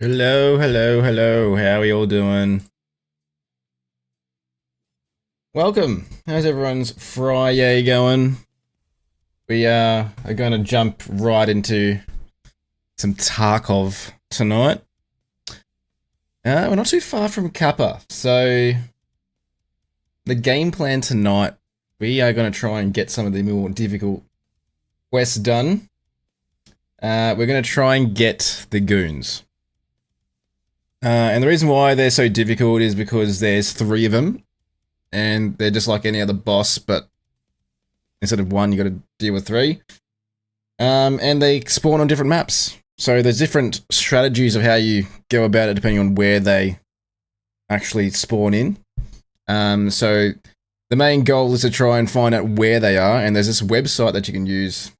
Hello, hello, hello. How are you all doing? Welcome. How's everyone's Friyay going? We are going to jump right into some Tarkov tonight. We're not too far from Kappa, so the game plan tonight, we are going to try and get some of the more difficult quests done. We're going to try and get the goons. And the reason why they're so difficult is because there's 3 of them, and they're just like any other boss, but instead of 1, you got to deal with 3. And they spawn on different maps. So there's different strategies of how you go about it depending on where they actually spawn in. So the main goal is to try and find out where they are, and there's this website that you can use,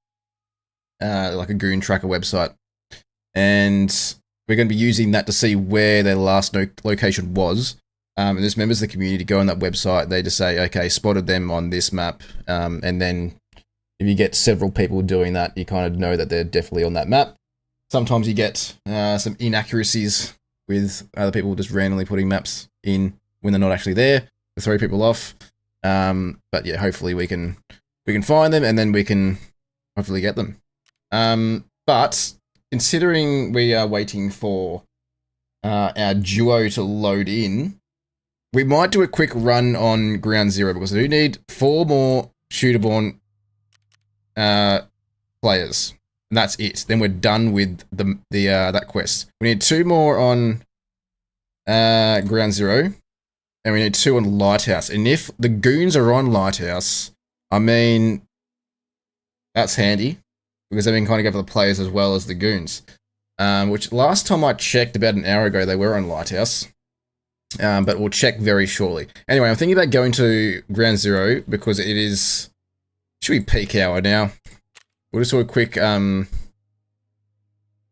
like a goon tracker website. And we're going to be using that to see where their last location was. And there's members of the community go on that website. They just say, okay, spotted them on this map. And then if you get several people doing that, you kind of know that they're definitely on that map. Sometimes you get some inaccuracies with other people just randomly putting maps in when they're not actually there to throw people off. But yeah, hopefully we can find them and then we can hopefully get them. But considering we are waiting for our duo to load in, we might do a quick run on ground 0 because we do need 4 more shooter-born players. And that's it. Then we're done with the that quest. We need 2 more on ground 0, and we need 2 on Lighthouse. And if the goons are on Lighthouse, I mean, that's handy because they can kind of go for the players as well as the goons. Which last time I checked, about an hour ago, they were on Lighthouse. But we'll check very shortly. Anyway, I'm thinking about going to ground 0 because it is... Should we peak hour now? We'll just do a quick run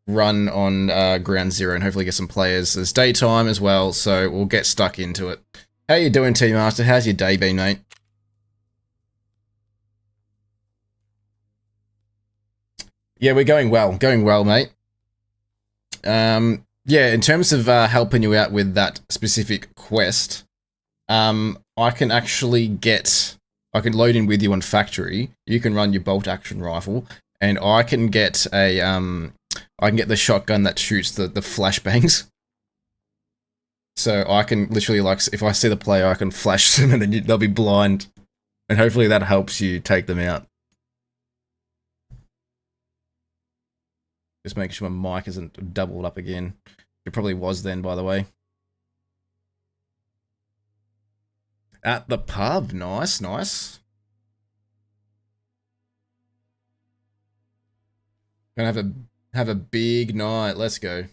on ground 0 and hopefully get some players. It's daytime as well, so we'll get stuck into it. How you doing, T-Master? How's your day been, mate? Yeah, we're going well. Going well, mate. Yeah, in terms of helping you out with that specific quest, I can actually I can load in with you on factory. You can run your bolt action rifle, and I can get a I can get the shotgun that shoots the flashbangs. So I can literally, like, if I see the player, I can flash them, and then they'll be blind, and hopefully that helps you take them out. Just making sure my mic isn't doubled up again. It probably was then, by the way. At the pub. Nice, nice. Gonna have a big night. Let's go.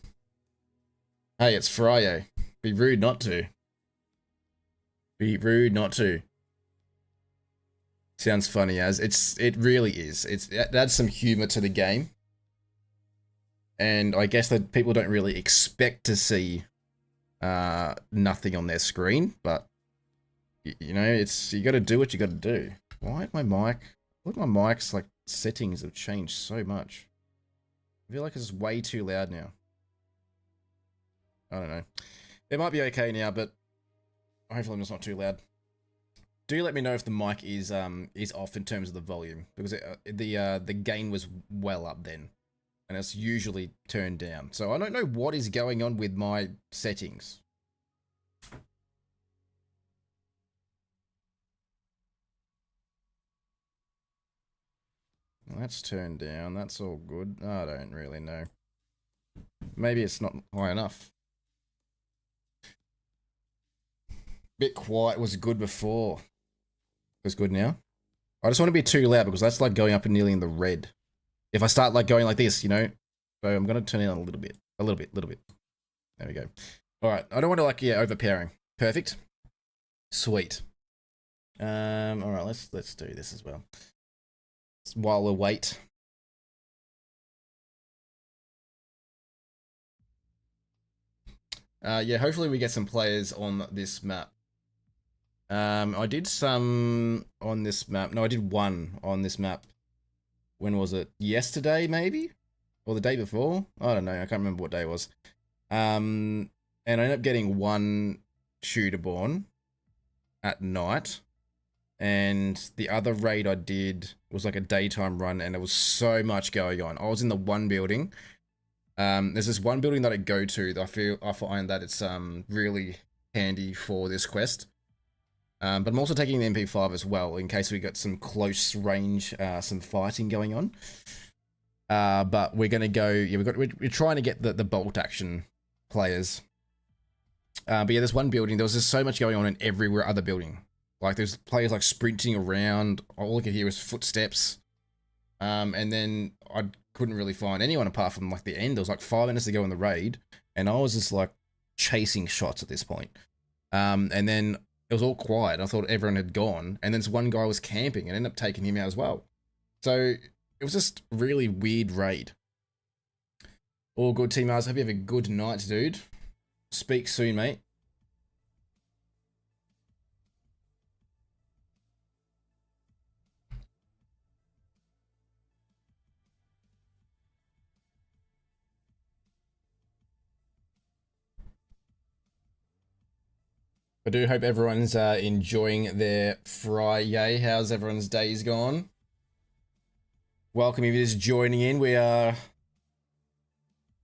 Hey, it's Friday. Be rude not to. Be rude not to. Sounds funny as it really is. It adds some humor to the game. And I guess that people don't really expect to see nothing on their screen, but you know, you got to do what you got to do. Why my mic? Look, my mic's like settings have changed so much. I feel like it's way too loud now. I don't know. It might be okay now, but hopefully it's not too loud. Do let me know if the mic is off in terms of the volume, because the gain was well up then. And it's usually turned down. So I don't know what is going on with my settings. Well, that's turned down. That's all good. I don't really know. Maybe it's not high enough. Bit quiet was good before. It's good now. I just want to be too loud because that's like going up and nearly in the red. If I start like going like this, you know, so I'm going to turn it on a little bit. There we go. All right. I don't want to like, yeah, overpowering. Perfect. Sweet. All right. Let's do this as well. While we wait. Yeah, hopefully we get some players on this map. I did some on this map. No, I did 1 on this map. When was it? Yesterday, maybe? Or the day before? I don't know. I can't remember what day it was. And I ended up getting one shooter born at night. And the other raid I did was like a daytime run, and there was so much going on. I was in the one building. There's this one building that I go to that I find that it's really handy for this quest. But I'm also taking the MP5 as well in case we got some close range, some fighting going on. But we're gonna go. Yeah, we're trying to get the bolt action players. But yeah, there's one building. There was just so much going on in every other building. Like there's players like sprinting around. All I could hear was footsteps. And then I couldn't really find anyone apart from like the end. There was like 5 minutes to go in the raid, and I was just like chasing shots at this point. And then it was all quiet. I thought everyone had gone, and then this one guy was camping and ended up taking him out as well. So it was just really weird raid. All good, Team Mars. Hope you have a good night, dude. Speak soon, mate. I do hope everyone's enjoying their Friyay. How's everyone's days gone? Welcome if you're just joining in. We are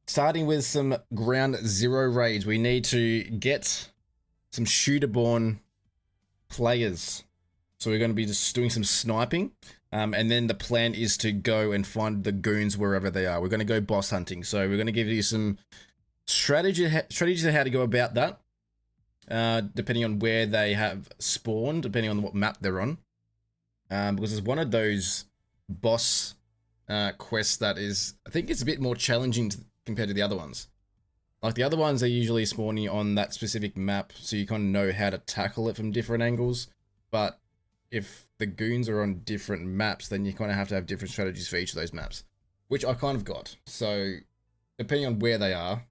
starting with some ground zero raids. We need to get some shooter-born players. So we're going to be just doing some sniping. And then the plan is to go and find the goons wherever they are. We're going to go boss hunting. So we're going to give you some strategies on how to go about that. Depending on where they have spawned, depending on what map they're on. Because it's one of those boss quests that is, I think it's a bit more challenging compared to the other ones. Like the other ones are usually spawning on that specific map, so you kind of know how to tackle it from different angles. But if the goons are on different maps, then you kind of have to have different strategies for each of those maps, which I kind of got. So depending on where they are,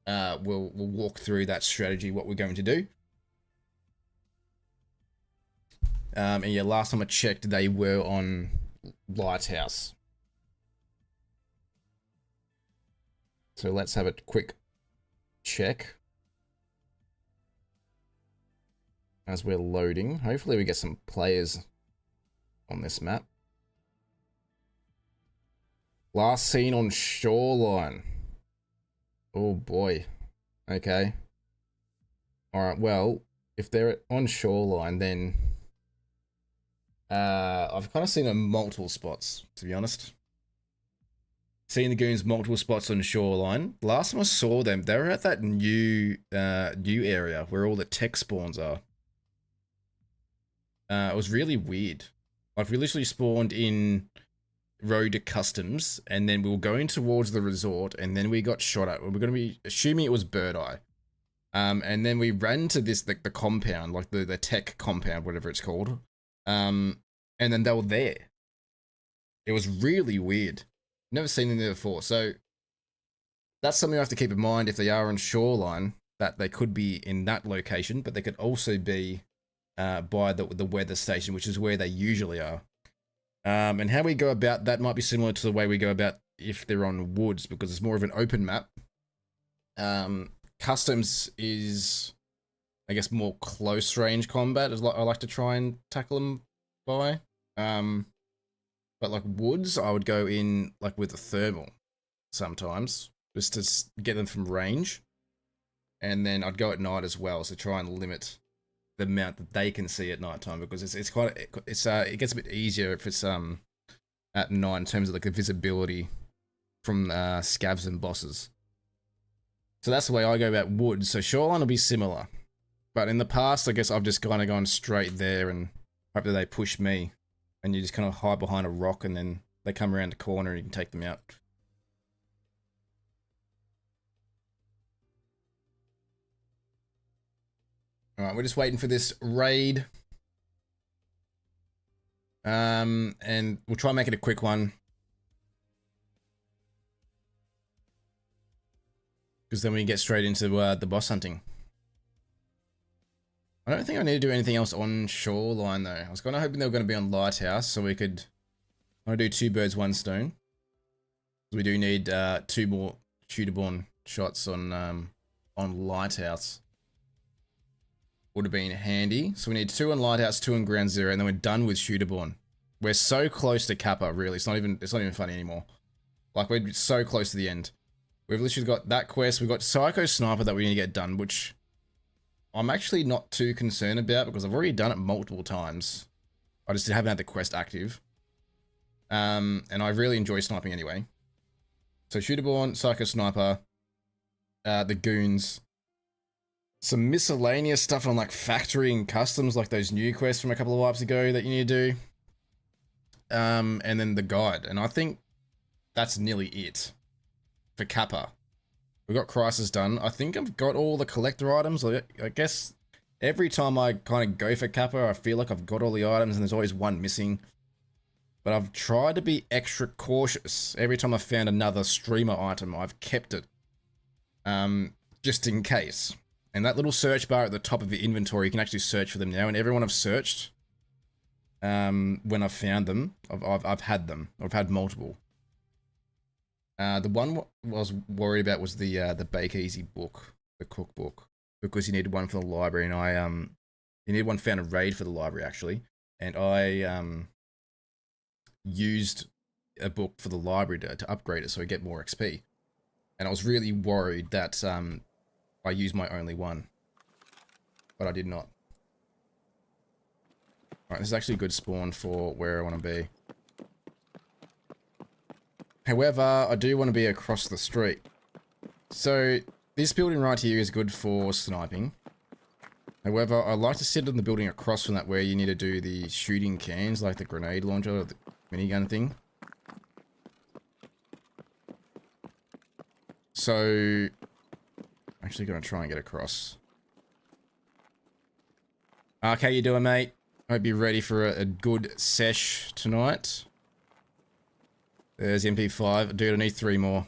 we'll walk through that strategy, what we're going to do. And yeah, last time I checked, they were on Lighthouse. So let's have a quick check as we're loading. Hopefully we get some players on this map. Last seen on Shoreline. Oh boy. Okay. Alright, well, if they're on Shoreline, then I've kind of seen them multiple spots, to be honest. Seen the goons multiple spots on Shoreline. Last time I saw them, they were at that new area where all the tech spawns are. It was really weird. Like we literally spawned in Road to Customs, and then we were going towards the resort, and then we got shot at. We're going to be assuming it was Bird Eye. And then we ran to this, the compound, like the tech compound, whatever it's called. And then they were there. It was really weird. Never seen them there before. So that's something I have to keep in mind if they are on Shoreline, that they could be in that location, but they could also be by the weather station, which is where they usually are. And how we go about that might be similar to the way we go about if they're on woods, because it's more of an open map. Customs is, I guess, more close range combat, is like I like to try and tackle them by. But like woods, I would go in like with a thermal sometimes, just to get them from range. And then I'd go at night as well, so try and limit the amount that they can see at night time, because it gets a bit easier if it's at night in terms of like the visibility from scavs and bosses. So that's the way I go about woods. So Shoreline will be similar, but in the past, I guess I've just kind of gone straight there and hope that they push me, and you just kind of hide behind a rock, and then they come around the corner and you can take them out. Alright, we're just waiting for this raid. And we'll try and make it a quick one, because then we get straight into the boss hunting. I don't think I need to do anything else on Shoreline though. I was kind of hoping they were going to be on Lighthouse, so we could do 2 birds, 1 stone. We do need 2 more shooter-born shots on Lighthouse would have been handy. So we need 2 on Lighthouse, 2 on Ground Zero, and then we're done with Shooterborn. We're so close to Kappa, really. It's not even funny anymore. Like, we're so close to the end. We've literally got that quest. We've got Psycho Sniper that we need to get done, which I'm actually not too concerned about because I've already done it multiple times. I just haven't had the quest active. And I really enjoy sniping anyway. So Shooterborn, Psycho Sniper, the Goons, some miscellaneous stuff on like factory and customs, like those new quests from a couple of wipes ago that you need to do. And then the guide. And I think that's nearly it for Kappa. We got Crisis done. I think I've got all the collector items. I guess every time I kind of go for Kappa, I feel like I've got all the items and there's always one missing. But I've tried to be extra cautious. Every time I've found another streamer item, I've kept it. Just in case. And that little search bar at the top of your inventory, you can actually search for them now. And everyone I've searched, when I've found them, I've had them. I've had multiple. The one I was worried about was the Bake Easy book, the cookbook, because you needed one for the library, and you needed one found a raid for the library actually, and I used a book for the library to upgrade it so I get more XP, and I was really worried that I used my only one, but I did not. Alright, this is actually a good spawn for where I want to be. However, I do want to be across the street. So, this building right here is good for sniping. However, I like to sit in the building across from that where you need to do the shooting cans, like the grenade launcher or the minigun thing. So, I'm actually going to try and get across. How you doing, mate? Hope you're ready for a good sesh tonight. There's MP5. Dude, I need 3 more.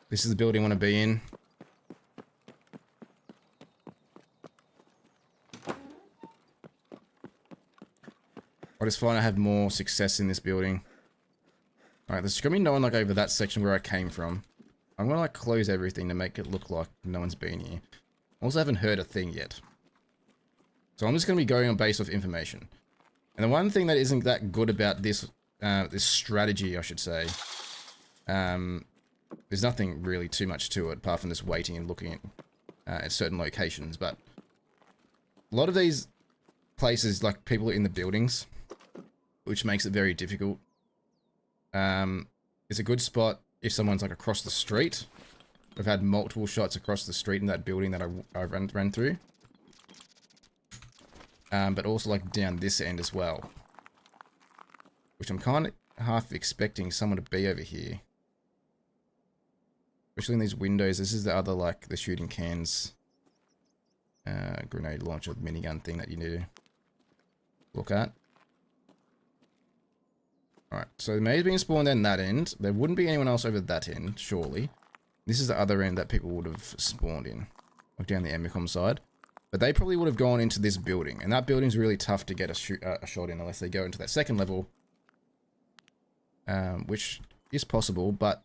This is the building I want to be in. I just find I have more success in this building. Alright, there's gonna be no one like over that section where I came from. I'm gonna like close everything to make it look like no one's been here. I also haven't heard a thing yet. So I'm just gonna be going on base of information. And the one thing that isn't that good about this this strategy, I should say, there's nothing really too much to it apart from just waiting and looking at certain locations. But a lot of these places, like people are in the buildings, which makes it very difficult. It's a good spot if someone's like across the street. I've had multiple shots across the street in that building that I ran through. But also like down this end as well. Which I'm kind of half expecting someone to be over here. Especially in these windows. This is the other like the shooting cans. Grenade launcher minigun thing that you need to look at. Alright, so there may have been spawned in that end. There wouldn't be anyone else over that end, surely. This is the other end that people would have spawned in. Like down the Emicom side. But they probably would have gone into this building. And that building's really tough to get a shot in unless they go into that second level. Which is possible, but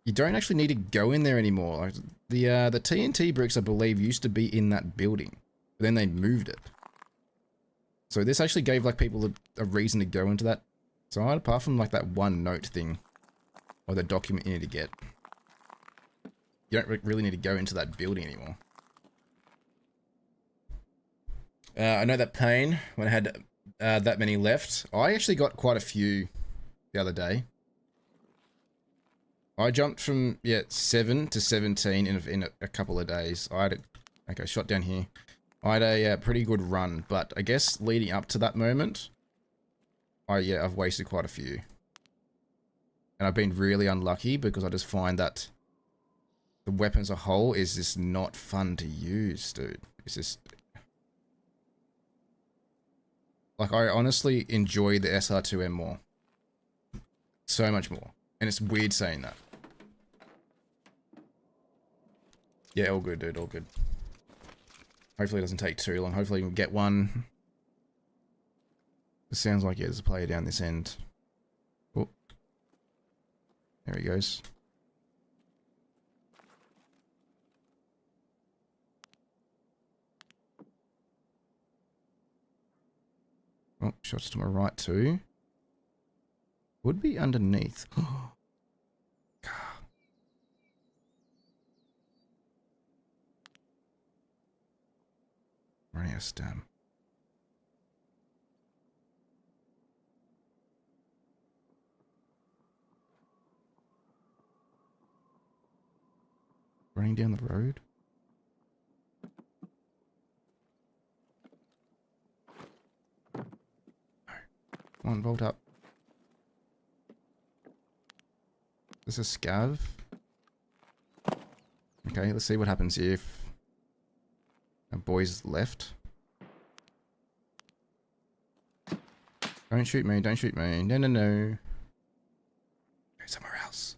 you don't actually need to go in there anymore. Like the TNT bricks, I believe, used to be in that building. But then they moved it. So this actually gave like people a reason to go into that side, apart from like that one note thing. Or the document you need to get. You don't really need to go into that building anymore. I know that pain when I had that many left. I actually got quite a few the other day. I jumped from 7 to 17 in a couple of days. I had okay, shot down here. I had a pretty good run, but I guess leading up to that moment, I've wasted quite a few. And I've been really unlucky because I just find that the weapon as a whole is just not fun to use, dude. It's just like, I honestly enjoy the SR2M more. So much more. And it's weird saying that. Yeah, all good, dude, all good. Hopefully it doesn't take too long. Hopefully we can get one. It sounds like, there's a player down this end. Oh. There he goes. Oh, shots to my right too. Would be underneath. Running out of stam. Running down the road. No. Come on, vault up. This is a scav. Okay, let's see what happens here if our boys left. Don't shoot me, don't shoot me. No, no, no. Go somewhere else.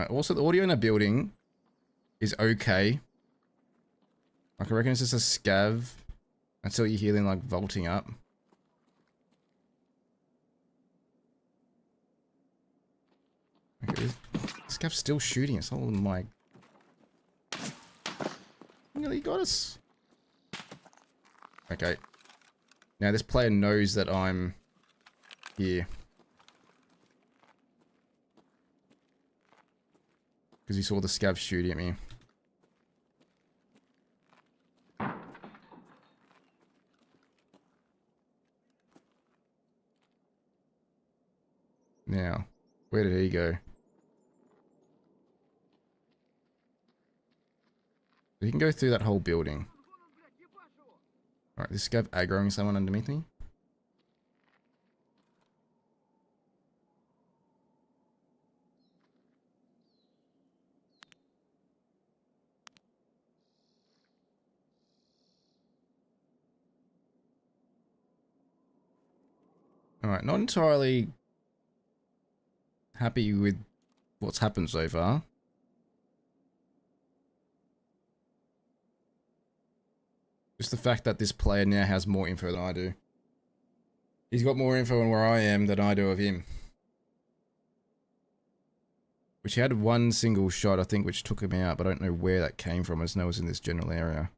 Also, the audio in the building is okay. Like, I reckon it's just a scav until you hear them, like, vaulting up. Okay, this scav's still shooting us. Oh my... Nearly got us. Okay. Now, this player knows that I'm here. Because he saw the scav shooting at me. Now, where did he go? He can go through that whole building. Alright, this scav aggroing someone underneath me. Alright, not entirely happy with what's happened so far. Just the fact that this player now has more info than I do. He's got more info on where I am than I do of him. Which he had one single shot, I think, which took him out, but I don't know where that came from. I just know it was in this general area.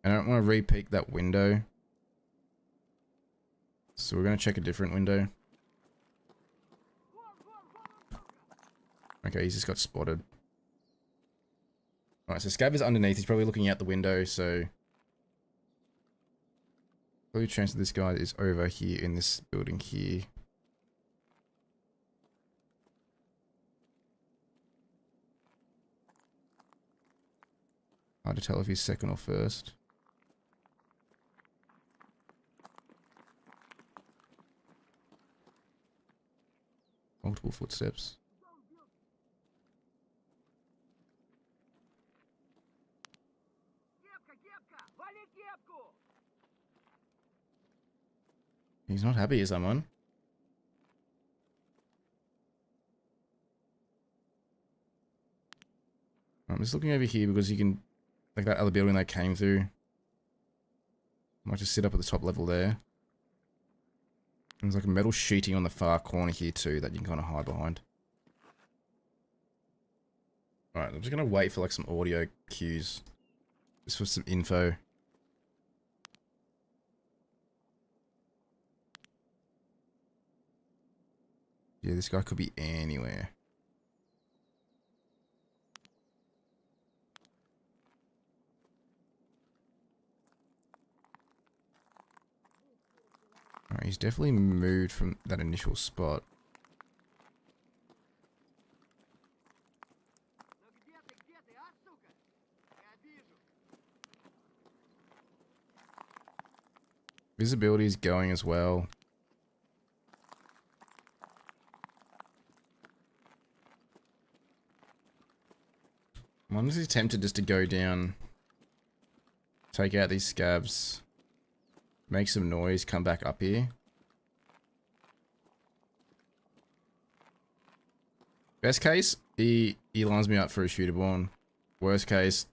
And I don't want to re-peek that window. So we're going to check a different window. Okay, he's just got spotted. Alright, so Scav is underneath. He's probably looking out the window, so... Probably chance that this guy is over here in this building here. Hard to tell if he's second or first. Multiple footsteps. He's not happy, is someone? I'm just looking over here because you can, like that other building they came through. Might just sit up at the top level there. There's like a metal sheeting on the far corner here too that you can kind of hide behind. Alright, I'm just gonna wait for like some audio cues. Just for some info. Yeah, this guy could be anywhere. Alright, he's definitely moved from that initial spot. Visibility is going as well. I'm honestly tempted just to go down, take out these scabs, make some noise, come back up here. Best case, he lines me up for a shooter born. Worst case,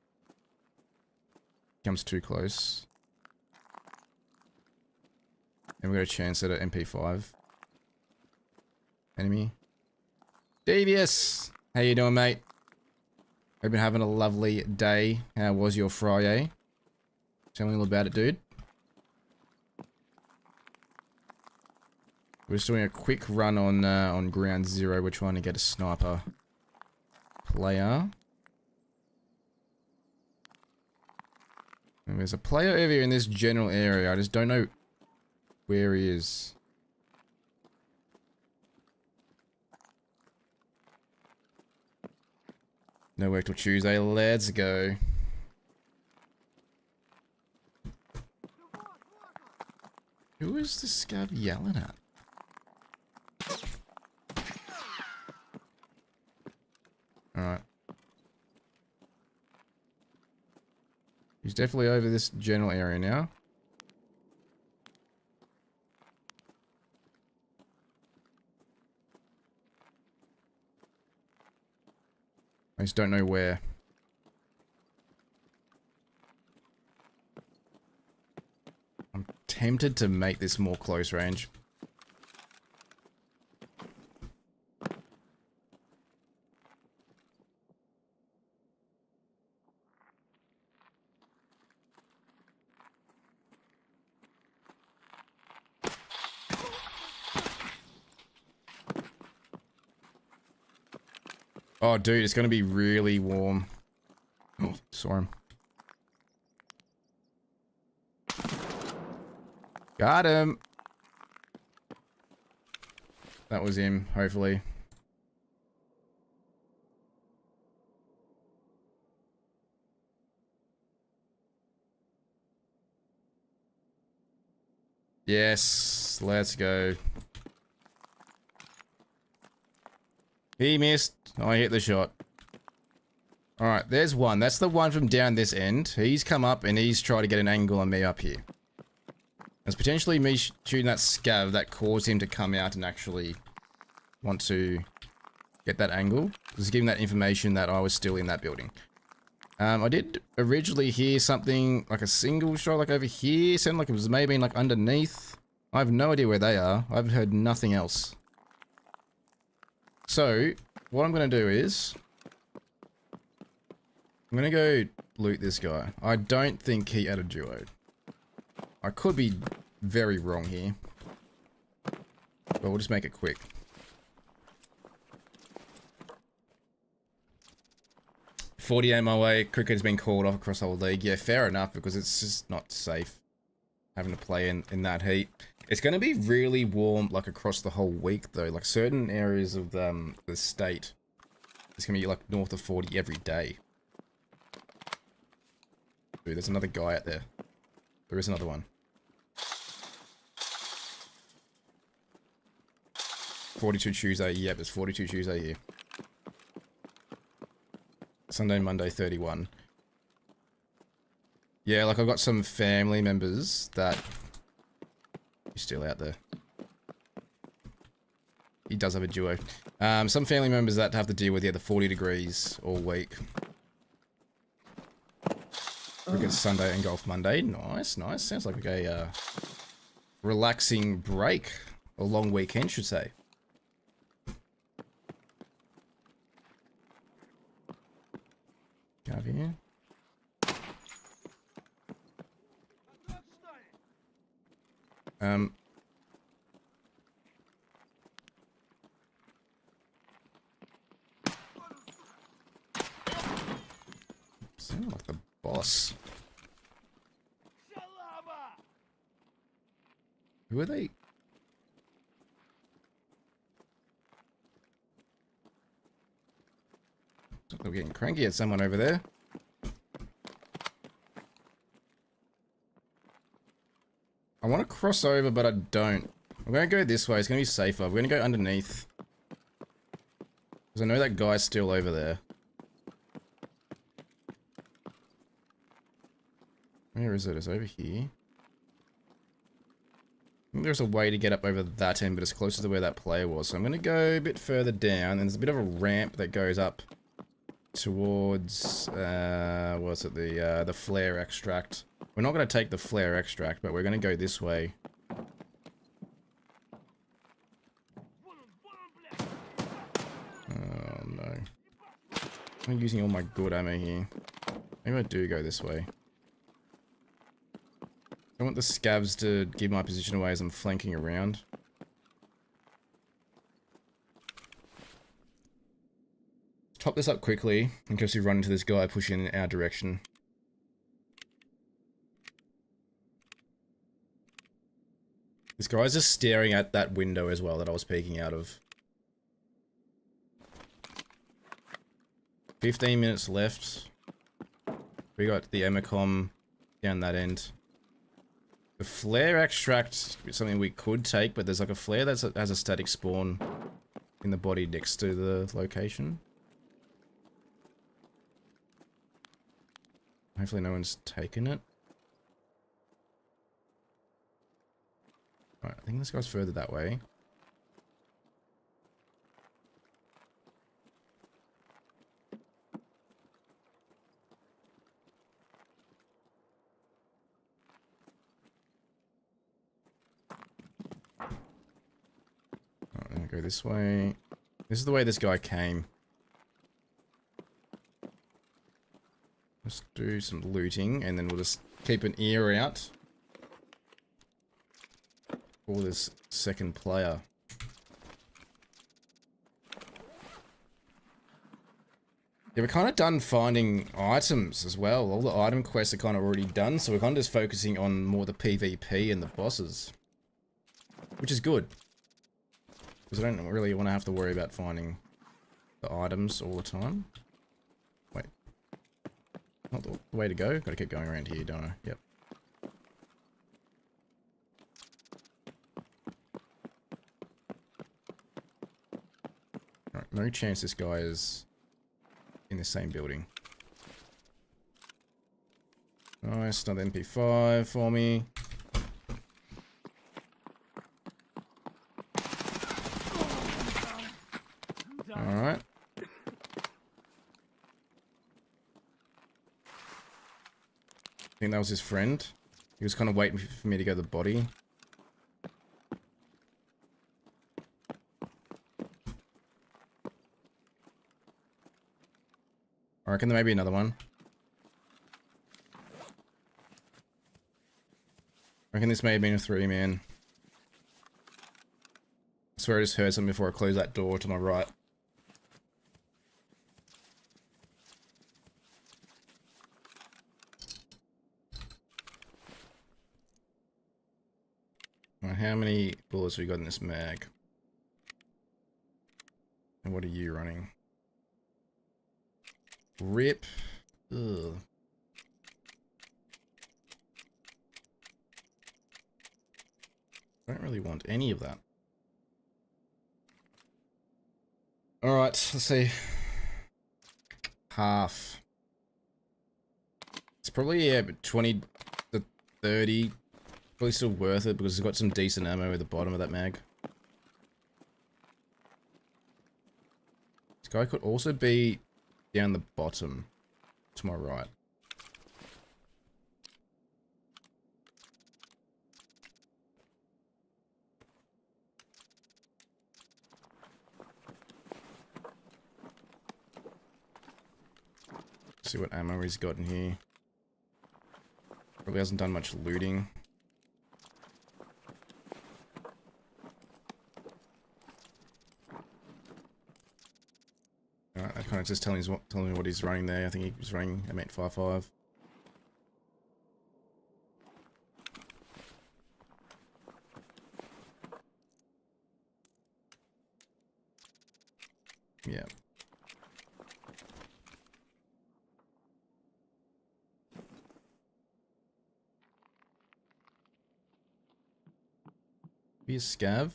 comes too close. And we got a chance at an MP5. Enemy. Devious! How you doing, mate? Hope you're having a lovely day. How was your Friday? Tell me a little about it, dude. We're just doing a quick run on ground zero. We're trying to get a sniper player. And there's a player over here in this general area. I just don't know where he is. No work till Tuesday. Let's go. Who is this scab yelling at? Alright. He's definitely over this general area now. I just don't know where. I'm tempted to make this more close range. Oh, dude, it's gonna be really warm. Oh, saw him. Got him! That was him, hopefully. Yes, let's go. He missed. I hit the shot. Alright, there's one. That's the one from down this end. He's come up and he's tried to get an angle on me up here. It's potentially me shooting that scav that caused him to come out and actually want to get that angle. Just giving that information that I was still in that building. I did originally hear something like a single shot like over here. Sounded like it was maybe like underneath. I have no idea where they are. I've heard nothing else. So, what I'm going to do is... I'm going to go loot this guy. I don't think he had a duo. I could be very wrong here. But we'll just make it quick. .40 my way. Cricket's been called off across the whole league. Yeah, fair enough, because it's just not safe having to play in that heat. It's going to be really warm, like, across the whole week, though. Like, certain areas of the state, it's going to be, like, north of 40 every day. Dude, there's another guy out there. There is another one. 42 Tuesday. Yep, there's 42 Tuesday here. Sunday, Monday, 31. Yeah, like, I've got some family members that... He's still out there. He does have a duo. Some family members that have to deal with, yeah, the 40 degrees all week. Cricket Sunday and golf Monday. Nice, nice. Sounds like a relaxing break. A long weekend, should say. Have you? Sound like the boss. Who are they? They're getting cranky at someone over there. I want to cross over, but I don't. I'm going to go this way. It's going to be safer. We're going to go underneath. Because I know that guy's still over there. Where is it? It's over here. I think there's a way to get up over that end, but it's closer to where that player was. So I'm going to go a bit further down, and there's a bit of a ramp that goes up towards, what's it, the flare extract. We're not going to take the flare extract, but we're going to go this way I'm using all my good ammo here. Maybe I do go this way. I want the scavs to give my position away as I'm flanking around. Top this up quickly in case we run into this guy pushing in our direction. This guy's just staring at that window as well that I was peeking out of. 15 minutes left. We got the Emacom down that end. The flare extract is something we could take, but there's like a flare that has a static spawn in the body next to the location. Hopefully no one's taken it. Alright, I think this guy's further that way. Alright, I'm gonna go this way. This is the way this guy came. Let's do some looting, and then we'll just keep an ear out for this second player. Yeah, we're kind of done finding items as well. All the item quests are kind of already done, so we're kind of just focusing on more the PvP and the bosses. Which is good. Because I don't really want to have to worry about finding the items all the time. Wait. Not the way to go. Gotta keep going around here, don't I? Yep. Alright, no chance this guy is in the same building. Nice, another MP5 for me. Alright. I think that was his friend. He was kind of waiting for me to go to the body. I reckon there may be another one. I reckon this may have been a 3-man. I swear I just heard something before I closed that door to my right. Alright, how many bullets have we got in this mag? And what are you running? Rip. Ugh. I don't really want any of that. Alright, let's see. Half. It's probably, yeah, but 20 to 30. Probably still worth it because it's got some decent ammo at the bottom of that mag. This guy could also be down the bottom to my right. See what ammo he's got in here. Probably hasn't done much looting. Alright, I kind of just telling me what he's running there. I think he was running M855. Yeah. Be a scav.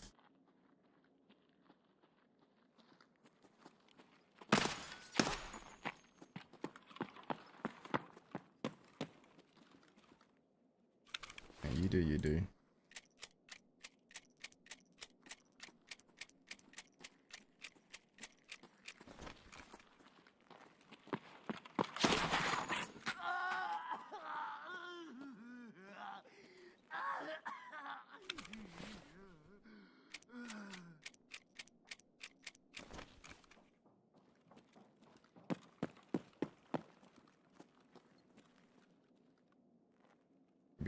Yeah, you do, you do.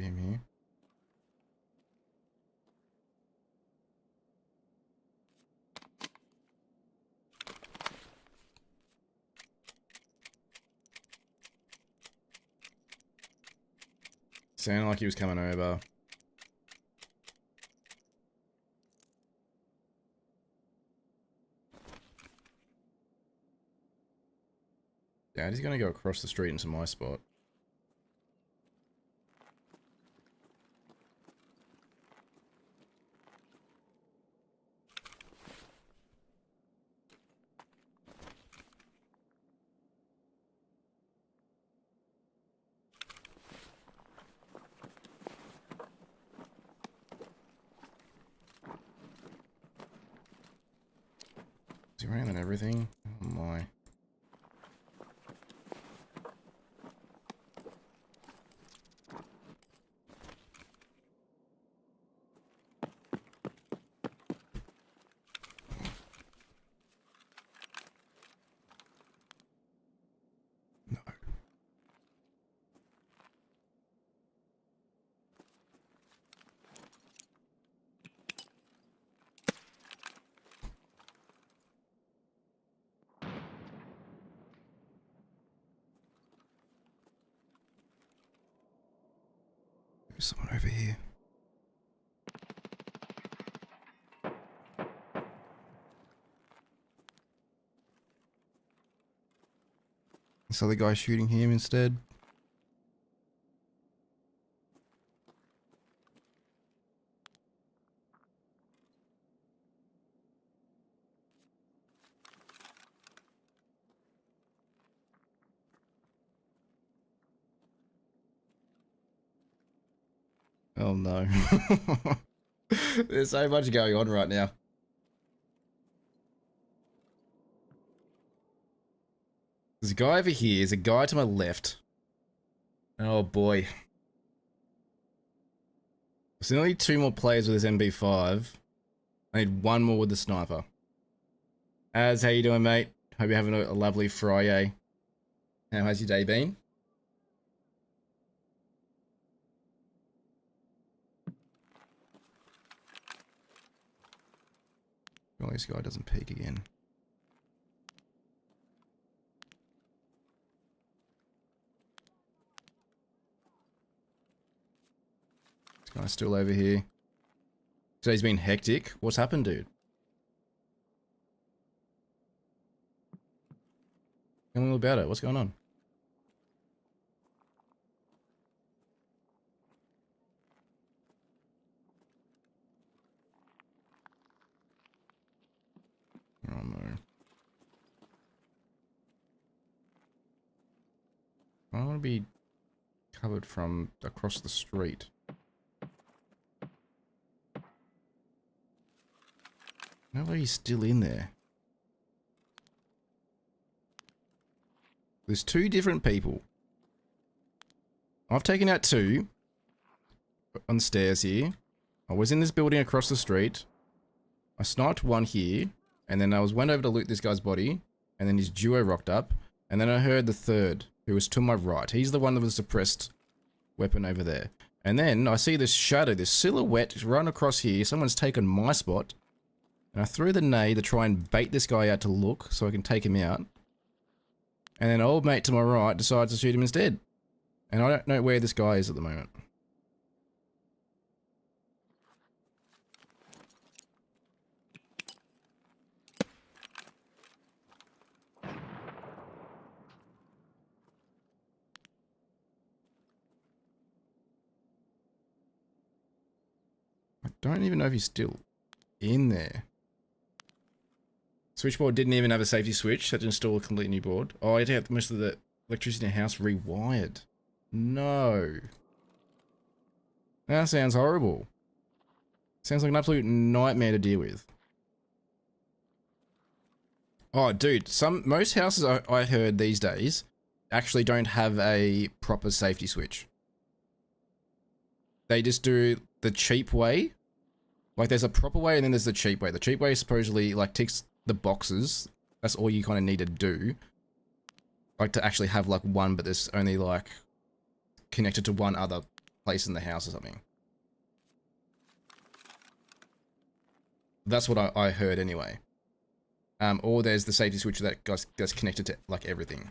him here. Sounded like he was coming over. Yeah, he's gonna go across the street into my spot. Is he running on everything? Oh my. No. There's someone over here. This other guy shooting him instead. Oh no. There's so much going on right now. There's a guy over here, there's a guy to my left. Oh boy. There's only 2 more players with this MB5. I need 1 more with the sniper. Az, how you doing, mate? Hope you're having a lovely Friday. How has your day been? Well, this guy doesn't peek again. This guy's still over here. Today's been hectic. What's happened, dude? Tell me all about it. What's going on? Oh no. I want to be covered from across the street. Nobody's still in there. There's 2 different people. I've taken out 2 on the stairs here. I was in this building across the street. I sniped 1 here, and then went over to loot this guy's body, and then his duo rocked up, and then I heard the 3rd, who was to my right. He's the one that was suppressed weapon over there. And then I see this shadow, this silhouette run across here. Someone's taken my spot, and I threw the nade to try and bait this guy out to look so I can take him out. And then old mate to my right decides to shoot him instead. And I don't know where this guy is at the moment. I don't even know if he's still in there. Switchboard didn't even have a safety switch, so to install a complete new board. Oh, I had to have most of the electricity in the house rewired. No. That sounds horrible. Sounds like an absolute nightmare to deal with. Oh, dude, most houses I heard these days actually don't have a proper safety switch. They just do the cheap way. Like, there's a proper way and then there's the cheap way. The cheap way supposedly, like, ticks the boxes. That's all you kind of need to do. Like, to actually have, like, one, but there's only, like, connected to one other place in the house or something. That's what I heard anyway. Or there's the safety switch that's connected to like everything,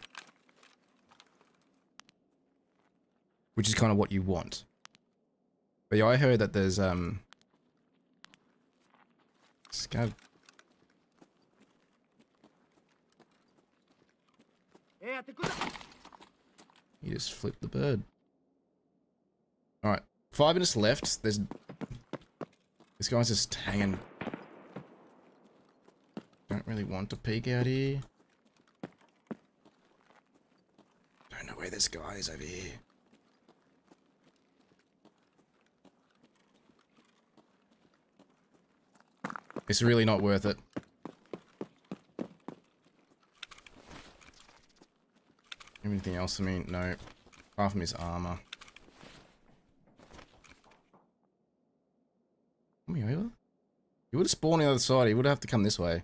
which is kind of what you want. But yeah, I heard that there's Scav. You just flipped the bird. All right, 5 minutes left. This guy's just hanging. Don't really want to peek out here. Don't know where this guy is over here. It's really not worth it. Anything else for me? No. Apart from his armor. Come here, over. He would have spawned on the other side. He would have to come this way.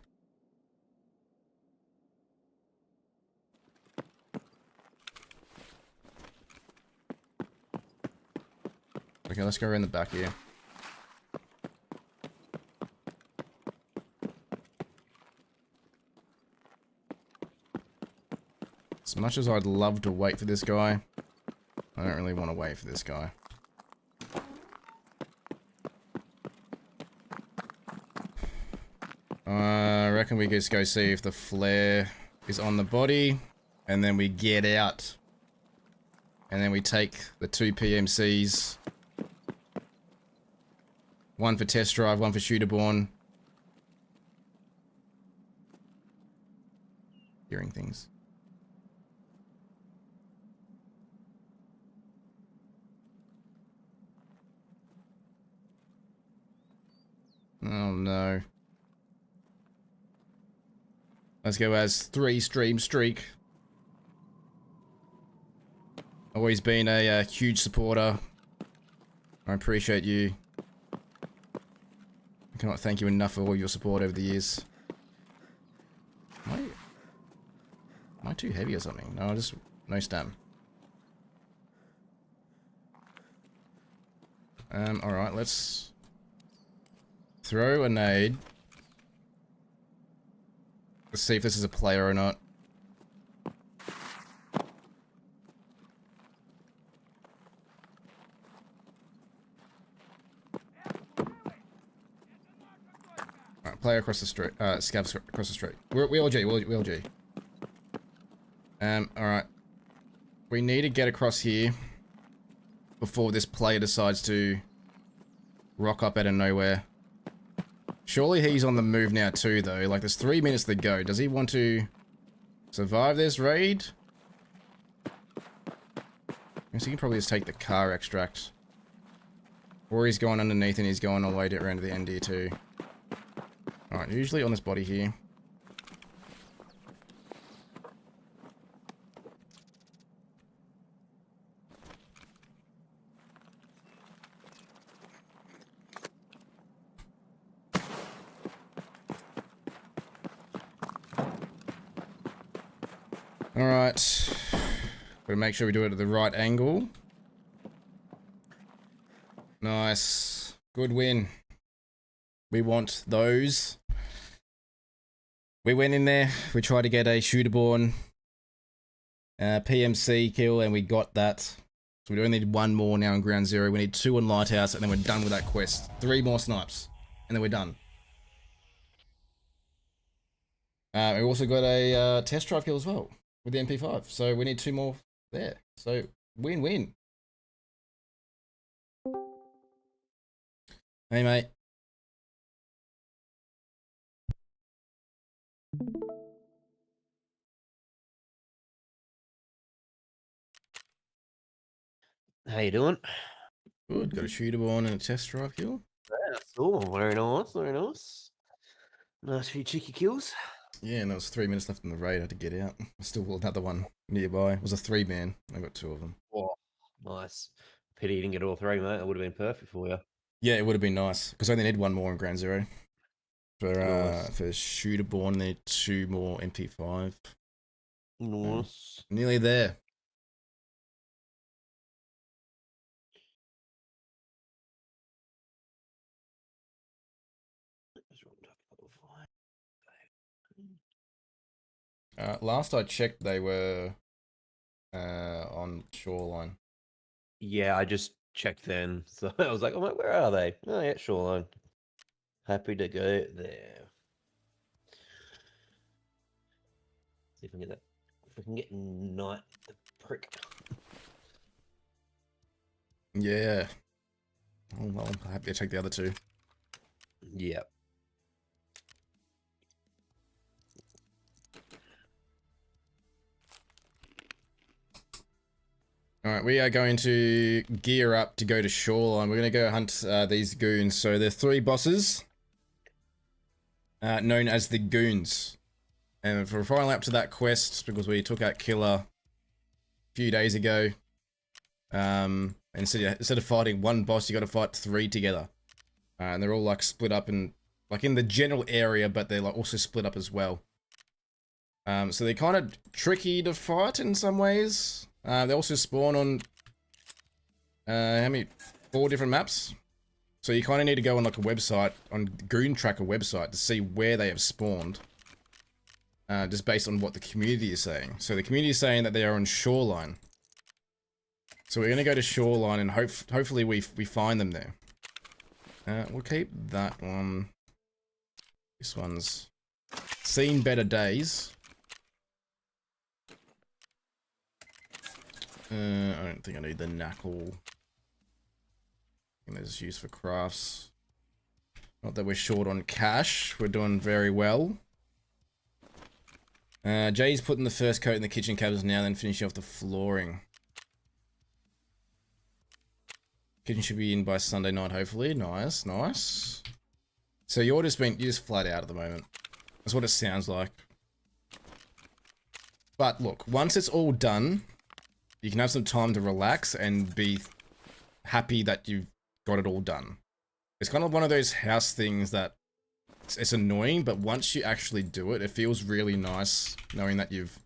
Okay, let's go around the back here. As much as I'd love to wait for this guy, I don't really want to wait for this guy. I reckon we just go see if the flare is on the body, and then we get out. And then we take the 2 PMCs. One for test drive, one for shooterborn. Hearing things. Oh no. Let's go as 3 stream streak. Always been a huge supporter. I appreciate you. I cannot thank you enough for all your support over the years. Am I too heavy or something? No, just no stam. Alright, let's throw a nade. Let's see if this is a player or not. Alright, player across the street. Scavs across the street. We all G, we all G. Alright. We need to get across here before this player decides to rock up out of nowhere. Surely he's on the move now too, though. Like, there's 3 minutes to go. Does he want to survive this raid? I guess he can probably just take the car extract. Or he's going underneath and he's going all the way around to the end here too. Alright, usually on this body here. Alright. Gotta make sure we do it at the right angle. Nice. Good win. We want those. We went in there. We tried to get a shooterborn PMC kill, and we got that. So we only need 1 more now in ground 0. We need 2 on Lighthouse, and then we're done with that quest. 3 more snipes, and then we're done. We also got a test drive kill as well with the MP5. So we need 2 more there. So win-win. Hey, mate. How you doing? Good. Got a shooterborn and a test drive kill. Yeah, oh, very nice, very nice. Nice few cheeky kills. Yeah, and there was 3 minutes left in the raid. I had to get out. Still another one nearby. It was a 3-man. I got 2 of them. Oh, nice. Pity you didn't get all 3, mate. That would have been perfect for you. Yeah, it would have been nice because I only need 1 more in ground 0. For Nice. for shooterborn, need 2 more MP5. Nice. Nearly there. Last I checked, they were on shoreline. Yeah, I just checked then. So I was like, oh, where are they? Oh, yeah, shoreline. Happy to go there. See if I can get that. If I can get Knight the prick. Yeah. Oh, well, I'm happy to take the other two. Yep. Alright, we are going to gear up to go to shoreline. We're going to go hunt these goons. So there are 3 bosses, known as the goons. And for finally up to that quest, because we took out Killer a few days ago, instead of fighting one boss, you got to fight 3 together. And they're all like split up in the general area, but they're like also split up as well. So they're kind of tricky to fight in some ways. They also spawn on, how many? 4 different maps. So you kind of need to go on like a website, on Goon Tracker website, to see where they have spawned. Just based on what the community is saying. So the community is saying that they are on shoreline. So we're going to go to shoreline and hopefully we find them there. We'll keep that one. This one's seen better days. I don't think I need the knuckle. I think there's use for crafts. Not that we're short on cash. We're doing very well. Jay's putting the first coat in the kitchen cabinets now, then finishing off the flooring. Kitchen should be in by Sunday night, hopefully. Nice, nice. So you're just flat out at the moment. That's what it sounds like. But look, once it's all done, you can have some time to relax and be happy that you've got it all done. It's kind of one of those house things that it's annoying, but once you actually do it, it feels really nice knowing that you've,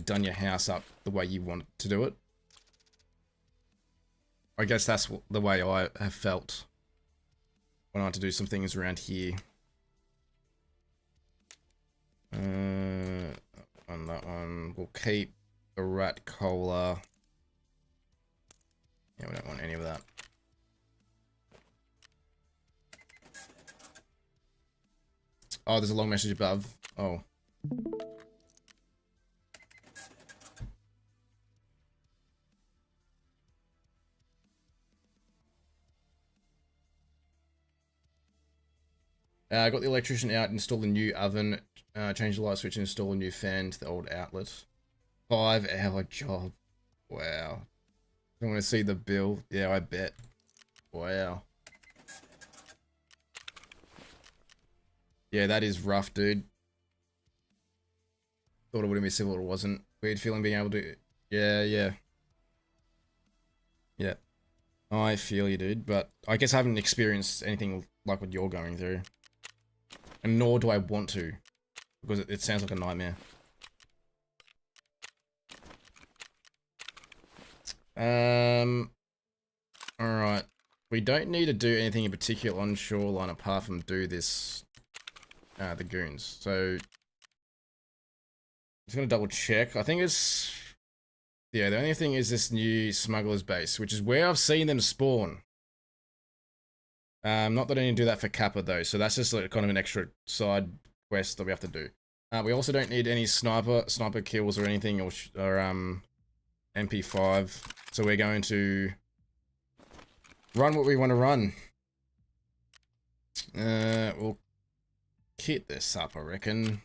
done your house up the way you want to do it. I guess that's the way I have felt when I had to do some things around here. On that one, we'll keep the rat cola. Yeah, we don't want any of that. Oh, there's a long message above. Oh. I got the electrician out, installed a new oven, changed the light switch, and installed a new fan to the old outlet. 5-hour job. Wow. I want to see the bill. Yeah, I bet. Wow. Yeah, that is rough, dude. Thought it wouldn't be civil, it wasn't. Weird feeling being able to... Yeah, yeah. Yeah. I feel you, dude, but I guess I haven't experienced anything like what you're going through. And nor do I want to. Because it sounds like a nightmare. Alright. We don't need to do anything in particular on shoreline apart from do this, the goons. So, just gonna double check. I think it's, yeah, the only thing is this new smuggler's base, which is where I've seen them spawn. Not that I need to do that for Kappa though, so that's just like kind of an extra side quest that we have to do. We also don't need any sniper kills or anything, or MP5. So we're going to run what we want to run. We'll kit this up, I reckon.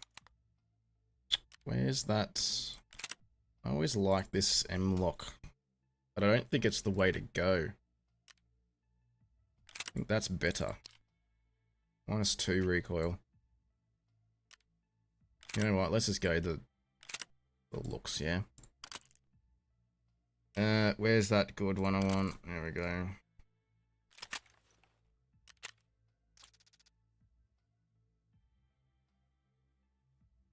Where's that? I always like this M-lock, but I don't think it's the way to go. I think that's better. -2 recoil. You know what? Let's just go the looks, yeah. Where's that good one I want? There we go.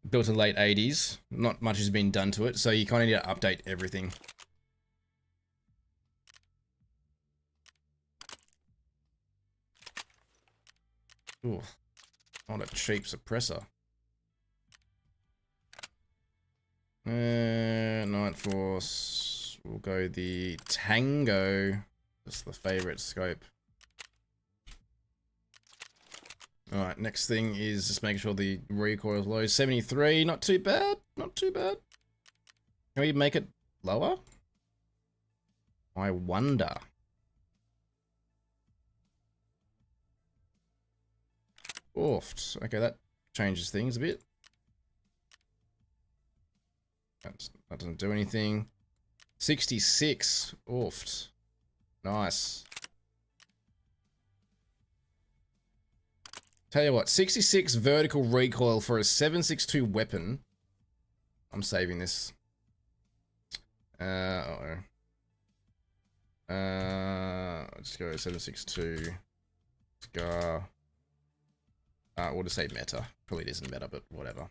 Built in late 80s. Not much has been done to it, so you kind of need to update everything. Ooh, not a cheap suppressor. Night Force. We'll go the Tango. That's the favorite scope. Alright, next thing is just making sure the recoil is low. 73, not too bad. Not too bad. Can we make it lower? I wonder. Oofed. Okay, that changes things a bit. That doesn't do anything. 66. Oofed. Nice. Tell you what, 66 vertical recoil for a 7.62 weapon. I'm saving this. Let's go 7.62. Scar. We'll just say meta. Probably it isn't meta, but whatever.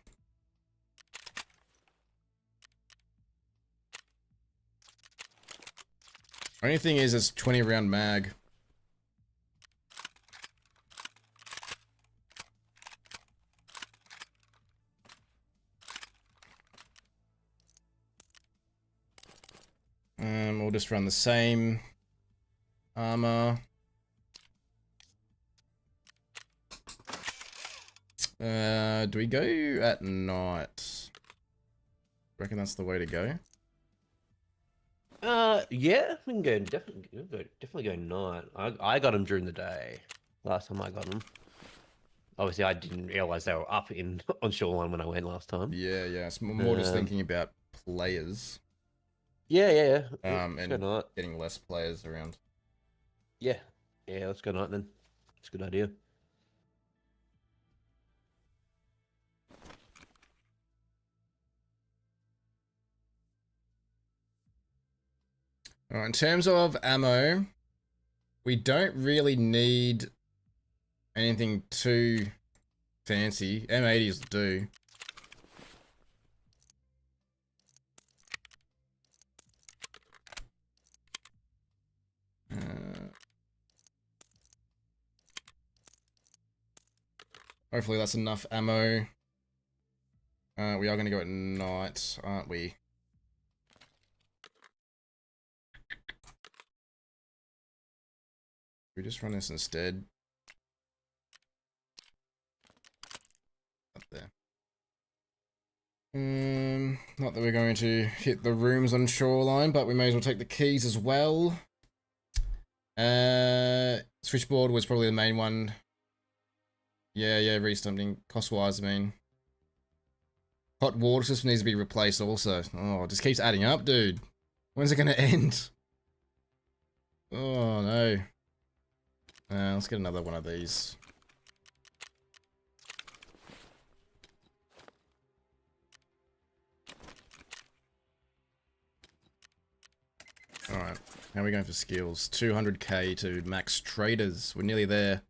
Only thing is, it's 20 round mag. We'll just run the same armor. Do we go at night? Reckon that's the way to go? Yeah, we can go definitely go night. I got them during the day. Last time I got them. Obviously, I didn't realize they were up in on Shoreline when I went last time. Yeah. It's more just thinking about players. Yeah. And go night. Getting less players around. Yeah, let's go night then. It's a good idea. Alright, in terms of ammo, we don't really need anything too fancy. M80s do. Hopefully that's enough ammo. We are going to go at night, aren't we? We just run this instead. Up there. Not that we're going to hit the rooms on Shoreline, but we may as well take the keys as well. Switchboard was probably the main one. Yeah, restunting. Cost-wise, I mean. Hot water system needs to be replaced also. Oh, it just keeps adding up, dude. When's it going to end? Oh, no. Let's get another one of these. Alright, now we're going for skills. 200k to max traders. We're nearly there.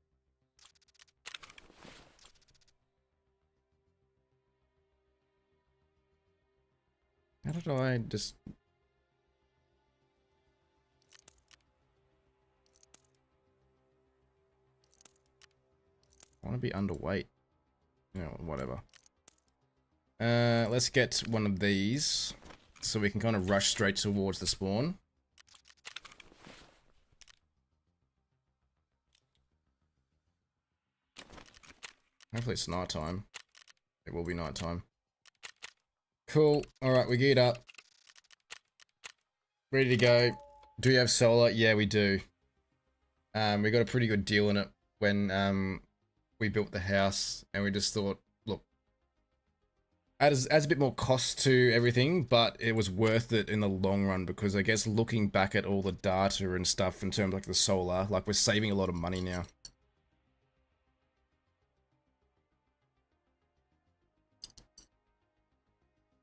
How did I just... I want to be underweight. You know, whatever. Let's get one of these. So we can kind of rush straight towards the spawn. Hopefully it's nighttime. It will be nighttime. Cool. Alright, we geared up. Ready to go. Do we have solar? Yeah, we do. We got a pretty good deal on it when we built the house, and we just thought, look, adds a bit more cost to everything, but it was worth it in the long run, because I guess looking back at all the data and stuff in terms of like the solar, like we're saving a lot of money now.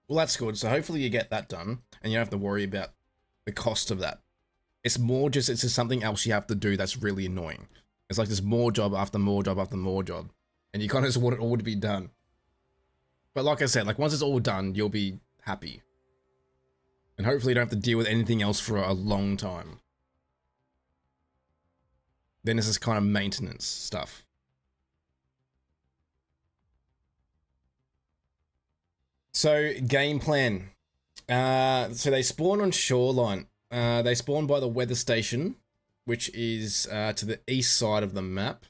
Well, that's good. So hopefully you get that done, and you don't have to worry about the cost of that. It's just something else you have to do that's really annoying. It's like there's more job after more job after more job, and you kind of just want it all to be done. But like I said, like once it's all done, you'll be happy. And hopefully you don't have to deal with anything else for a long time. Then it's just kind of maintenance stuff. So, game plan. So they spawn on shoreline. They spawn by the weather station, which is to the east side of the map.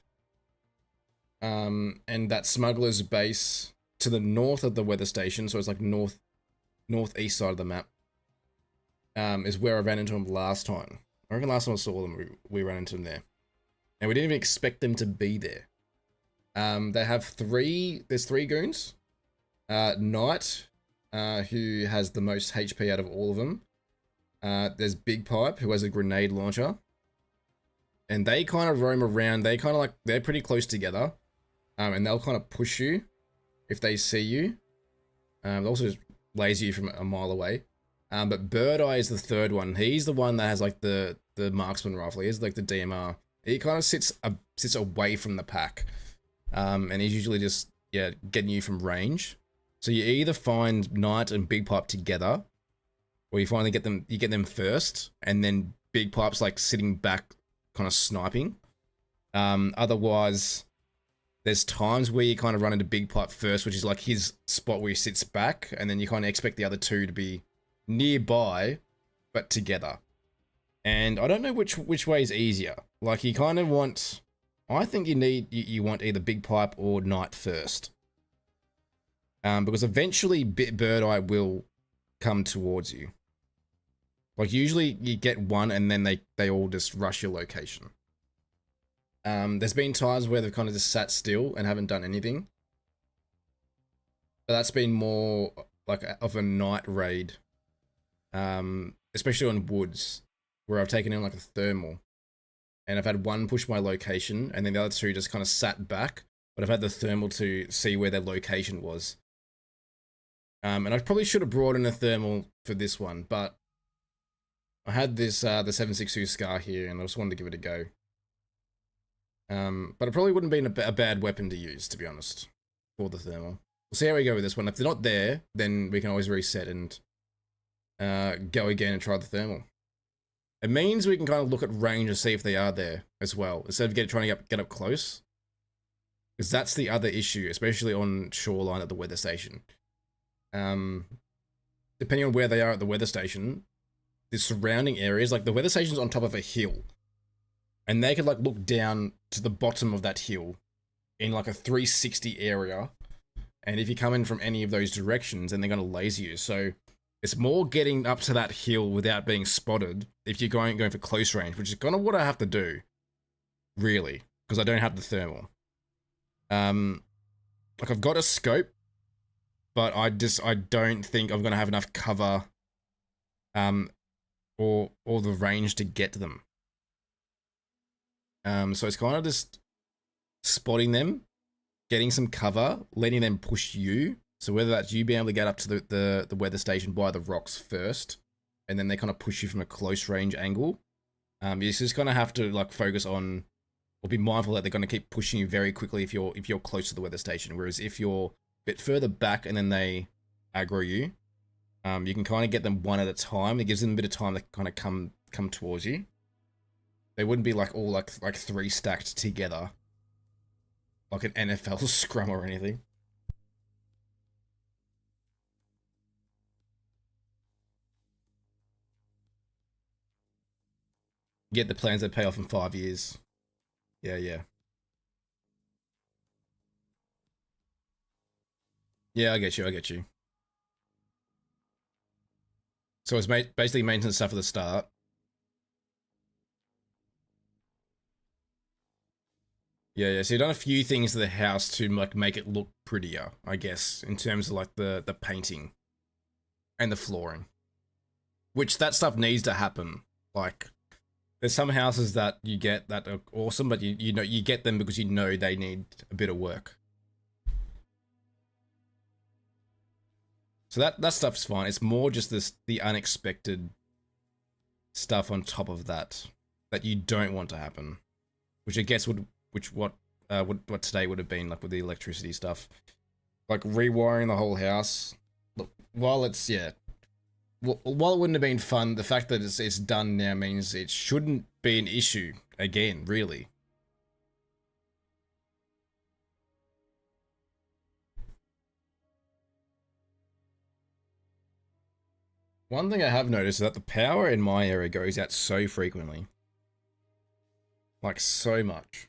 And that smuggler's base to the north of the weather station, so it's like northeast side of the map, is where I ran into them last time. I reckon last time I saw them, we ran into them there. And we didn't even expect them to be there. They have there's three goons. Knight, who has the most HP out of all of them. There's Big Pipe, who has a grenade launcher. And they kind of roam around. They're pretty close together. And they'll kind of push you if they see you. They'll also just laser you from a mile away. But Bird Eye is the third one. He's the one that has like the marksman rifle. He has like the DMR. He kind of sits away from the pack. And he's usually just, getting you from range. So you either find Knight and Big Pipe together, or you finally get them first, and then Big Pipe's like sitting back, kind of sniping. Otherwise, there's times where you kind of run into Big Pipe first, which is like his spot where he sits back, and then you kind of expect the other two to be nearby, but together. And I don't know which way is easier. Like, you kind of want... I think you want either Big Pipe or Knight first. Because eventually Bird Eye will come towards you. Like, usually you get one and then they all just rush your location. There's been times where they've kind of just sat still and haven't done anything. But that's been more like of a night raid. Especially on woods, where I've taken in like a thermal. And I've had one push my location, and then the other two just kind of sat back. But I've had the thermal to see where their location was. And I probably should have brought in a thermal for this one, but I had this the 7.62 Scar here, and I just wanted to give it a go. But it probably wouldn't have been a bad weapon to use, to be honest, for the thermal. We'll see how we go with this one. If they're not there, then we can always reset and go again and try the thermal. It means we can kind of look at range and see if they are there as well, instead of trying to get up close. Because that's the other issue, especially on shoreline at the weather station. Depending on where they are at the weather station, the surrounding areas, like the weather station's on top of a hill. And they could like look down to the bottom of that hill in like a 360 area. And if you come in from any of those directions, then they're going to laser you. So it's more getting up to that hill without being spotted if you're going for close range, which is kind of what I have to do, really, because I don't have the thermal. Like I've got a scope, but I don't think I'm going to have enough cover, or the range to get to them. So it's kind of just spotting them, getting some cover, letting them push you. So whether that's you being able to get up to the weather station by the rocks first, and then they kind of push you from a close range angle. You just kind of have to like focus on, or be mindful that they're going to keep pushing you very quickly if you're close to the weather station. Whereas if you're a bit further back and then they aggro you, you can kind of get them one at a time. It gives them a bit of time to kind of come towards you. They wouldn't be like all like three stacked together, like an NFL scrum or anything. Get the plans that pay off in 5 years. Yeah. Yeah, I get you. So it's basically maintenance stuff at the start. Yeah. So you've done a few things to the house to like make it look prettier, I guess, in terms of like the painting and the flooring. Which that stuff needs to happen. Like, there's some houses that you get that are awesome, but you know you get them because you know they need a bit of work. So that stuff's fine. It's more just the unexpected stuff on top of that you don't want to happen, which I guess what today would have been like with the electricity stuff, like rewiring the whole house. Look, while it wouldn't have been fun, the fact that it's done now means it shouldn't be an issue again, really. One thing I have noticed is that the power in my area goes out so frequently. Like, so much.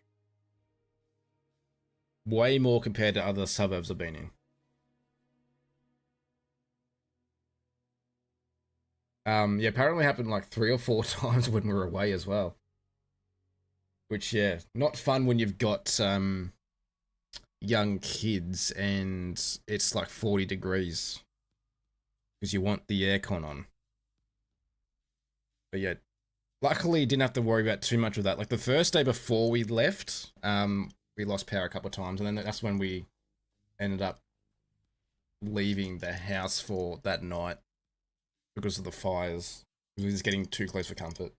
Way more compared to other suburbs I've been in. Yeah, apparently happened like 3 or 4 times when we were away as well. Which, yeah, not fun when you've got, young kids and it's like 40 degrees. Because you want the aircon on. But yeah, luckily didn't have to worry about too much of that. Like the first day before we left, we lost power a couple of times, and then that's when we ended up leaving the house for that night because of the fires. We were just getting too close for comfort.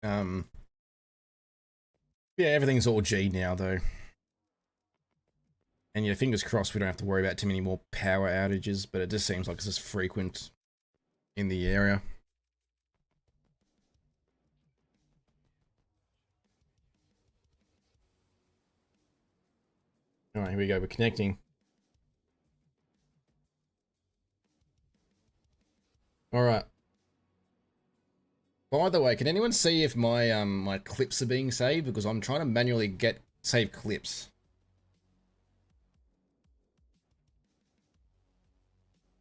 Yeah, everything's all G now though. And yeah, fingers crossed we don't have to worry about too many more power outages, but it just seems like it's just frequent in the area. Alright, here we go, we're connecting. Alright. By the way, can anyone see if my my clips are being saved? Because I'm trying to manually save clips.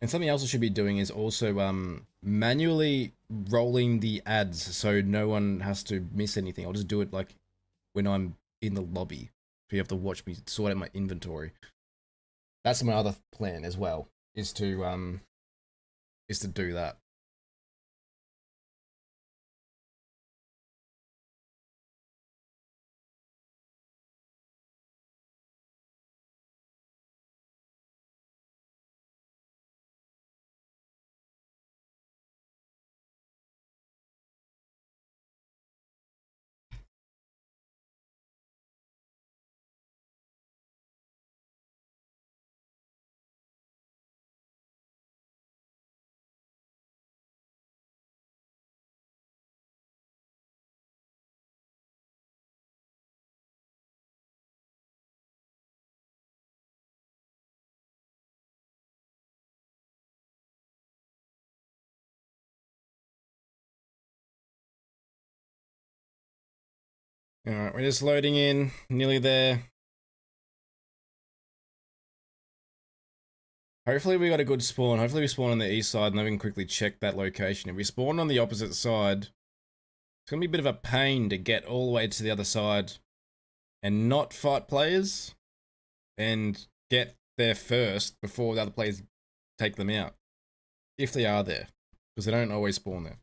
And something else I should be doing is also manually rolling the ads so no one has to miss anything. I'll just do it like when I'm in the lobby. So you have to watch me sort out my inventory. That's my other plan as well, is to do that. Alright, we're just loading in, nearly there. Hopefully we got a good spawn. Hopefully we spawn on the east side and then we can quickly check that location. If we spawn on the opposite side, it's gonna be a bit of a pain to get all the way to the other side and not fight players and get there first before the other players take them out. If they are there, because they don't always spawn there.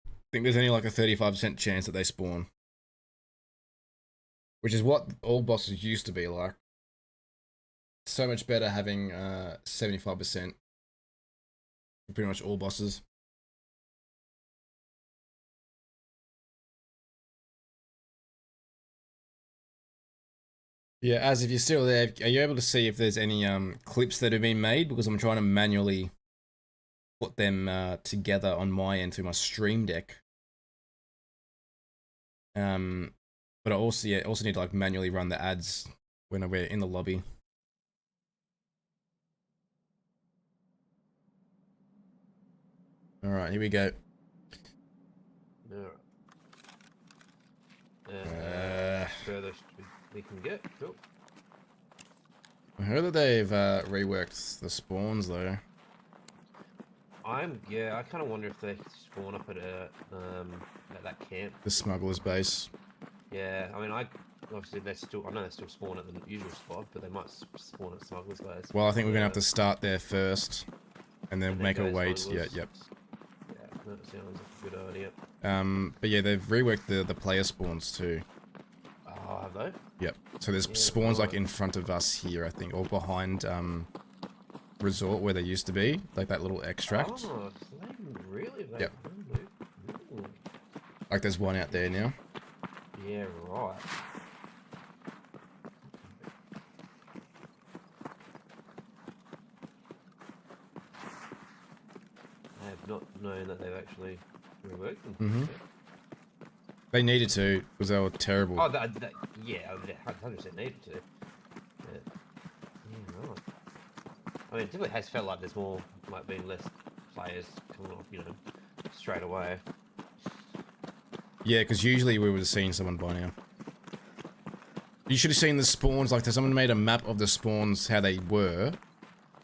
I think there's only like a 35% chance that they spawn. Which is what all bosses used to be like. So much better having 75% for pretty much all bosses. Yeah, as if you're still there, are you able to see if there's any clips that have been made? Because I'm trying to manually put them together on my end through my stream deck. But I also need to like manually run the ads when we're in the lobby. All right, here we go. All right. Furthest we can get. Cool. I heard that they've reworked the spawns though. I kind of wonder if they spawn up at that camp. The smuggler's base. Yeah, I mean, obviously I know they still spawn at the usual spot, but they might spawn at smuggler's base. Well, I think we're gonna have to start there first, and then make our way to yep. Yeah, that sounds like a good idea. But yeah, they've reworked the player spawns too. Oh, have they? Yep. So there's spawns like in front of us here, I think, or behind resort where they used to be, like that little extract. Oh, so they really? Yep. Ooh. Like there's one out there now. Yeah, right. I have not known that they've actually reworked them. They needed to, because they were terrible. Oh, yeah, 100% needed to. Yeah, right. I mean, it definitely has felt like there's more, like, been less players coming off, you know, straight away. Yeah, because usually we would have seen someone by now. You should have seen the spawns, like someone made a map of the spawns, how they were.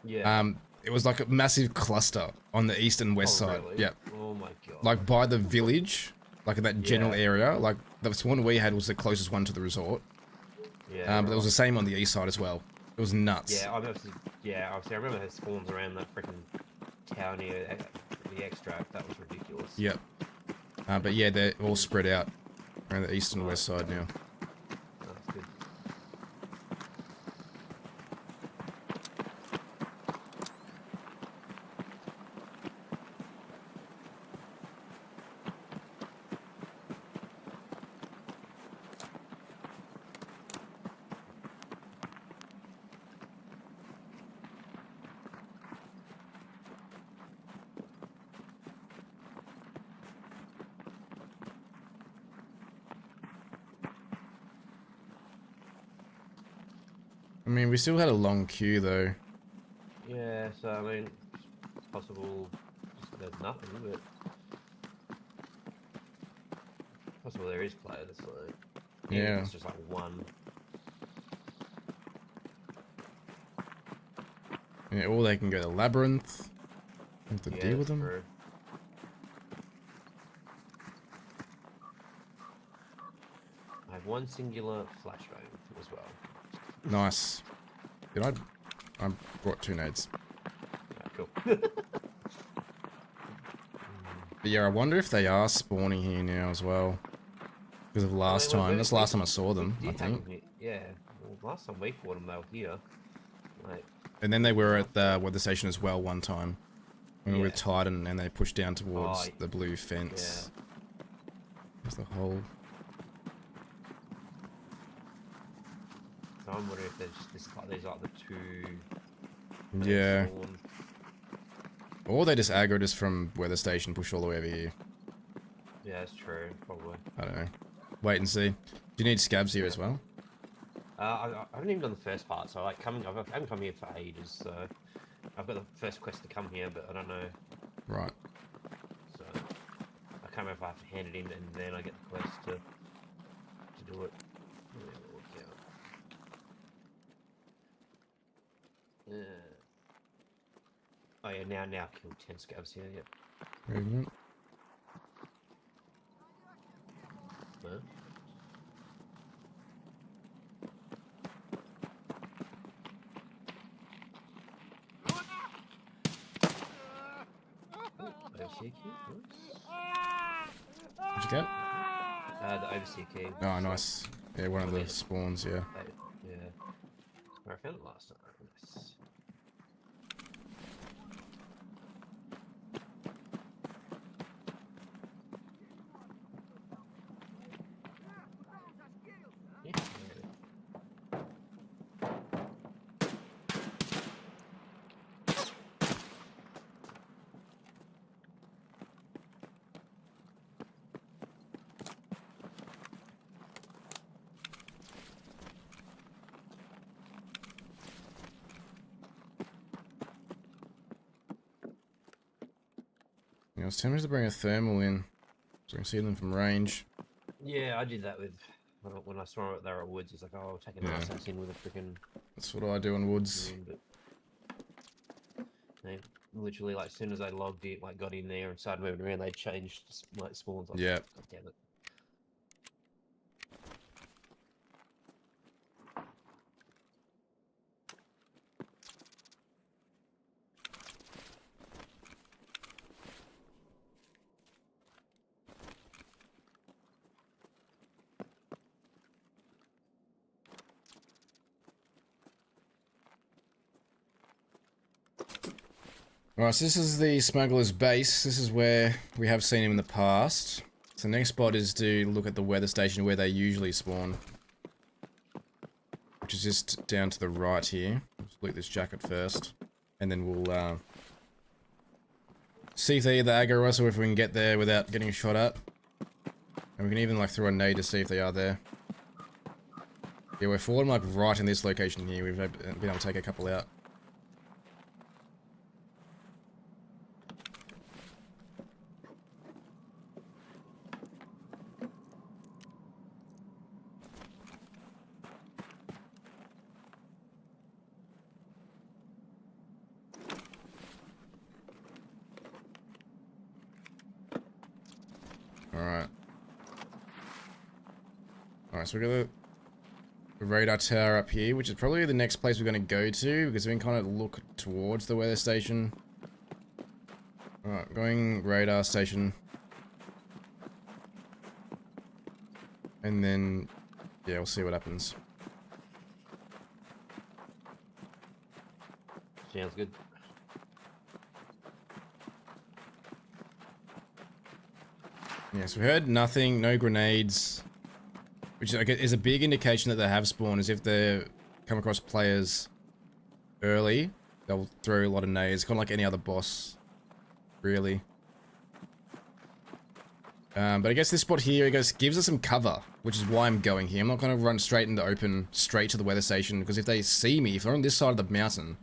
Yeah. It was like a massive cluster on the east and west side. Really? Yeah. Oh my god. Like by the village, like in that general Yeah. area, like the spawn we had was the closest one to the resort. Yeah. But it was the same on the east side as well. It was nuts. Yeah, obviously, I remember the spawns around that freaking town near the extract. That was ridiculous. Yep. But yeah, they're all spread out around the east and west side now. That's good. I mean, we still had a long queue though. Yeah, so I mean, it's possible just there's nothing, but possible there is players. Like, Yeah. it's just like one. Yeah, or they can go to Labyrinth. Have to deal with them. True. I have one singular flashbang as well. Nice. Did I brought 2 nades. Yeah, cool. But yeah, I wonder if they are spawning here now as well. Because of last time. That's the last time I saw them, I think. Yeah. Well, last time we fought them, they were here. Like, And then they were at the weather station as well one time. When we were tight and they pushed down towards the blue fence. Yeah. There's the hole. So I'm wondering if there's just these like the two. Yeah. Spawn. Or they just aggroed us from weather station, push all the way over here. Yeah, that's true. Probably. I don't know. Wait and see. Do you need scabs here as well? I haven't even done the first part, so like I haven't come here for ages. So I've got the first quest to come here, but I don't know. Right. So I can't remember if I have to hand it in and then I get the quest to do it. Let me have a look out. Yeah. Oh yeah, now killed 10 scabs here. Yep. Very good. No? Overseer key? Nice. What'd you get? The overseer key. Oh, nice. Yeah, one of the spawns, yeah. Yeah. Where I found it last time. Nice. Yeah. I was tempted to bring a thermal in, so we can see them from range. Yeah, I did that with when I saw it. They were at Woods. It's like, oh, I'll take an assassin with a freaking. That's what I do in woods. But they literally, like, as soon as I logged it, like, got in there and started moving around, they changed like spawns. Like, Yeah. God damn it. Right, so this is the smuggler's base. This is where we have seen him in the past. So the next spot is to look at the weather station where they usually spawn. Which is just down to the right here. Let's loot this jacket first. And then we'll see if they either aggro us or if we can get there without getting shot at. And we can even like throw a nade to see if they are there. Yeah, we're falling like right in this location here. We've been able to take a couple out. Alright, so we got the radar tower up here, which is probably the next place we're going to go to, because we can kind of look towards the weather station. Alright, going radar station. And then, yeah, we'll see what happens. Sounds good. Yeah, so we heard nothing, no grenades. Which I guess is a big indication that they have spawned, is if they come across players early, they'll throw a lot of nades, kind of like any other boss, really. But I guess this spot here, I guess, gives us some cover, which is why I'm going here. I'm not going to run straight in the open, straight to the weather station, because if they see me, if they're on this side of the mountain,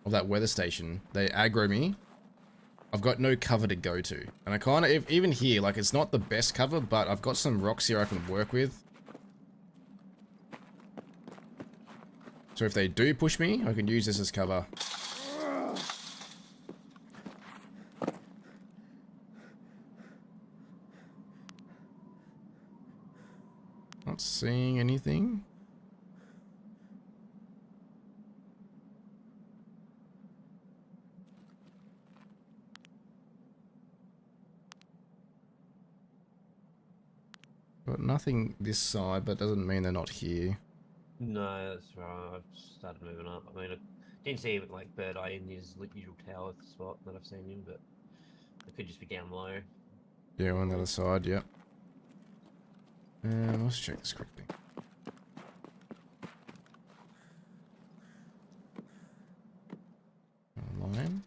of that weather station, they aggro me, I've got no cover to go to. And I kind of, even here, like, it's not the best cover, but I've got some rocks here I can work with. So if they do push me, I can use this as cover. Not seeing anything. Got nothing this side, but doesn't mean they're not here. No, that's right. I've started moving up. I mean, I didn't see him like bird eye in his usual tower spot that I've seen him, but it could just be down low. Yeah, on the other side, yeah. Let's check this quickly. Online.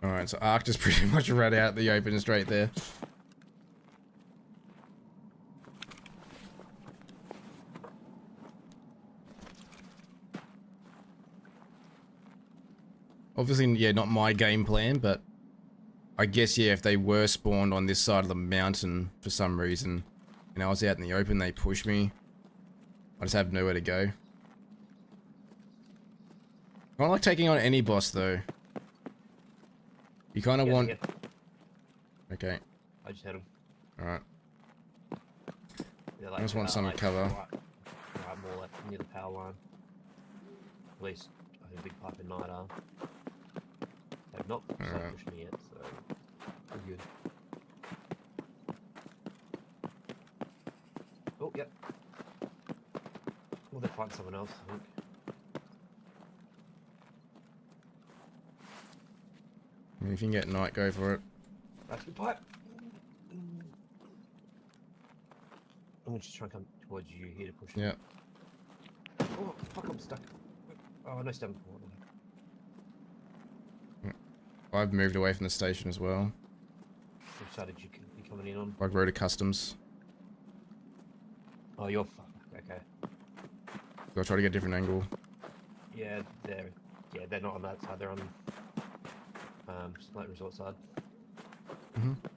Alright, so Ark just pretty much ran out the open straight there. Obviously, yeah, not my game plan, but I guess, yeah, if they were spawned on this side of the mountain for some reason, and I was out in the open, they pushed me, I just have nowhere to go. I don't like taking on any boss, though. You kind of want... Yeah. Okay. I just had him. Alright. Yeah, I just want some cover. Right, more like near the power line. At least I think big pipe and night are. They've not pushed me yet, so we're good. Oh, yep. Well, they'll find someone else, I think. I mean, if you can get night, go for it. That's big pipe. I'm gonna just try and come towards you here to push me. Yeah. Oh, fuck, I'm stuck. Oh, no stamina. I've moved away from the station as well. Which side did you be coming in on? Like road to customs. Oh, you're okay. So I'll try to get a different angle. Yeah, they're not on that side. They're on Shmitt resort side.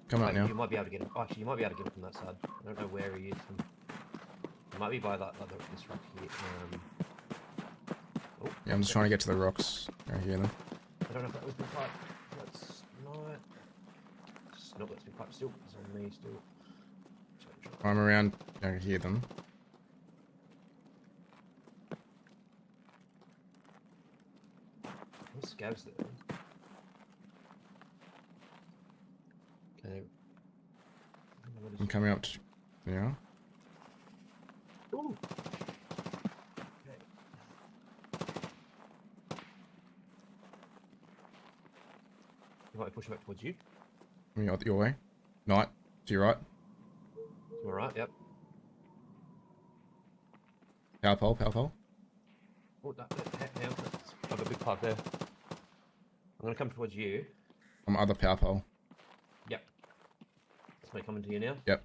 Come out now. You might be able to get him. Oh, actually, you might be able to get him from that side. I don't know where he is. He might be by that this rock here. Oh, Yeah, I'm just trying to get to the rocks. Right here then. I don't know if that was big pipe. That's not. No, that's big pipe still. It's on me still. I'm around. I can hear them. What scabs there? Okay. I'm coming up to... Yeah. Ooh. Okay. You might be pushing back towards you. Your way. Night. To your right. All right. Yep. Power pole, power pole. Oh, no, hang on. I've got a big pipe there. I'm gonna come towards you. On my other power pole. Yep. Is my coming to you now? Yep.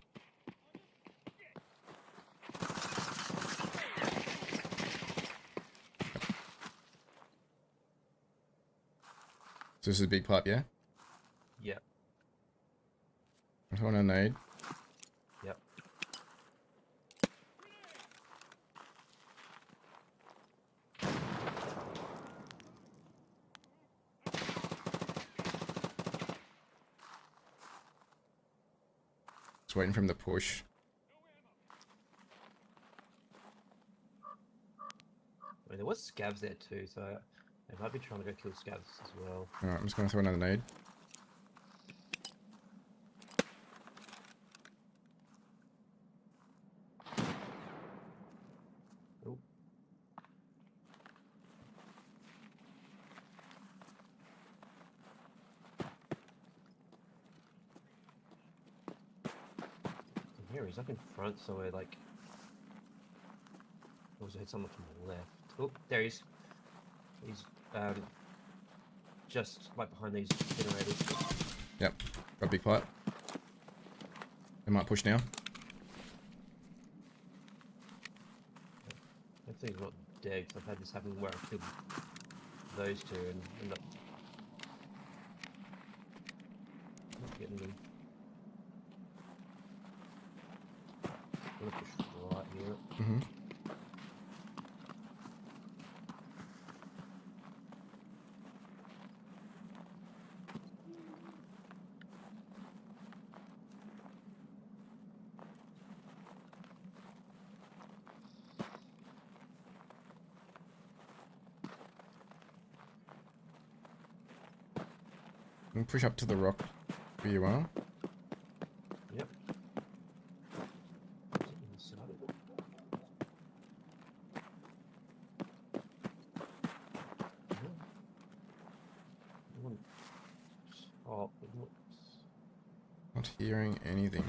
So this is a big pipe, yeah? Yep. I don't want to nade. Yep. Just waiting for him to push. I mean, there was scavs there too, so they might be trying to go kill scavs as well. Alright, I'm just gonna throw another nade. Oh. Here, he's up in front somewhere, like... Also hit someone from the left. Oh, there he is. He's, just right behind these generators. Yep, got a big pipe. They might push now. Hopefully he's not dead, because I've had this happen where I killed those two and end up not getting them. I'm gonna push right here. Mm-hmm. And push up to the rock where you are. Yep. Inside of it. Oh, it looks... Not hearing anything.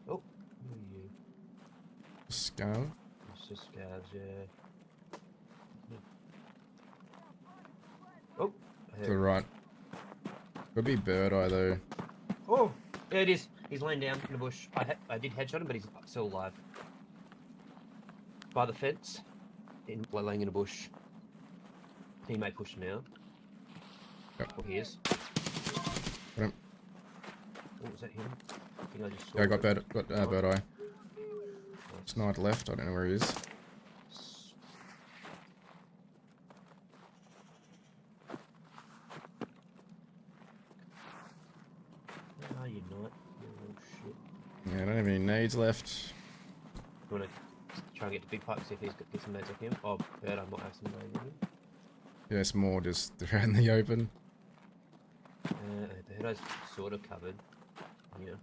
Oh, who are you? Scav. It's just scavs, yeah. Oh, To the right. Could be bird eye though. oh, there it is. He's laying down in the bush. I did headshot him, but he's still alive. By the fence, laying in a bush. Teammate pushing now. Yep. Oh, he is. Got him. What was that him? I think I just saw Yeah, I got it. bird eye. Nice. Snide left. I don't know where he is. No, you're not. You little shit. Yeah, I don't have any nades left. You wanna try and get the big pipe, see if he's got get some nades off him? Oh, bird, I might have some nades on him. Yeah, it's more just around the open. The head eye's sort of covered. Yeah.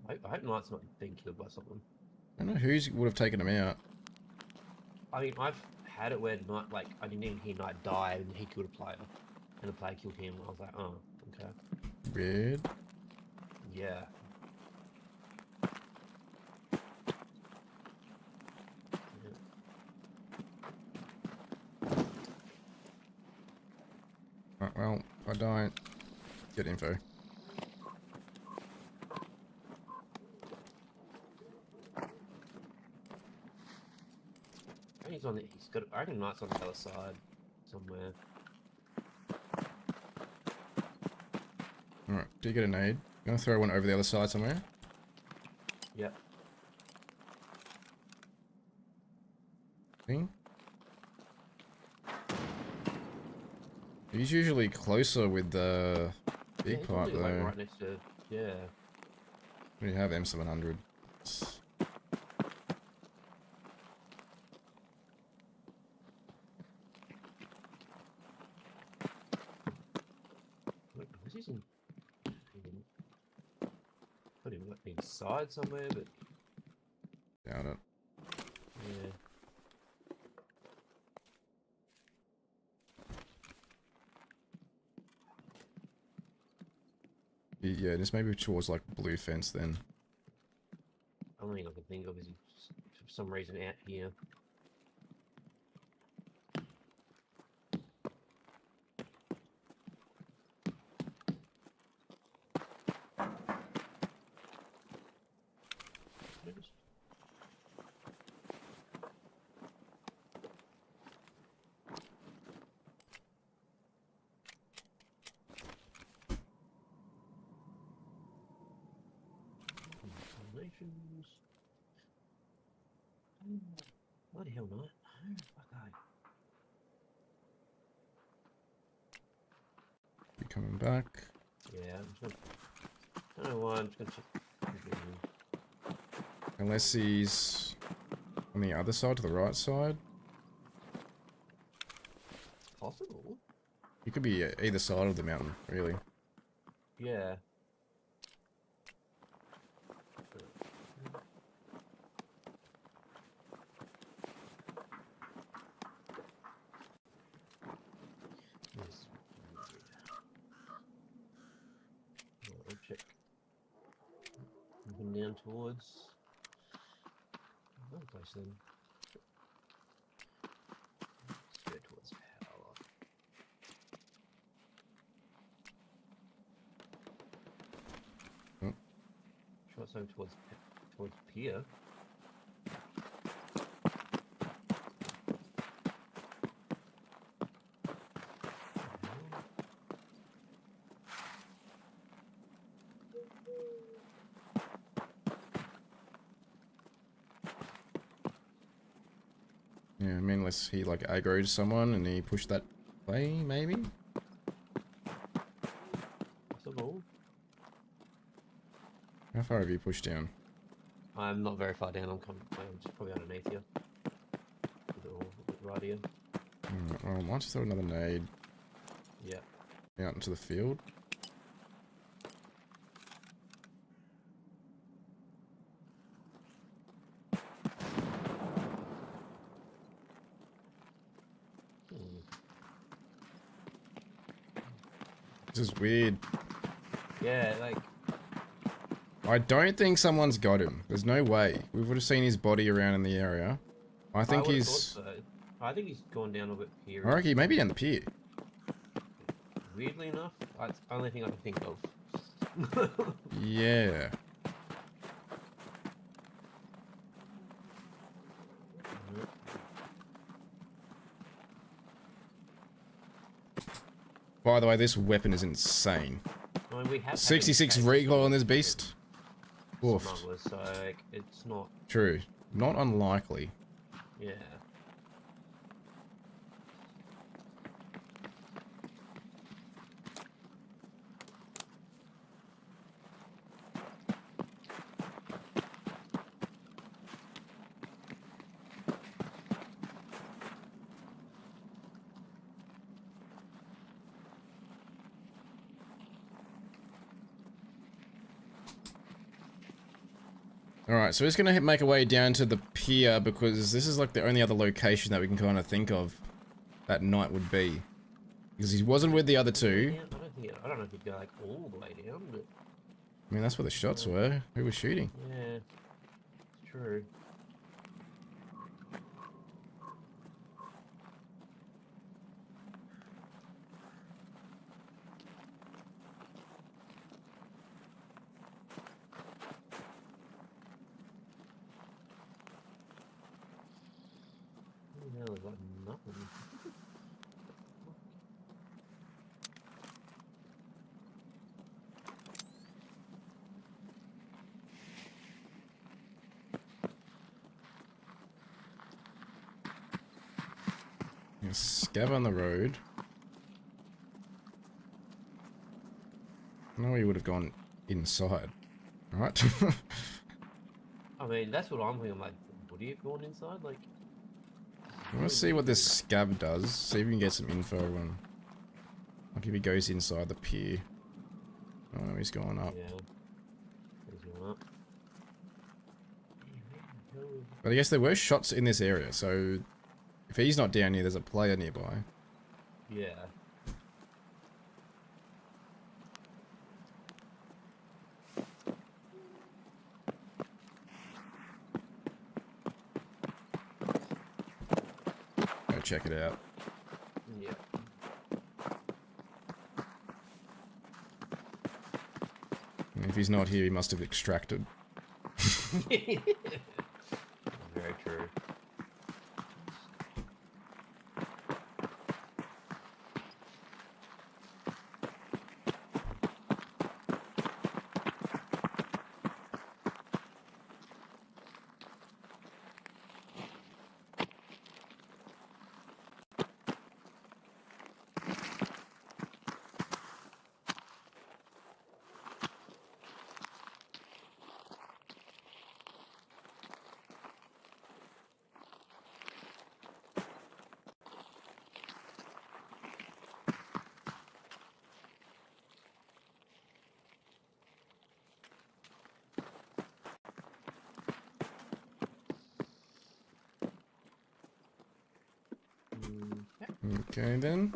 I hope Knight's not being killed by someone. I don't know who would have taken him out. I mean, I've had it where Knight, like, I didn't even hear Knight die and he killed a player. And the player killed him. I was like, oh, okay. Weird. Yeah. Right, well, if I don't get info. I think he's on the, he's got, I reckon Knight's on the other side somewhere. Alright, do you get a nade? You want to throw one over the other side somewhere? Yep. See? He's usually closer with the big he's pipe usually, though. like, right next to, yeah. We have M700. Was he in? Thought he might be inside somewhere, but Doubt it. yeah. Yeah, just maybe towards like blue fence then. Only thing I can think of is he's for some reason out here. Potions. Bloody hell, not. Fuck, You coming back? yeah, I'm just gonna. I don't know why, I'm just gonna check. Unless he's on the other side, to the right side. Possible. You could be either side of the mountain, really. Yeah. Yes. I'll check. Moving down towards. Another place then. Let's go towards power. Oh. Try something towards pier. Yeah, I mean, unless he like aggroed someone and he pushed that way, maybe? Possible. How far have you pushed down? I'm not very far down. I'm just probably underneath you. Right here. Well, why don't you throw another nade Yeah. out into the field? This is weird. Yeah, like. I don't think someone's got him. There's no way. We would have seen his body around in the area. I think would've he's... thought so. I think he's gone down a bit here. I reckon he may be down the pier. Weirdly enough, that's the only thing I can think of. Yeah. By the way, this weapon is insane. I mean, we have 66 recoil on this beast. Oof. Smugglers, so like, it's not. True. Not unlikely. Yeah. Alright, so he's going to make our way down to the pier because this is like the only other location that we can kind of think of that night would be. Because he wasn't with the other two. I don't know if he'd go like all the way down, but... I mean, that's where the shots were. Who was shooting? Yeah, it's true. No, I've got nothing. Scav on the road. No, he would have gone inside. Right? I mean, that's what I'm thinking. I'm like, would he have gone inside? Like, Let's see what this scav does. See if we can get some info on. Like if he goes inside the pier. Oh no, he's going up. yeah. He's going up. But I guess there were shots in this area, so if he's not down here, there's a player nearby. Yeah. Go check it out. Yeah. And if he's not here, he must have extracted. Very true. Okay then.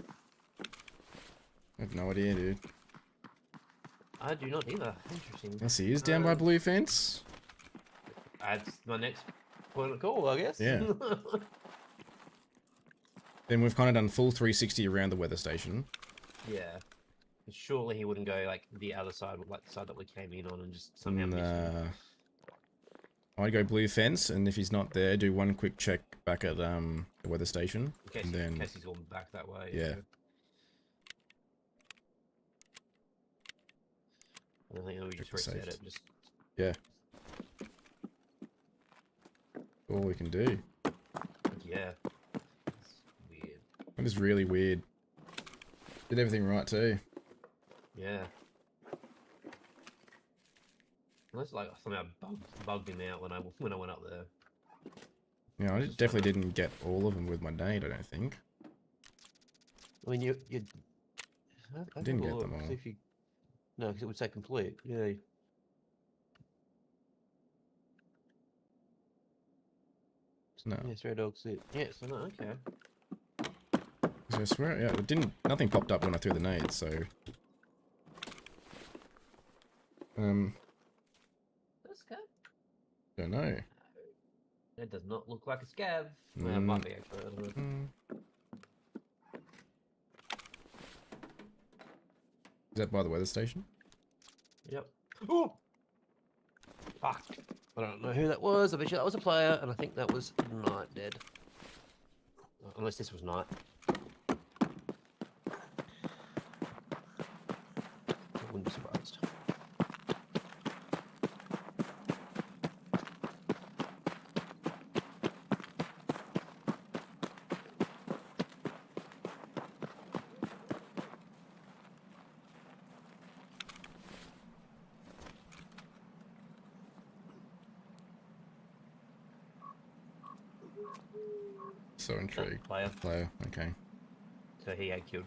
I have no idea, dude. I do not either. Interesting. Yes, he is down by blue fence. That's my next point of call, I guess. Yeah. Then we've kind of done full 360 around the weather station. Yeah. Surely he wouldn't go like the other side, like the side that we came in on, and just somehow miss him. I'd go blue fence, and if he's not there, do one quick check back at the weather station. In case he's gone back that way. Yeah. I think we just reset it. Just yeah. All we can do. Yeah. It's weird. That is really weird. Did everything right too. Yeah. Unless like somehow bugged him out when I went up there. Yeah, I definitely didn't get all of them with my nade, I don't think. I mean, you I didn't get them all. See if you, no, because it would say complete. Yeah. No. Yeah, stray dog sit. Yeah, so no, okay. So I swear, yeah, it didn't. Nothing popped up when I threw the nade, so. That's good. Don't know. That does not look like a scav. Well, it might be actually. I don't know. Is that by the weather station? Yep. Oh! Fuck. I don't know who that was. I bet you that was a player, and I think that was Night dead. Unless this was Night. I wouldn't be surprised. So intrigued. Player. Player, okay. So he had killed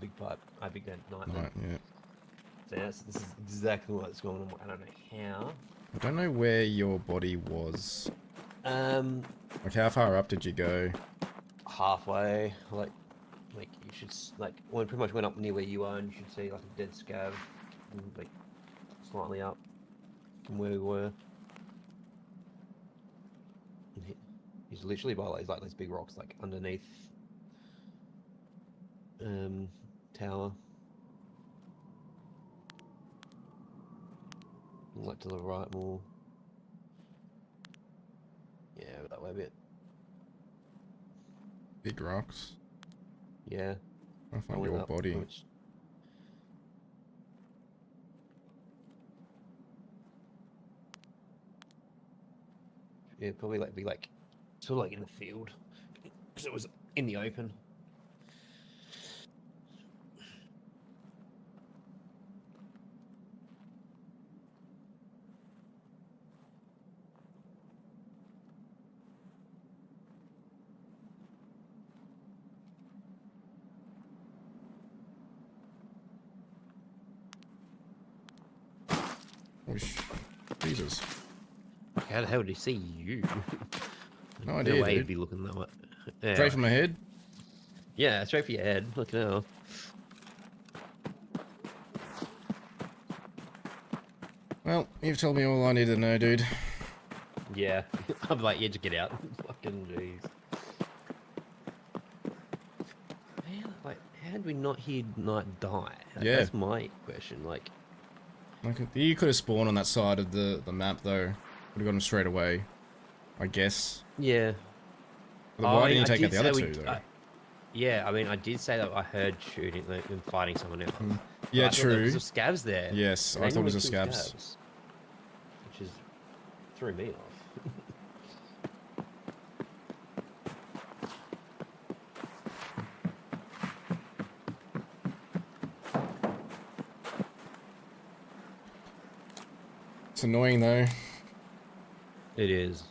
Big Pipe. I Big Night. Right, yeah. So this is exactly what's going on. I don't know how. I don't know where your body was. Like how far up did you go? halfway. Like you should when pretty much went up near where you are, and you should see like a dead scav, like slightly up from where we were. He's literally by like these big rocks, like underneath tower. Like to the right more. Yeah, that way a bit. Big rocks. Yeah. I'll find your body. Yeah, probably be like sort of like in the field, because it was in the open. Jesus. How the hell did he see you? No idea, No way dude. he'd be looking that way. Yeah. Straight from my head? Yeah, straight for your head. Look now. Well, you've told me all I need to know, dude. Yeah. I'm like, yeah, just get out. Fucking jeez. Man, like, how did we not hear Night die? Like, Yeah. That's my question. Like, You could have spawned on that side of the map, though. Would have got him straight away, I guess. yeah. But why didn't you take out the other two, though? Yeah, I mean, I did say that I heard shooting and fighting someone else. Yeah, I thought true. there was a scavs there. Yes, And I they thought it was a normally kill scavs. which is threw me off. It's annoying, though. It is.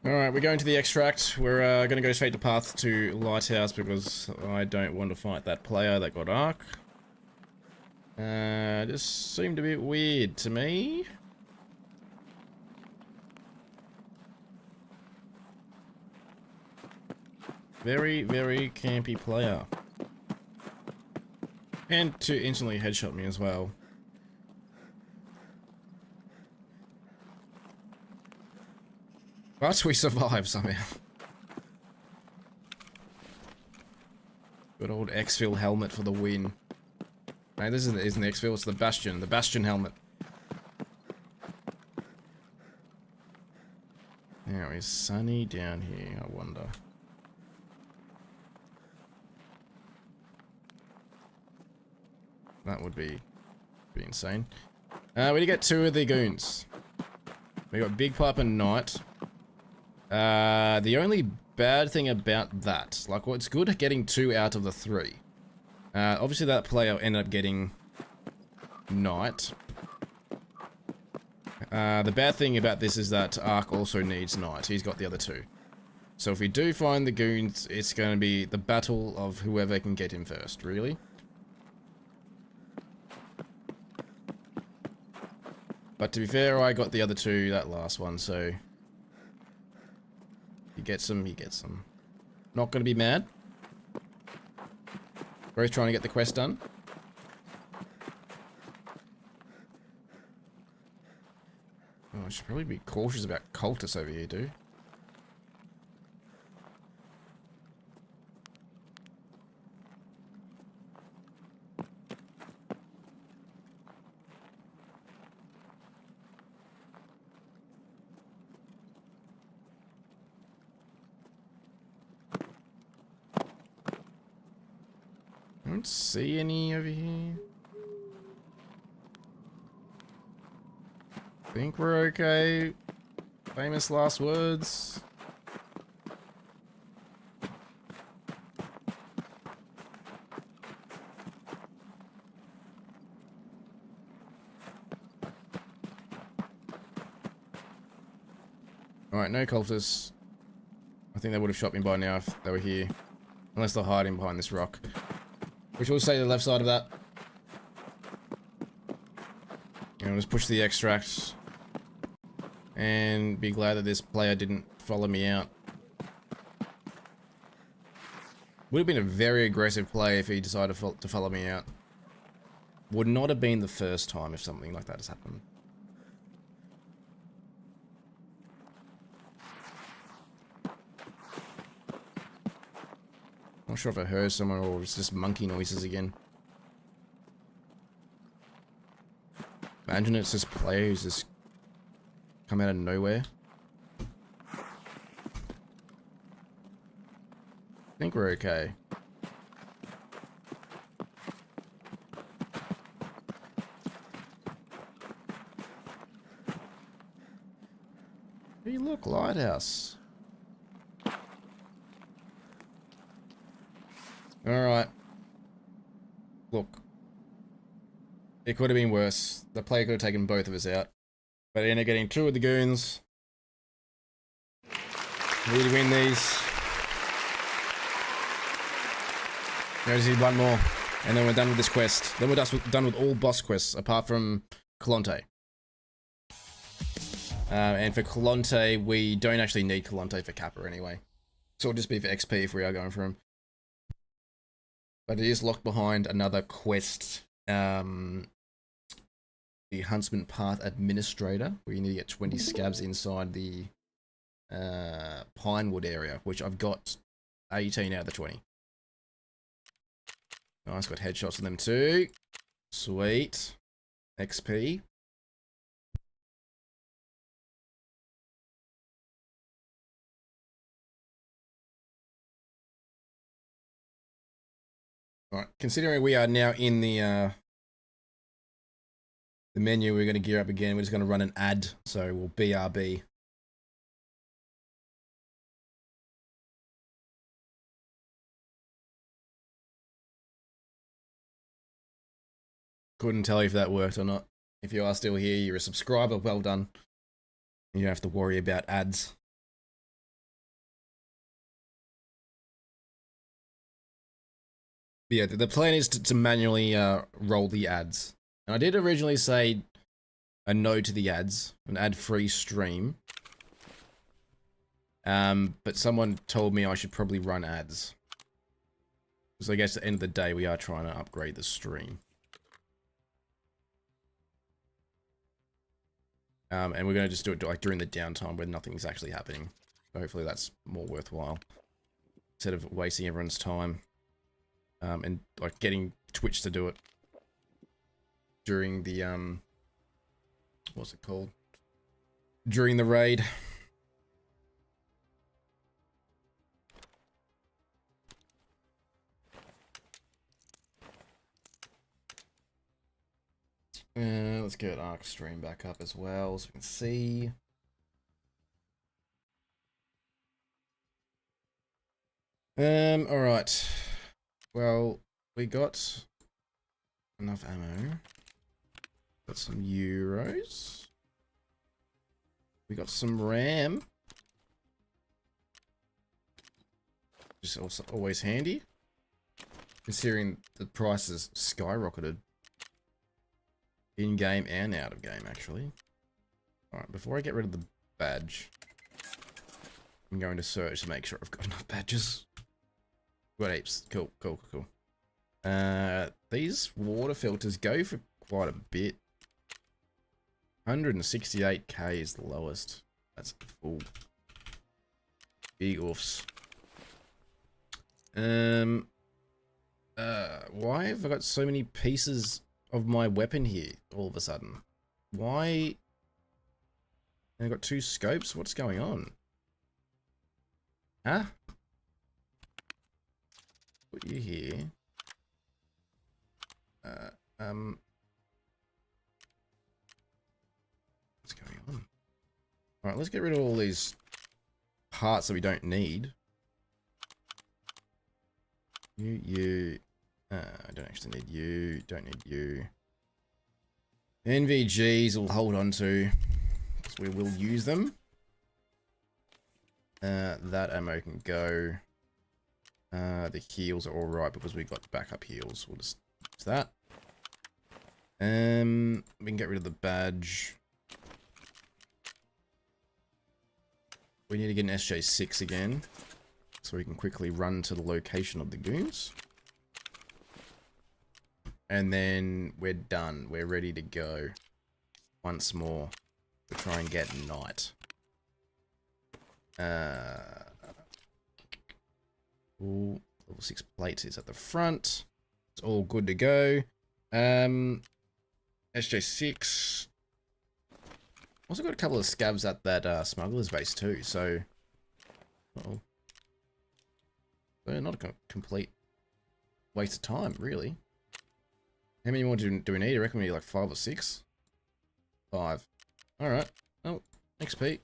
Alright, we're going to the extract. We're going to go straight to path to Lighthouse because I don't want to fight that player that got arc. Just seemed a bit weird to me. Very, very campy player. And to instantly headshot me as well. But we survived somehow. Good old exfil helmet for the win. No, this isn't the exfil, it's the Bastion. The Bastion helmet. Now, is Sunny down here, I wonder? That would be insane. We get 2 of the goons. We got Big Pipe and Knight. The only bad thing about that, like, well, it's good at getting 2 out of the 3. Obviously that player ended up getting Knight. The bad thing about this is that Ark also needs Knight. He's got the other 2. So if we do find the goons, it's going to be the battle of whoever can get him first, really. But to be fair, I got the other 2, that last one, so... He gets them, he gets them. Not gonna be mad. Both trying to get the quest done. Oh, I should probably be cautious about cultists over here, dude. I don't see any over here. Think we're okay. Famous last words. Alright, no cultists. I think they would have shot me by now if they were here. Unless they're hiding behind this rock. Which will stay to the left side of that. And I'll just push the extract. And be glad that this player didn't follow me out. Would have been a very aggressive play if he decided to follow me out. Would not have been the first time if something like that has happened. Not sure if I heard someone or it's just monkey noises again. Imagine it's this player who's just come out of nowhere. I think we're okay. Hey, look, lighthouse. Alright. Look. It could have been worse. The player could have taken both of us out. But they ended up getting 2 of the goons. We need to win these. Now just need 1 more. And then we're done with this quest. Then we're done with all boss quests, apart from Colonte. And for Colonte, we don't actually need Colonte for Kappa anyway. So it'll just be for XP if we are going for him. But it is locked behind another quest. The Huntsman Path Administrator, where you need to get 20 scabs inside the Pinewood area, which I've got 18 out of the 20. Nice, got headshots on them too. Sweet. XP. Alright, considering we are now in the menu, we're going to gear up again. We're just going to run an ad, so we'll BRB. Couldn't tell you if that worked or not. If you are still here, you're a subscriber, well done. You don't have to worry about ads. Yeah, the plan is to manually roll the ads. And I did originally say a no to the ads, an ad-free stream. But someone told me I should probably run ads. Because I guess at the end of the day, we are trying to upgrade the stream. And we're going to just do it like during the downtime when nothing's actually happening. So hopefully that's more worthwhile. Instead of wasting everyone's time. And like getting Twitch to do it. During the, what's it called? During the raid. Let's get Arc Stream back up as well so we can see. Alright. Well, we got enough ammo. Got some euros. We got some RAM. Just also always handy. Considering the prices skyrocketed. In-game and out-of-game, actually. Alright, before I get rid of the badge, I'm going to search to make sure I've got enough badges. Got heaps. Cool, cool, cool. These water filters go for quite a bit. 168k is the lowest. That's full. Big oofs. Why have I got so many pieces of my weapon here all of a sudden? Why? I got 2 scopes? What's going on? Huh? Put you here. What's going on? Alright, let's get rid of all these parts that we don't need. I don't actually need you. Don't need you. NVGs we'll hold on to, because we will use them. That ammo can go. The heals are alright because we got backup heals. We'll just use that. We can get rid of the badge. We need to get an SJ6 again, so we can quickly run to the location of the goons. And then we're done. We're ready to go. Once more. We'll try and get night. Ooh, level 6 plates is at the front. It's all good to go. SJ6. Also got a couple of scavs at that smuggler's base too, so... Uh-oh. Not a complete waste of time, really. How many more do we need? I reckon we need like 5 or 6. 5. Alright. Oh, XP.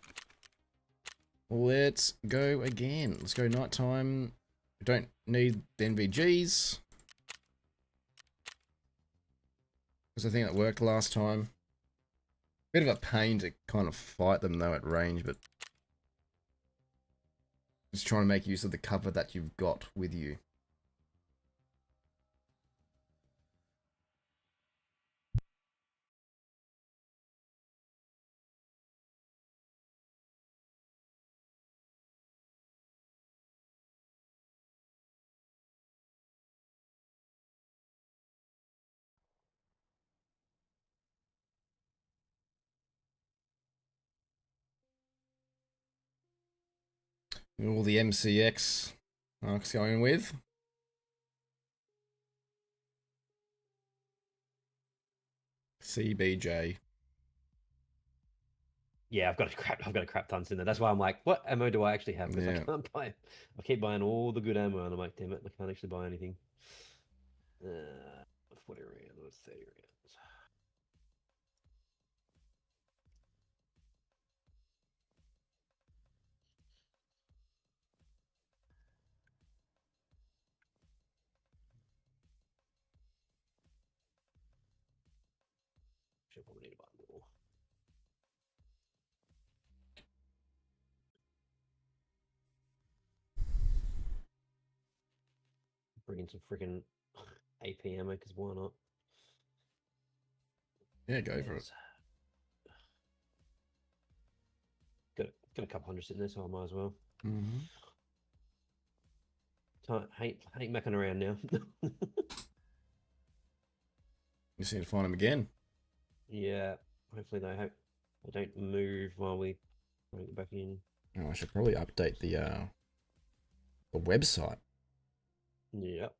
Let's go again. Let's go nighttime. We don't need the NVGs. Because I think that worked last time. Bit of a pain to kind of fight them though at range, but... just trying to make use of the cover that you've got with you. All the MCX Mark's going with. CBJ. Yeah, I've got a crap tons in there. That's why I'm like, what ammo do I actually have? Because Yeah. I can't buy. I keep buying all the good ammo, and I'm like, damn it, I can't actually buy anything. 40 rounds, what's 30 rounds? Should probably need to buy more. Bring bring in some freaking AP ammo because why not? Yeah, go for it. Got a couple hundred sitting there, so I might as well. Mm-hmm. Hate macking around now. Just need to find him again. Yeah, hopefully they don't move while we get back in. Oh, I should probably update the website. Yep.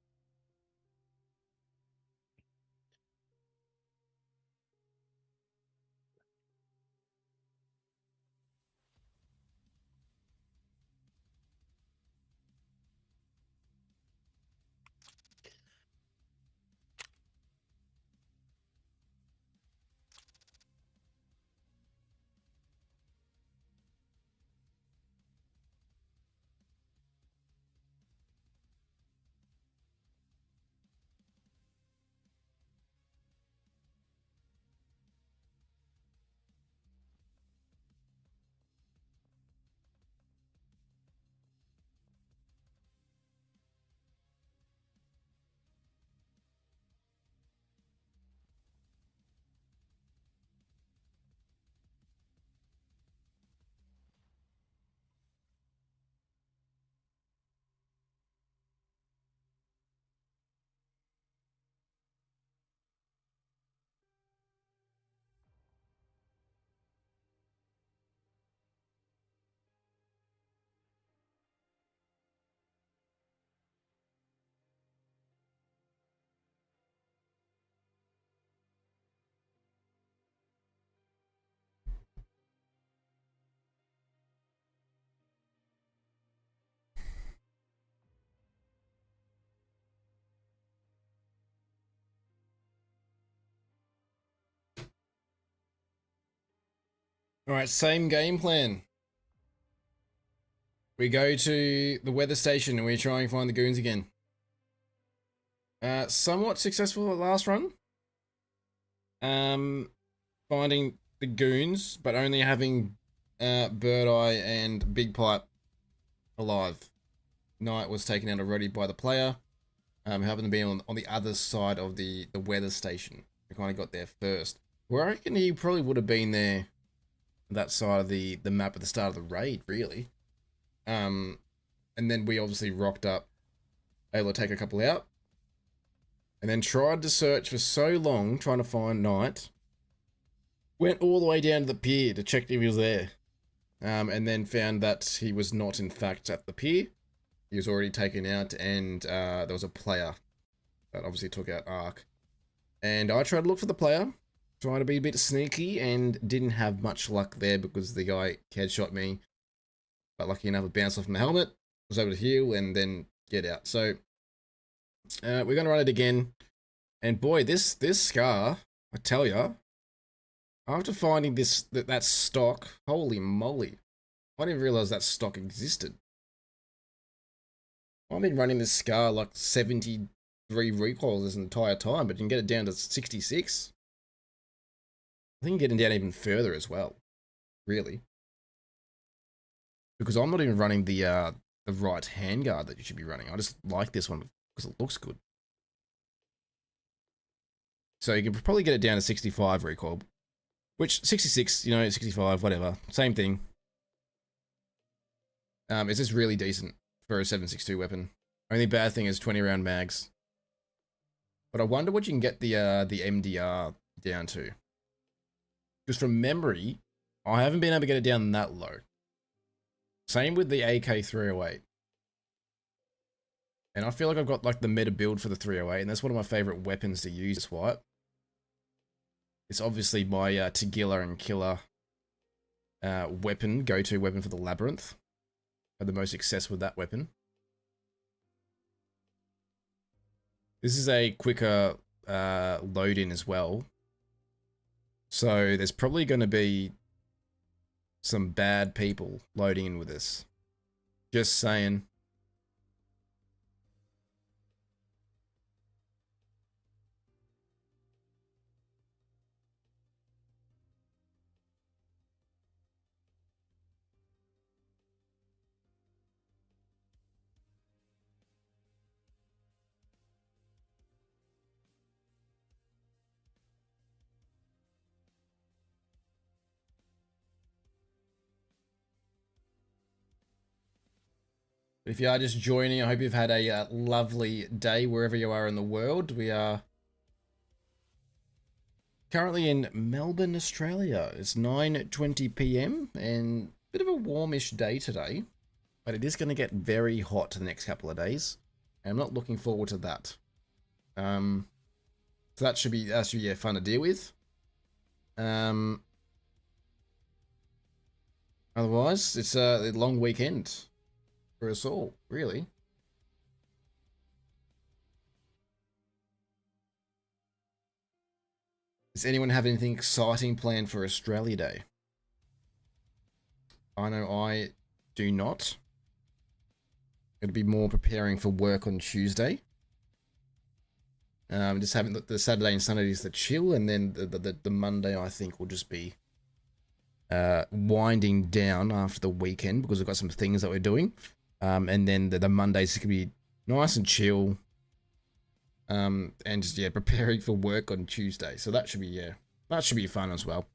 All right, same game plan. We go to the weather station and we try and find the goons again. Somewhat successful at last run. Finding the goons, but only having Bird Eye and Big Pipe alive. Knight was taken out already by the player. Who happened to be on the other side of the weather station. We kind of got there first. Well, I reckon he probably would have been there, that side of the map at the start of the raid, really. And then we obviously rocked up, able to take a couple out. And then tried to search for so long, trying to find Knight. Went all the way down to the pier to check if he was there. And then found that he was not, in fact, at the pier. He was already taken out, and there was a player that obviously took out Ark. And I tried to look for the player, trying to be a bit sneaky, and didn't have much luck there because the guy headshot me. But lucky enough, it bounced off my helmet, was able to heal, and then get out. So we're going to run it again. And boy, this scar, I tell ya, after finding that stock, holy moly, I didn't realize that stock existed. I've been running this scar like 73 recoils this entire time, but you can get it down to 66. I think getting down even further as well, really. Because I'm not even running the right handguard that you should be running. I just like this one because it looks good. So you can probably get it down to 65 recoil, which 66, 65, whatever, same thing. It's just really decent for a 7.62 weapon. Only bad thing is 20 round mags. But I wonder what you can get the MDR down to. Because from memory, I haven't been able to get it down that low. Same with the AK-308. And I feel like I've got like the meta build for the 308, and that's one of my favorite weapons to use this wipe. It's obviously my Tagilla and Killer weapon, go-to weapon for the Labyrinth. Had the most success with that weapon. This is a quicker load-in as well. So there's probably going to be some bad people loading in with this. Just saying. If you are just joining, I hope you've had a lovely day wherever you are in the world. We are currently in Melbourne, Australia. It's 9:20 p.m. and a bit of a warmish day today, but it is going to get very hot the next couple of days, and I'm not looking forward to that. So that should be yeah, fun to deal with. Otherwise, it's a long weekend for us all, really. Does anyone have anything exciting planned for Australia Day? I know I do not. Going to be more preparing for work on Tuesday. Just having the Saturday and Sunday is the chill, and then the Monday I think will just be winding down after the weekend because we've got some things that we're doing. And then the Mondays going to be nice and chill. And just, yeah, preparing for work on Tuesday. So that should be fun as well.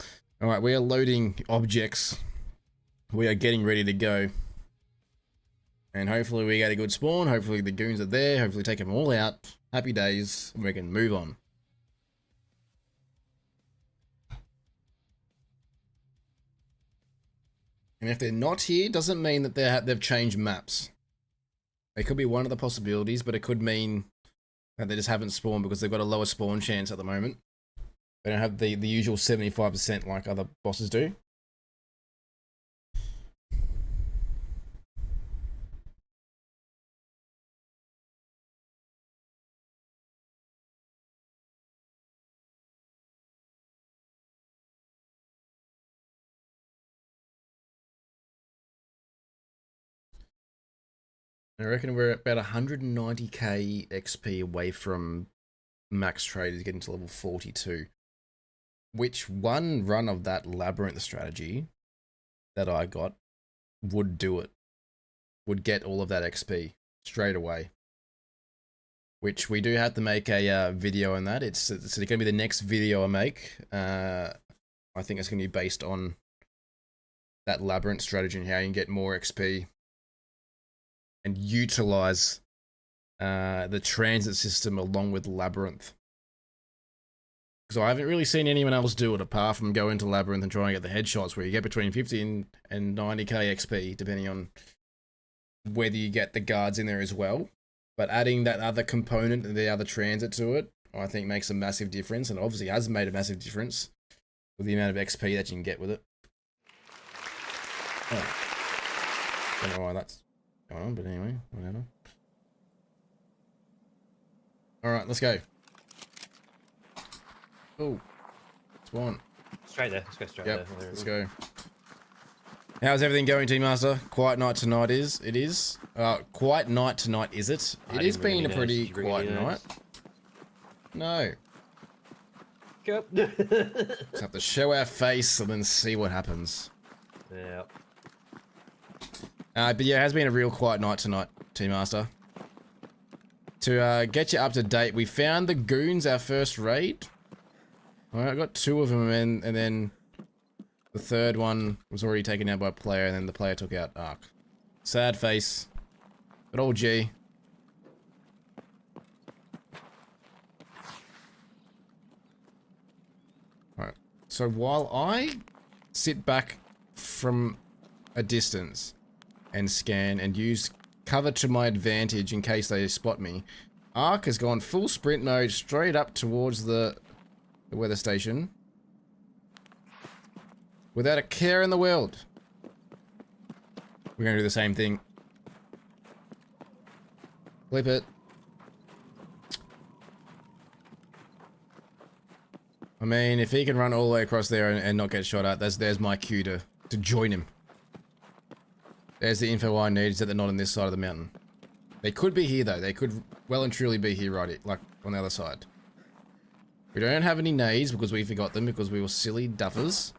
All right, we are loading objects. We are getting ready to go. And hopefully we get a good spawn. Hopefully the goons are there. Hopefully take them all out. Happy days. And we can move on. And if they're not here, doesn't mean that they've changed maps. It could be one of the possibilities, but it could mean that they just haven't spawned because they've got a lower spawn chance at the moment. They don't have the usual 75% like other bosses do. I reckon we're about 190k XP away from max traders getting to level 42. Which one run of that labyrinth strategy that I got would do it. Would get all of that XP straight away. Which we do have to make a video on that. It's going to be the next video I make. I think it's going to be based on that labyrinth strategy and how you can get more XP. And utilize the transit system along with Labyrinth. Because I haven't really seen anyone else do it apart from go into Labyrinth and try and get the headshots where you get between 50 and 90k XP depending on whether you get the guards in there as well. But adding that other component and the other transit to it, I think makes a massive difference, and obviously has made a massive difference with the amount of XP that you can get with it. Oh. Don't know why that's going on, but anyway, whatever. Alright, let's go. Oh, spawn. Straight there. Let's go straight there. Let's go. How's everything going, Team Master? Quiet night tonight it is. Quiet night tonight, is it? It has been a pretty quiet night. No. Go. Just have to show our face and then see what happens. Yeah. But yeah, it has been a real quiet night tonight, Team Master. To get you up to date, we found the goons, our first raid. Alright, I got 2 of them, and then the third one was already taken out by a player, and then the player took out Ark. Sad face. But old G. Alright, so while I sit back from a distance and scan and use cover to my advantage in case they spot me, Ark has gone full sprint mode straight up towards the weather station without a care in the world. We're gonna do the same thing. Flip it. I mean, if he can run all the way across there and not get shot at, there's my cue to join him. There's the info I need, is that they're not on this side of the mountain. They could be here though. They could well and truly be here, right, like on the other side. We don't have any nades because we forgot them because we were silly duffers.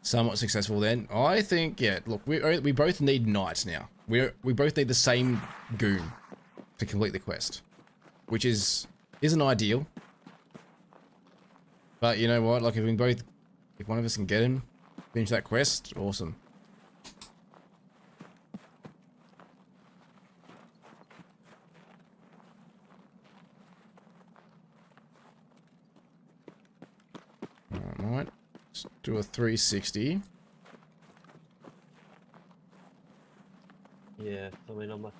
Somewhat successful then. I think, yeah, look, we both need knights now. We both need the same goon to complete the quest, which isn't ideal. But you know what? Like if one of us can get him, finish that quest, awesome. Do a 360. Yeah, I mean, I'm like,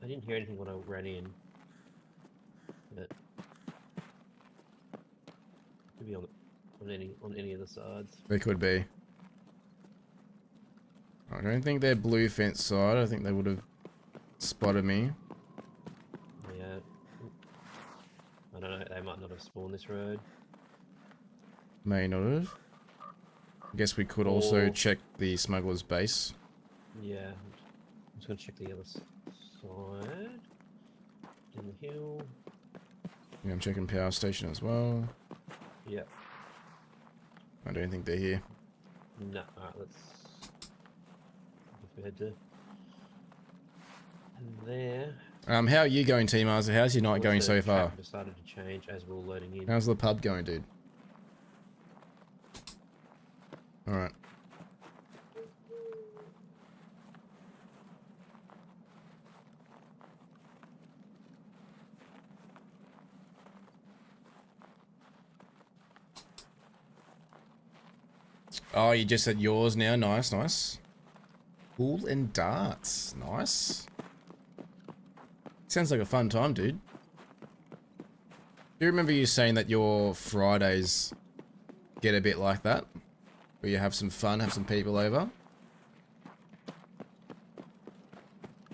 I didn't hear anything when I ran in. But could be on any of the sides. They could be. I don't think they're blue fence side. I think they would have spotted me. Yeah. I don't know, they might not have spawned this road. May not have. I guess we could also check the smuggler's base. Yeah. I'm just gonna check the other side. In the hill. Yeah, I'm checking power station as well. Yeah. I don't think they're here. No, alright, let's head to there. How are you going, Team Arthur? How's your night going so far? Decided to change as we're loading in. How's the pub going, dude? Alright. Oh, you just said yours now. Nice, nice. Pool and darts. Nice. Sounds like a fun time, dude. Do you remember you saying that your Fridays get a bit like that? Where you have some fun, have some people over?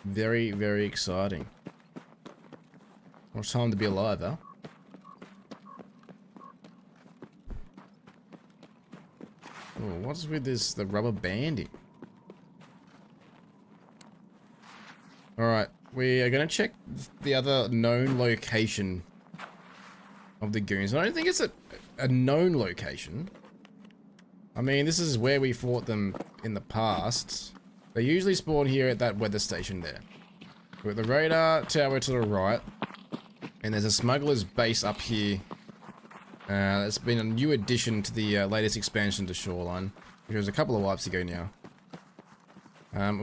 Very, very exciting. What time to be alive, huh? Oh, what's with this, the rubber banding? Alright, we are going to check the other known location of the goons. I don't think it's a known location. I mean, this is where we fought them in the past. They usually spawn here at that weather station there. With the radar tower to the right. And there's a smuggler's base up here. It's been a new addition to the latest expansion to Shoreline, which was a couple of wipes ago now.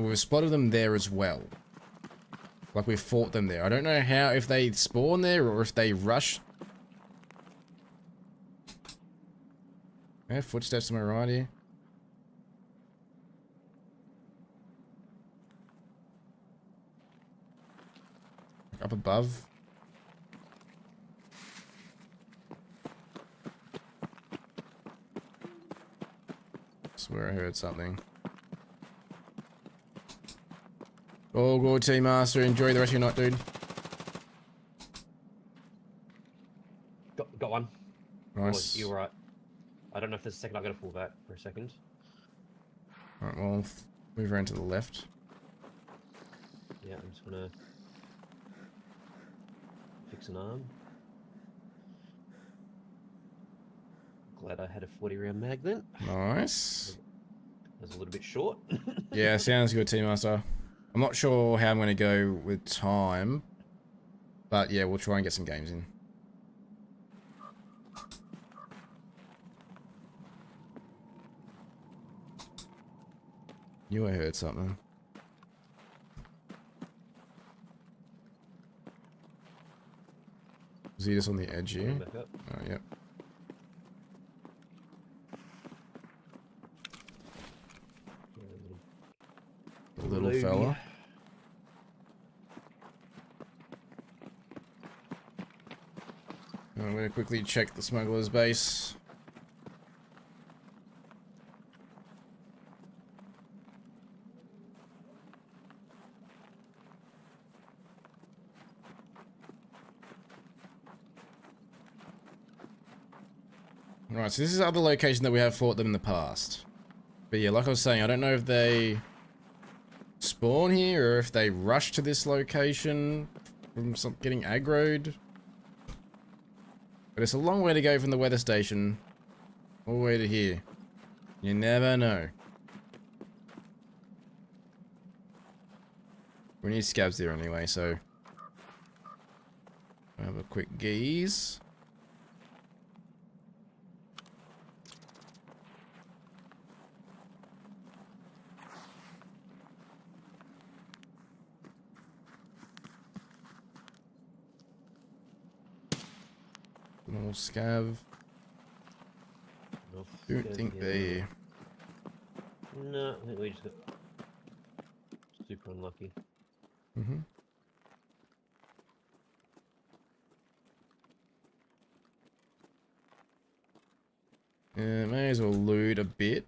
We've spotted them there as well. Like we fought them there. I don't know how, if they spawn there or if they rush. Yeah, footsteps to my right here. Up above. Swear I heard something. All good, Team Master. Enjoy the rest of your night, dude. Got one. Nice. Oh, you're right. I don't know if there's a second. I'm gonna pull back for a second. Alright, well, move around to the left. Yeah, I'm just gonna fix an arm. Glad I had a 40 round mag then. Nice. I was a little bit short. Yeah, sounds good, Team Master. I'm not sure how I'm going to go with time, but yeah, we'll try and get some games in. Knew I heard something. Was he just on the edge here? Back up. Oh, yep. The little fella. I'm going to quickly check the smuggler's base. Right, so this is the other location that we have fought them in the past. But yeah, like I was saying, I don't know if they spawn here or if they rush to this location from getting aggroed. But it's a long way to go from the weather station all the way to here. You never know. We need scabs there anyway, so I'll have a quick gaze. Normal scav. Don't think they. No, I think we just got super unlucky. Mm-hmm. May as well loot a bit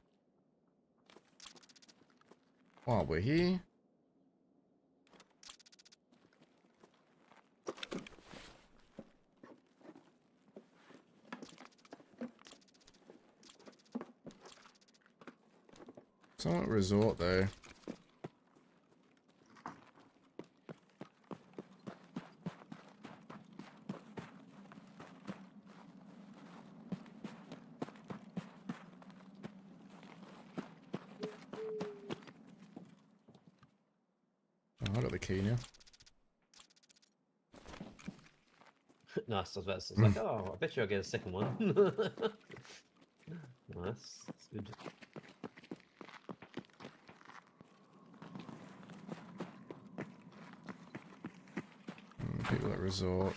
while we're here. Somewhat resort though. Oh, I got the key now. Nice. I was about to say, it's like, oh, I bet you I'll get a second one. Nice. That's good. People at resort.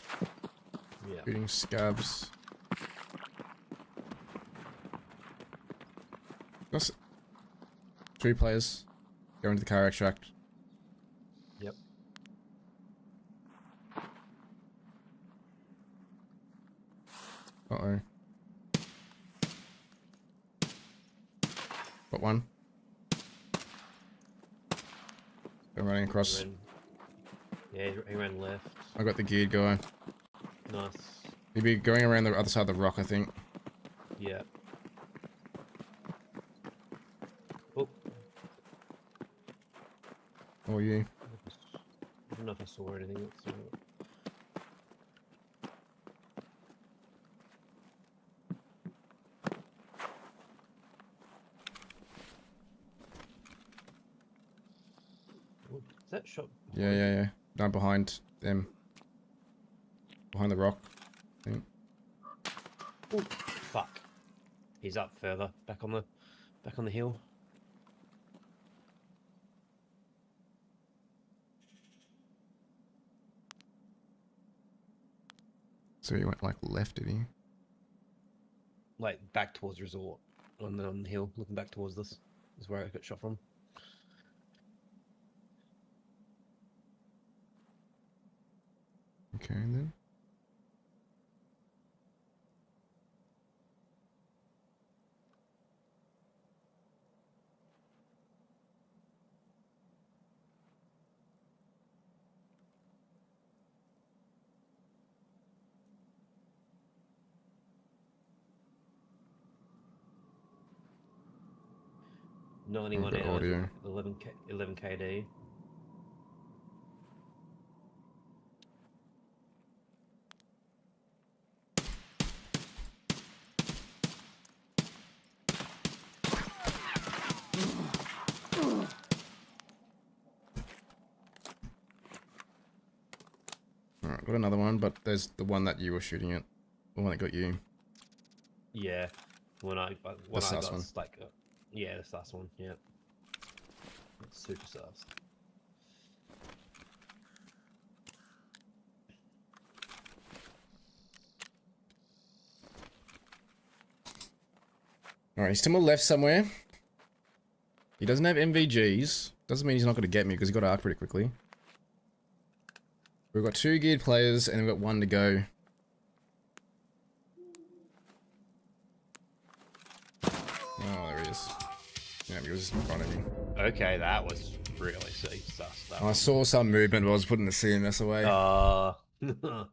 Yeah. Shooting scabs. That's 3 players. Go into the car extract. Yep. Uh-oh. Got one. I'm running across. Yeah, he ran left. I got the geared guy. Nice. He'd be going around the other side of the rock, I think. Yeah. Oh. Or you. I don't know if I saw anything. Is that shot? Yeah. Down behind them. Behind the rock. I think. Oh, fuck. He's up further, back on the hill. So he went like left, did he? Like back towards resort on the hill, looking back towards this is where I got shot from. Okay, then. Not anyone I've got hours, audio. 11 KD. Alright, got another one, but there's the one that you were shooting at. The one that got you. Yeah, when I got one. like, yeah, this last one. Yeah, it's super sus. Alright, he's still left somewhere. He doesn't have MVGs. Doesn't mean he's not going to get me because he got arc pretty quickly. We've got 2 geared players and we've got 1 to go. Oh, there he is. Yeah, he was just in front of me. Okay, that was really sus. I saw some movement, but I was putting the CMS away.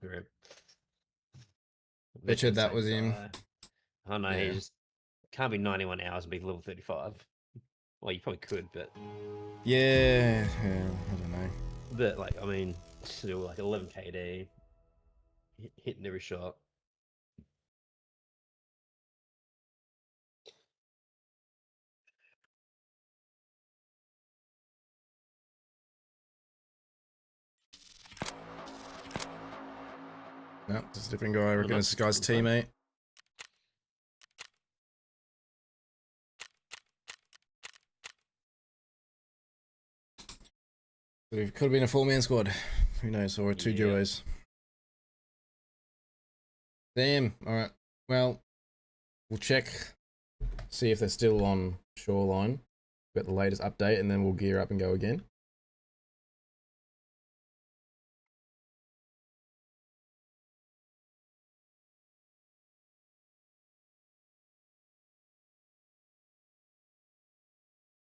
Rip. Bet you that was him. Oh no, Yeah. he just can't be 91 hours and be level 35. Well, you probably could, but Yeah, I don't know. but like, I mean, still like 11 KD, hitting every shot. No, it's a different guy. I reckon no, it's this guy's it's fine. teammate. It could have been a 4-man squad. Who knows? Or 2 duos. Damn. Alright. Well, we'll check See if they're still on shoreline. Get the latest update, and then we'll gear up and go again.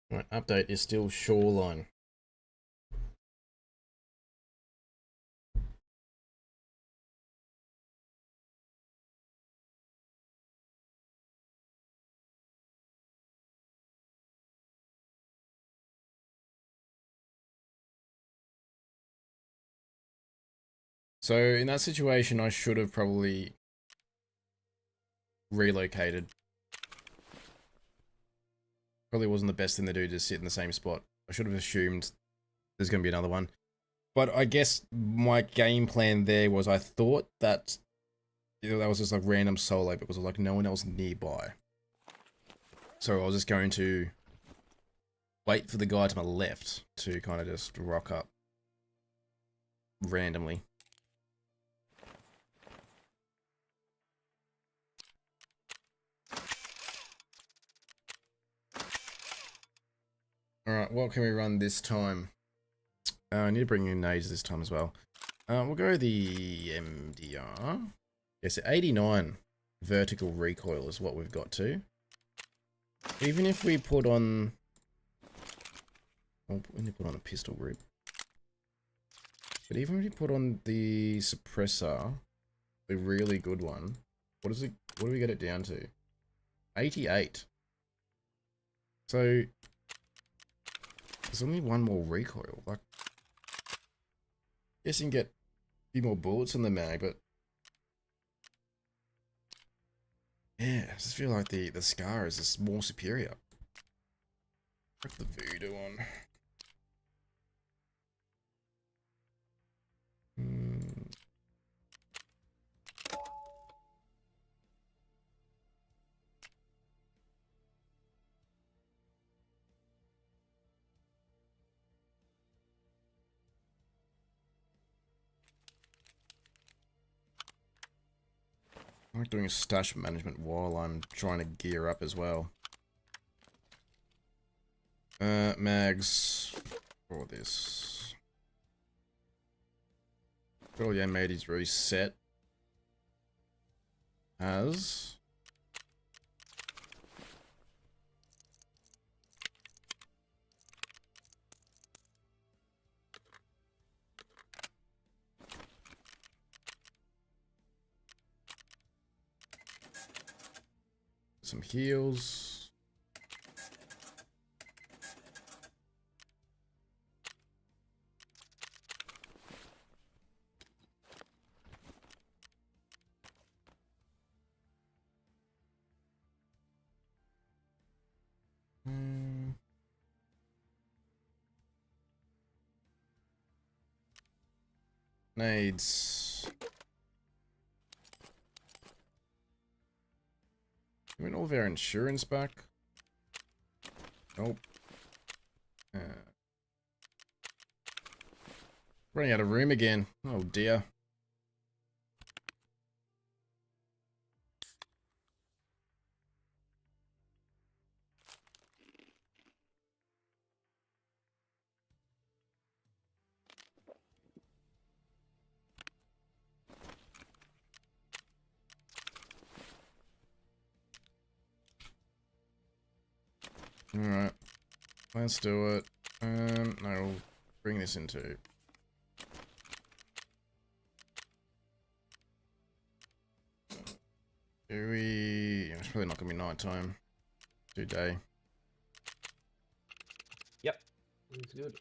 Right, update is still shoreline. So in that situation, I should have probably relocated. Probably wasn't the best thing to do to sit in the same spot. I should have assumed there's going to be another one. But I guess my game plan there was I thought that that was just like random solo because there was like no one else nearby. So I was just going to wait for the guy to my left to kind of just rock up randomly. Alright, what can we run this time? I need to bring in nades this time as well. We'll go the MDR. Yes, 89 vertical recoil is what we've got to. Even if we put on... Oh, we need to put on a pistol grip. But even if we put on the suppressor, the really good one, what is it? What do we get it down to? 88. So there's only one more recoil. Like, guess you can get a few more bullets in the mag, but yeah, I just feel like the Scar is just more superior. Put the voodoo on. I like doing a stash management while I'm trying to gear up as well. Mags for this. Oh yeah, mate, he's really set. As some heals. Nades. I mean, all of our insurance back. Nope. Running out of room again. Oh dear. Alright. Let's do it. No, we'll bring this into... Do we... It's probably not going to be nighttime. Do day. Yep. It's good.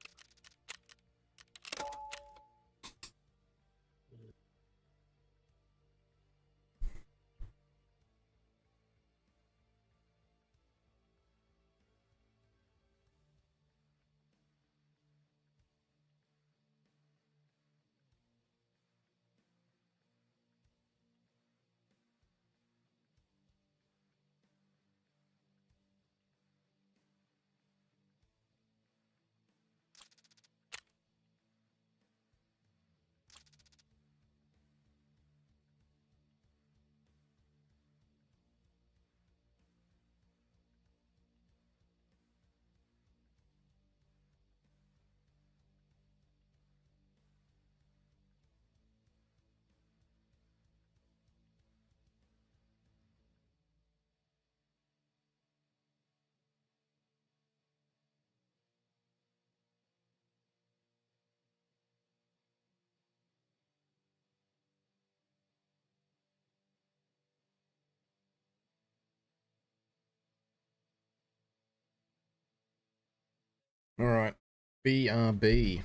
BRB.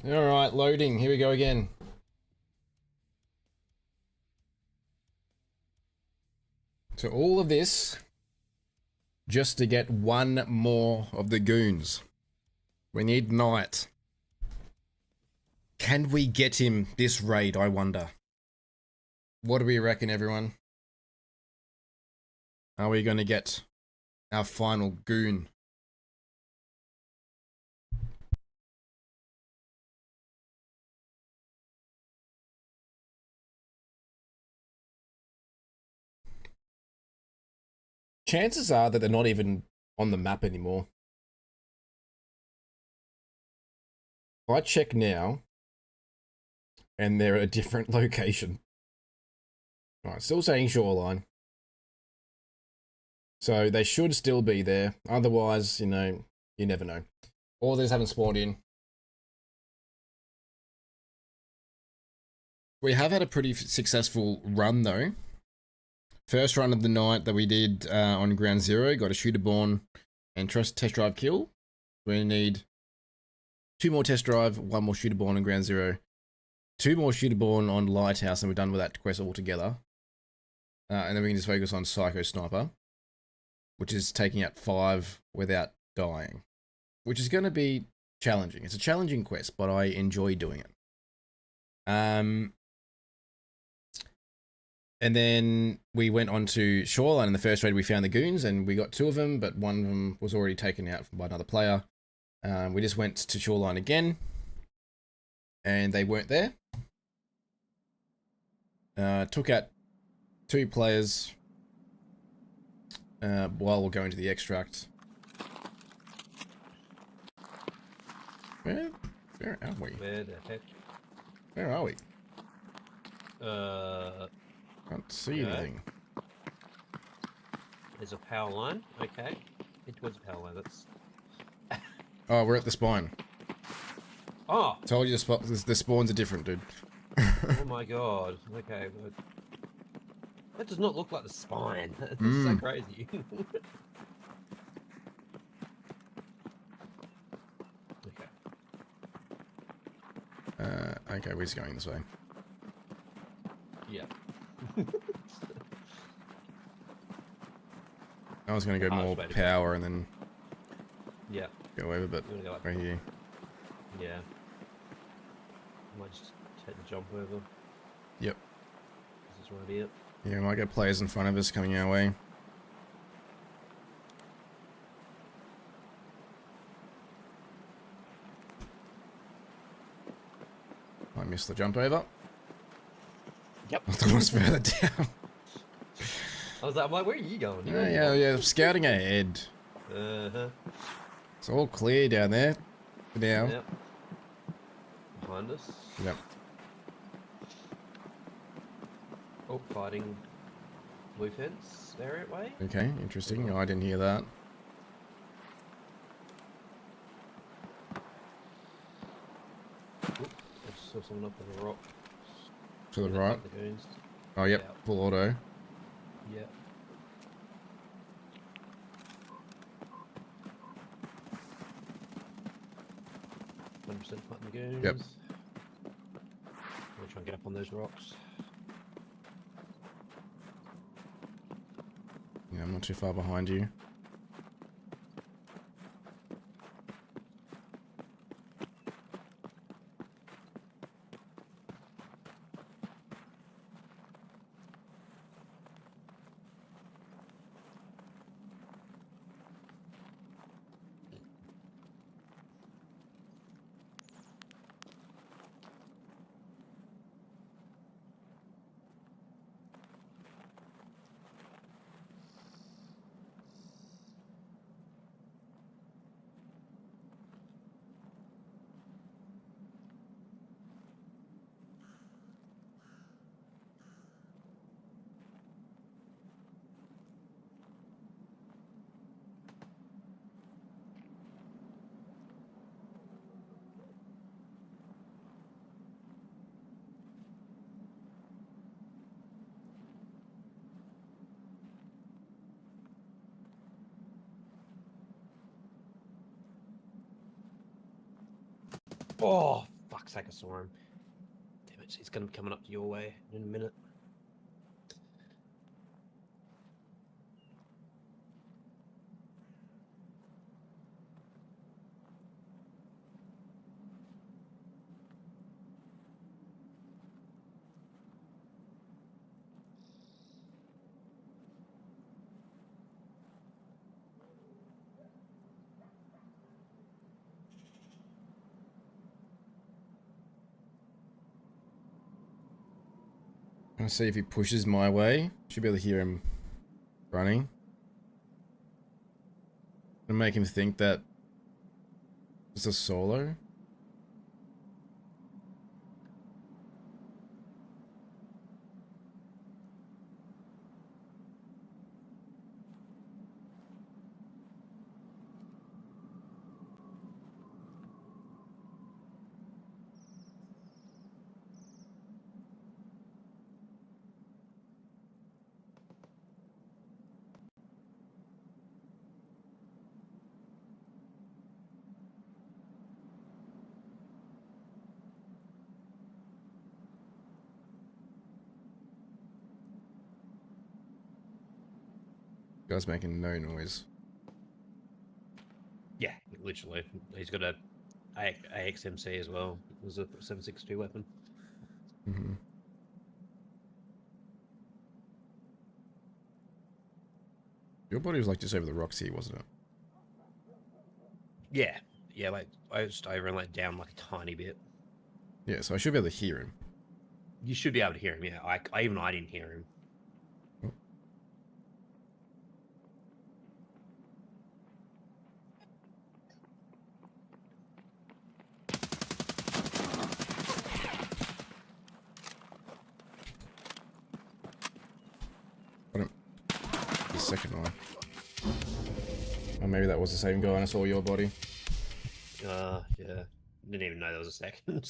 All right, loading. Here we go again. So all of this just to get one more of the goons. We need Knight. Can we get him this raid, I wonder? What do we reckon, everyone? Are we going to get our final goon? Chances are that they're not even on the map anymore. If I check now, and they're at a different location. Alright, still saying shoreline. So they should still be there. Otherwise, you know, you never know. Or they just haven't spawned in. We have had a pretty successful run though. First run of the night that we did on Ground Zero, got a shooter born and test drive kill. We need 2 more test drive, 1 more shooter born on Ground Zero, 2 more shooter born on Lighthouse, and we're done with that quest altogether. And then we can just focus on Psycho Sniper, which is taking out 5 without dying, which is going to be challenging. It's a challenging quest, but I enjoy doing it. And then we went on to Shoreline. In the first raid, we found the goons, and we got 2 of them, but 1 of them was already taken out by another player. We just went to Shoreline again, and they weren't there. Took out 2 players. while we're going to the extract. Where are we? Where the heck? Where are we? Can't see yeah. anything. There's a power line. Okay. Head towards the power line. That's. Oh, we're at the spine. Oh! Told you the spawns are different, dude. Oh my god. Okay. But that does not look like the spine. That's so crazy. Okay. Okay, we're just going this way. Yeah. I was going to go more power and then yeah. go over, but Go like right here. Yeah. I might just take the jump over. Yep. This is right here. Yeah, we might get players in front of us coming our way. I missed the jump over. Yep. I thought it was further down. I was like, where are you going? Yeah, I'm scouting ahead. Uh-huh. It's all clear down there for now. Yep. Behind us. Yep. Oh, fighting blue fence area way. Okay, interesting. I didn't hear that. Oop, I just saw someone up on the rock. To the right. The goons. Oh, yep. Yeah. Full auto. Yeah. %, fighting the goons. Yep. We'll try and get up on those rocks. Yeah, I'm not too far behind you. Oh, fuck's sake, I saw him. Damn it, he's gonna be coming up your way in a minute. I'll see if he pushes my way. Should be able to hear him running. And make him think that it's a solo. Guy's making no noise. Yeah, literally. He's got a AXMC as well. It was a 7.62 weapon. Mm-hmm. Your body was like just over the rocks here, wasn't it? Yeah, yeah, like I just over and like down like a tiny bit. Yeah, so I should be able to hear him. You should be able to hear him. Yeah, I didn't hear him. the second one. Or maybe that was the same guy and I saw your body. Yeah. Didn't even know there was a second.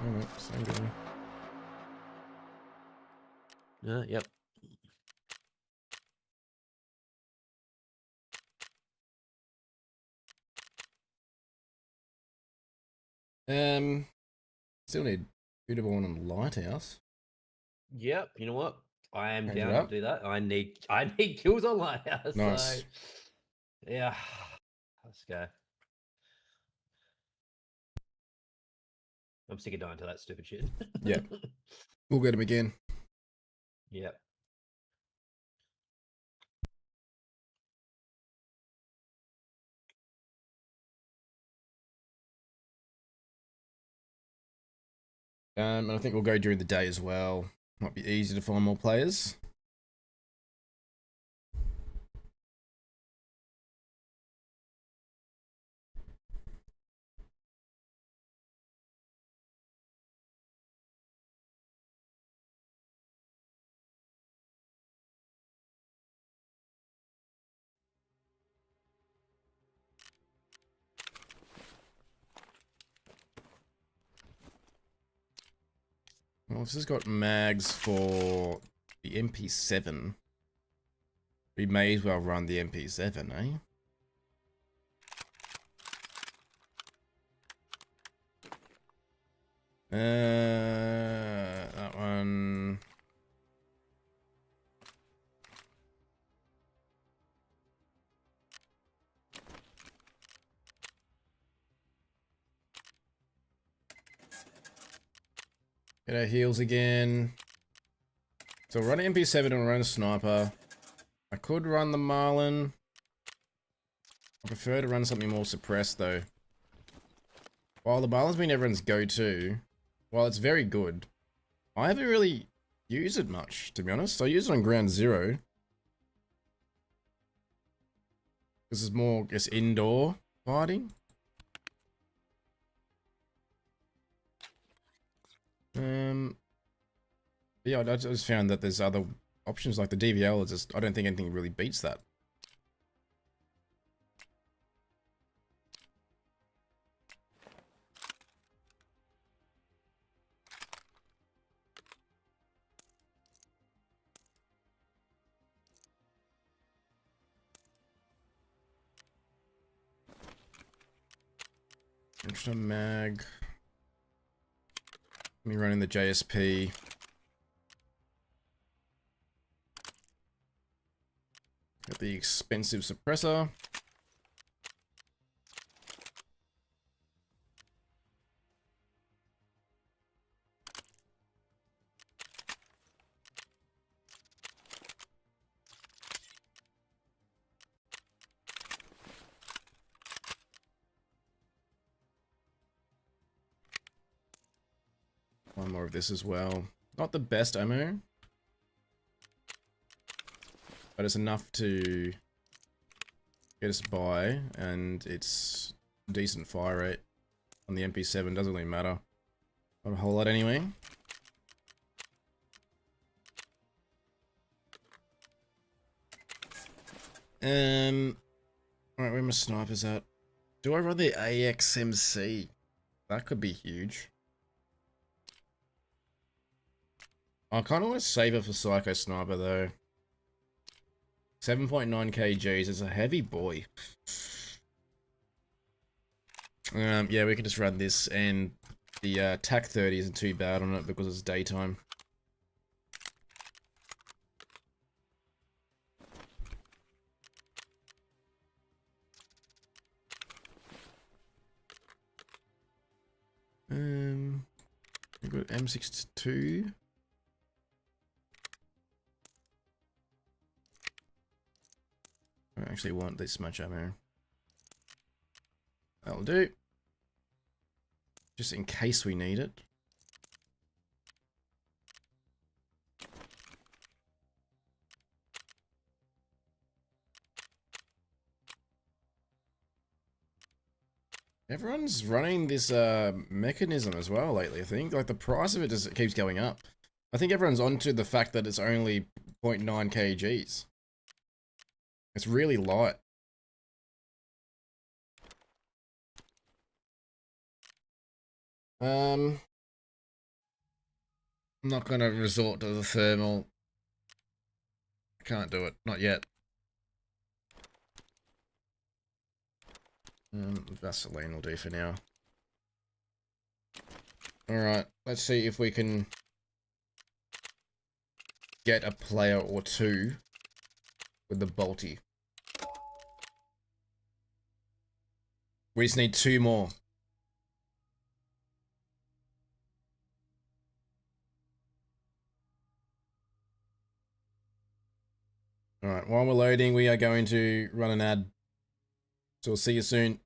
Oh no, same guy. Yep. Still need Beautiful and Lighthouse. Yep. You know what? I am Change it down to up. do that. I need kills on Lighthouse. Nice. So yeah. Let's go. I'm sick of dying to that stupid shit. Yeah. We'll get him again. Yep. And I think we'll go during the day as well. Might be easy to find more players. Well, this has got mags for the MP7. We may as well run the MP7, eh? That one. Get our heals again. So run MP7 and run a sniper. I could run the Marlin. I prefer to run something more suppressed though. While the Marlin's been everyone's go-to, while it's very good, I haven't really used it much, to be honest. I use it on ground zero. This is more, I guess, indoor fighting. Yeah, I just found that there's other options like the DVL. Is just, I don't think anything really beats that. Extra mag. Me running the JSP. Got the expensive suppressor. One more of this as well. Not the best ammo, but it's enough to get us by, and it's decent fire rate on the MP7. Doesn't really matter. Not a whole lot anyway. Alright, where my snipers at? Do I run the AXMC? That could be huge. I kind of want to save it for Psycho Sniper though. 7.9 kgs is a heavy boy. Yeah, we can just run this, and the TAC 30 isn't too bad on it because it's daytime. We've got M62. I actually want this much ammo. That'll do. Just in case we need it. Everyone's running this mechanism as well lately, I think. Like, the price of it just keeps going up. I think everyone's onto the fact that it's only 0.9 kgs. It's really light. I'm not gonna resort to the thermal. I can't do it. Not yet. Vaseline will do for now. Alright, let's see if we can get a player or two with the bolty. We just need 2 more. Alright, while we're loading, we are going to run an ad. So we'll see you soon.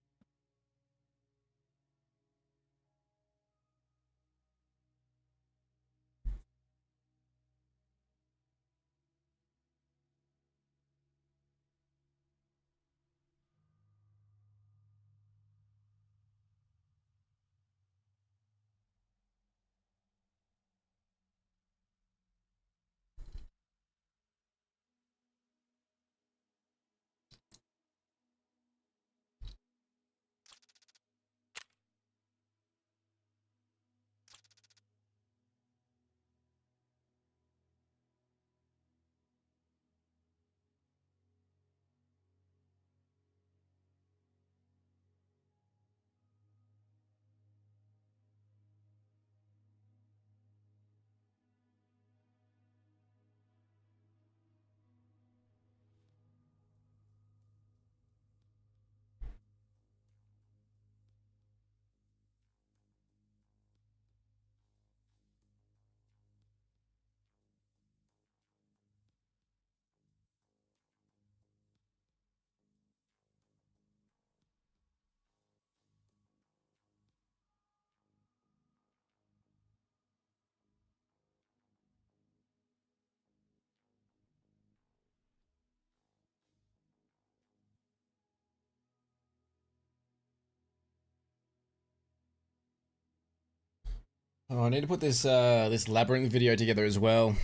Oh, I need to put this this labyrinth video together as well.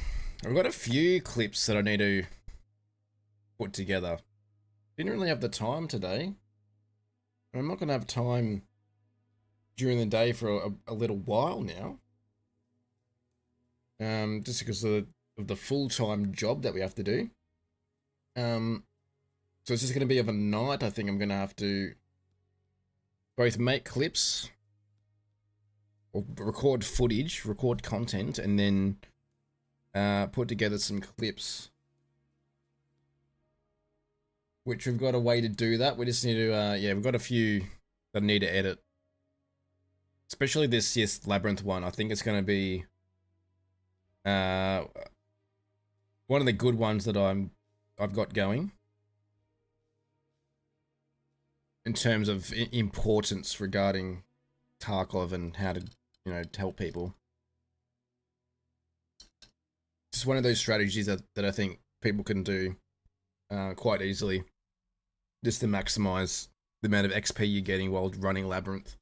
I've got a few clips that I need to put together. Didn't really have the time today. I'm not gonna have time during the day for a little while now. Just because of the full-time job that we have to do. So it's just gonna be of a night. I think I'm gonna have to both make clips or record footage, record content, and then put together some clips. Which we've got a way to do that. We just need to, yeah, we've got a few that I need to edit. Especially this labyrinth one. I think it's going to be one of the good ones that I've got going. In terms of importance regarding Tarkov and how to, you know, help people. It's one of those strategies that I think people can do quite easily. Just to maximize the amount of XP you're getting while running Labyrinth.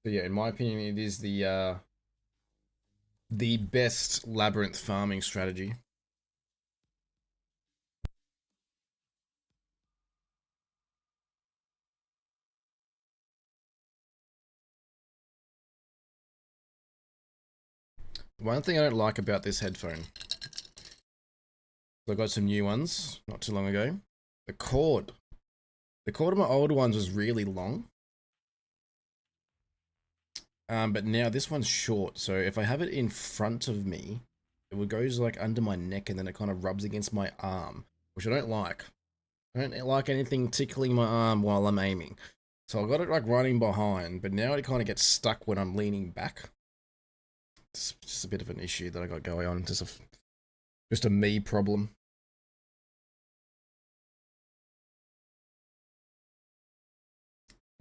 So yeah, in my opinion, it is the best Labyrinth farming strategy. One thing I don't like about this headphone, I got some new ones not too long ago. The cord of my old ones was really long. But now this one's short, so if I have it in front of me, it goes like under my neck and then it kind of rubs against my arm, which I don't like. I don't like anything tickling my arm while I'm aiming. So I got it like running behind, but now it kind of gets stuck when I'm leaning back. It's just a bit of an issue that I got going on. Just a me problem.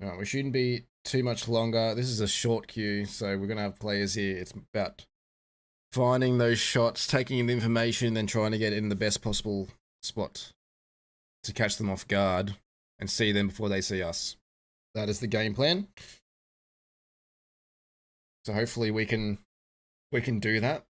Alright, we shouldn't be too much longer. This is a short queue, so we're gonna have players here. It's about finding those shots, taking in the information, then trying to get in the best possible spot to catch them off guard and see them before they see us. That is the game plan. So hopefully we can do that.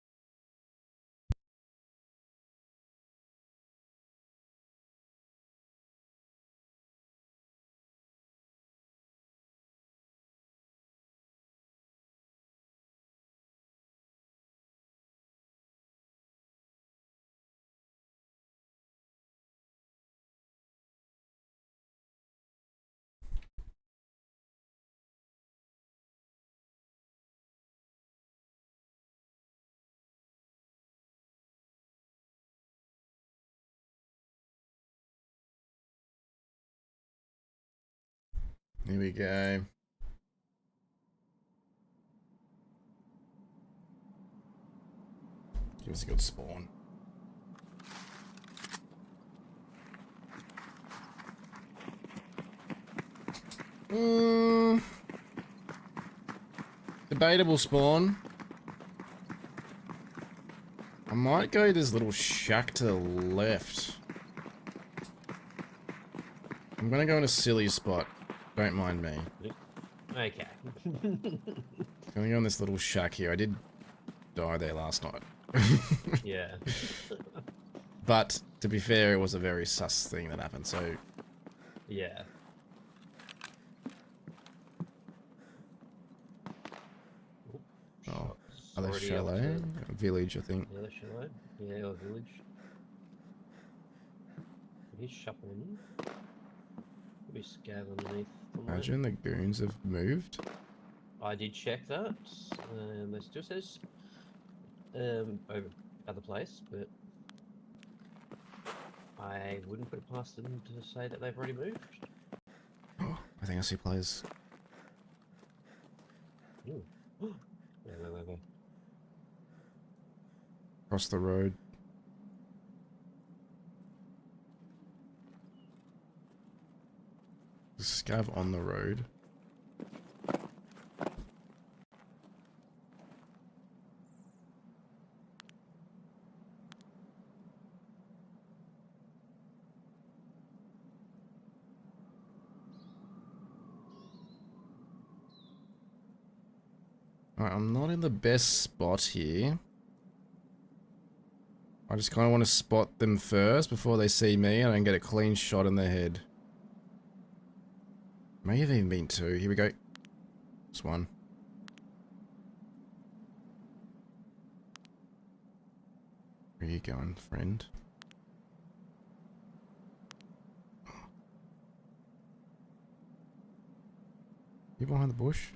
Here we go. Give us a good spawn. Debatable spawn. I might go this little shack to the left. I'm gonna go in a silly spot. Don't mind me. Okay. Gonna go in this little shack here. I did die there last night. Yeah. But to be fair, it was a very sus thing that happened, so Yeah. oh, Shots other already chalet? up to Village, I think. the other chalet. Yeah, or village. He's shuffling. Maybe scav underneath. Somewhere. Imagine the goons have moved. I did check that. It still says over other place, but I wouldn't put it past them to say that they've already moved. Oh, I think I see players. Ooh. Wait. Across the road. Scav on the road. Alright, I'm not in the best spot here. I just kind of want to spot them first before they see me and I can get a clean shot in their head. May have even been two. Here we go. Just one. Where are you going, friend? You behind the bush?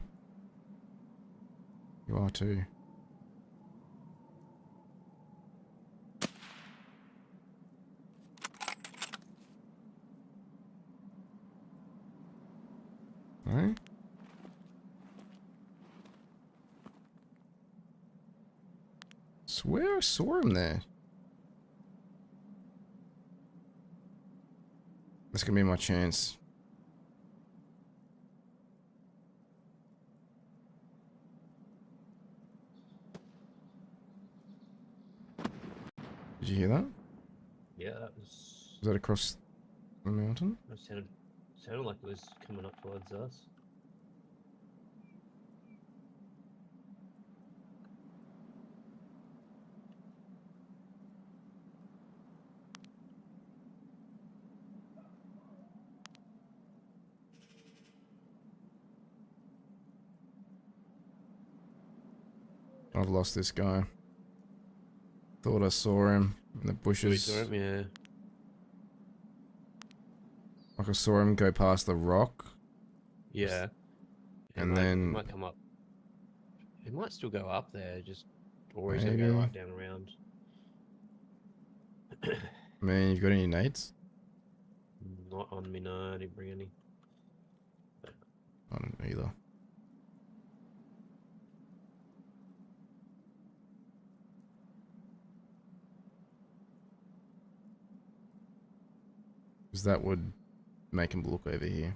You are too. No? Swear I saw him there. That's gonna be my chance. Did you hear that? Yeah, that was. Was that across the mountain? It sounded like it was coming up towards us. I've lost this guy. Thought I saw him in the We bushes. saw him, yeah. Like I saw him go past the rock. Yeah. And He then might come up. He might still go up there, or he's gonna maybe. go right down around. Man, you've got any nades? Not on me, no. I didn't bring any. I don't either. Because that would make him look over here.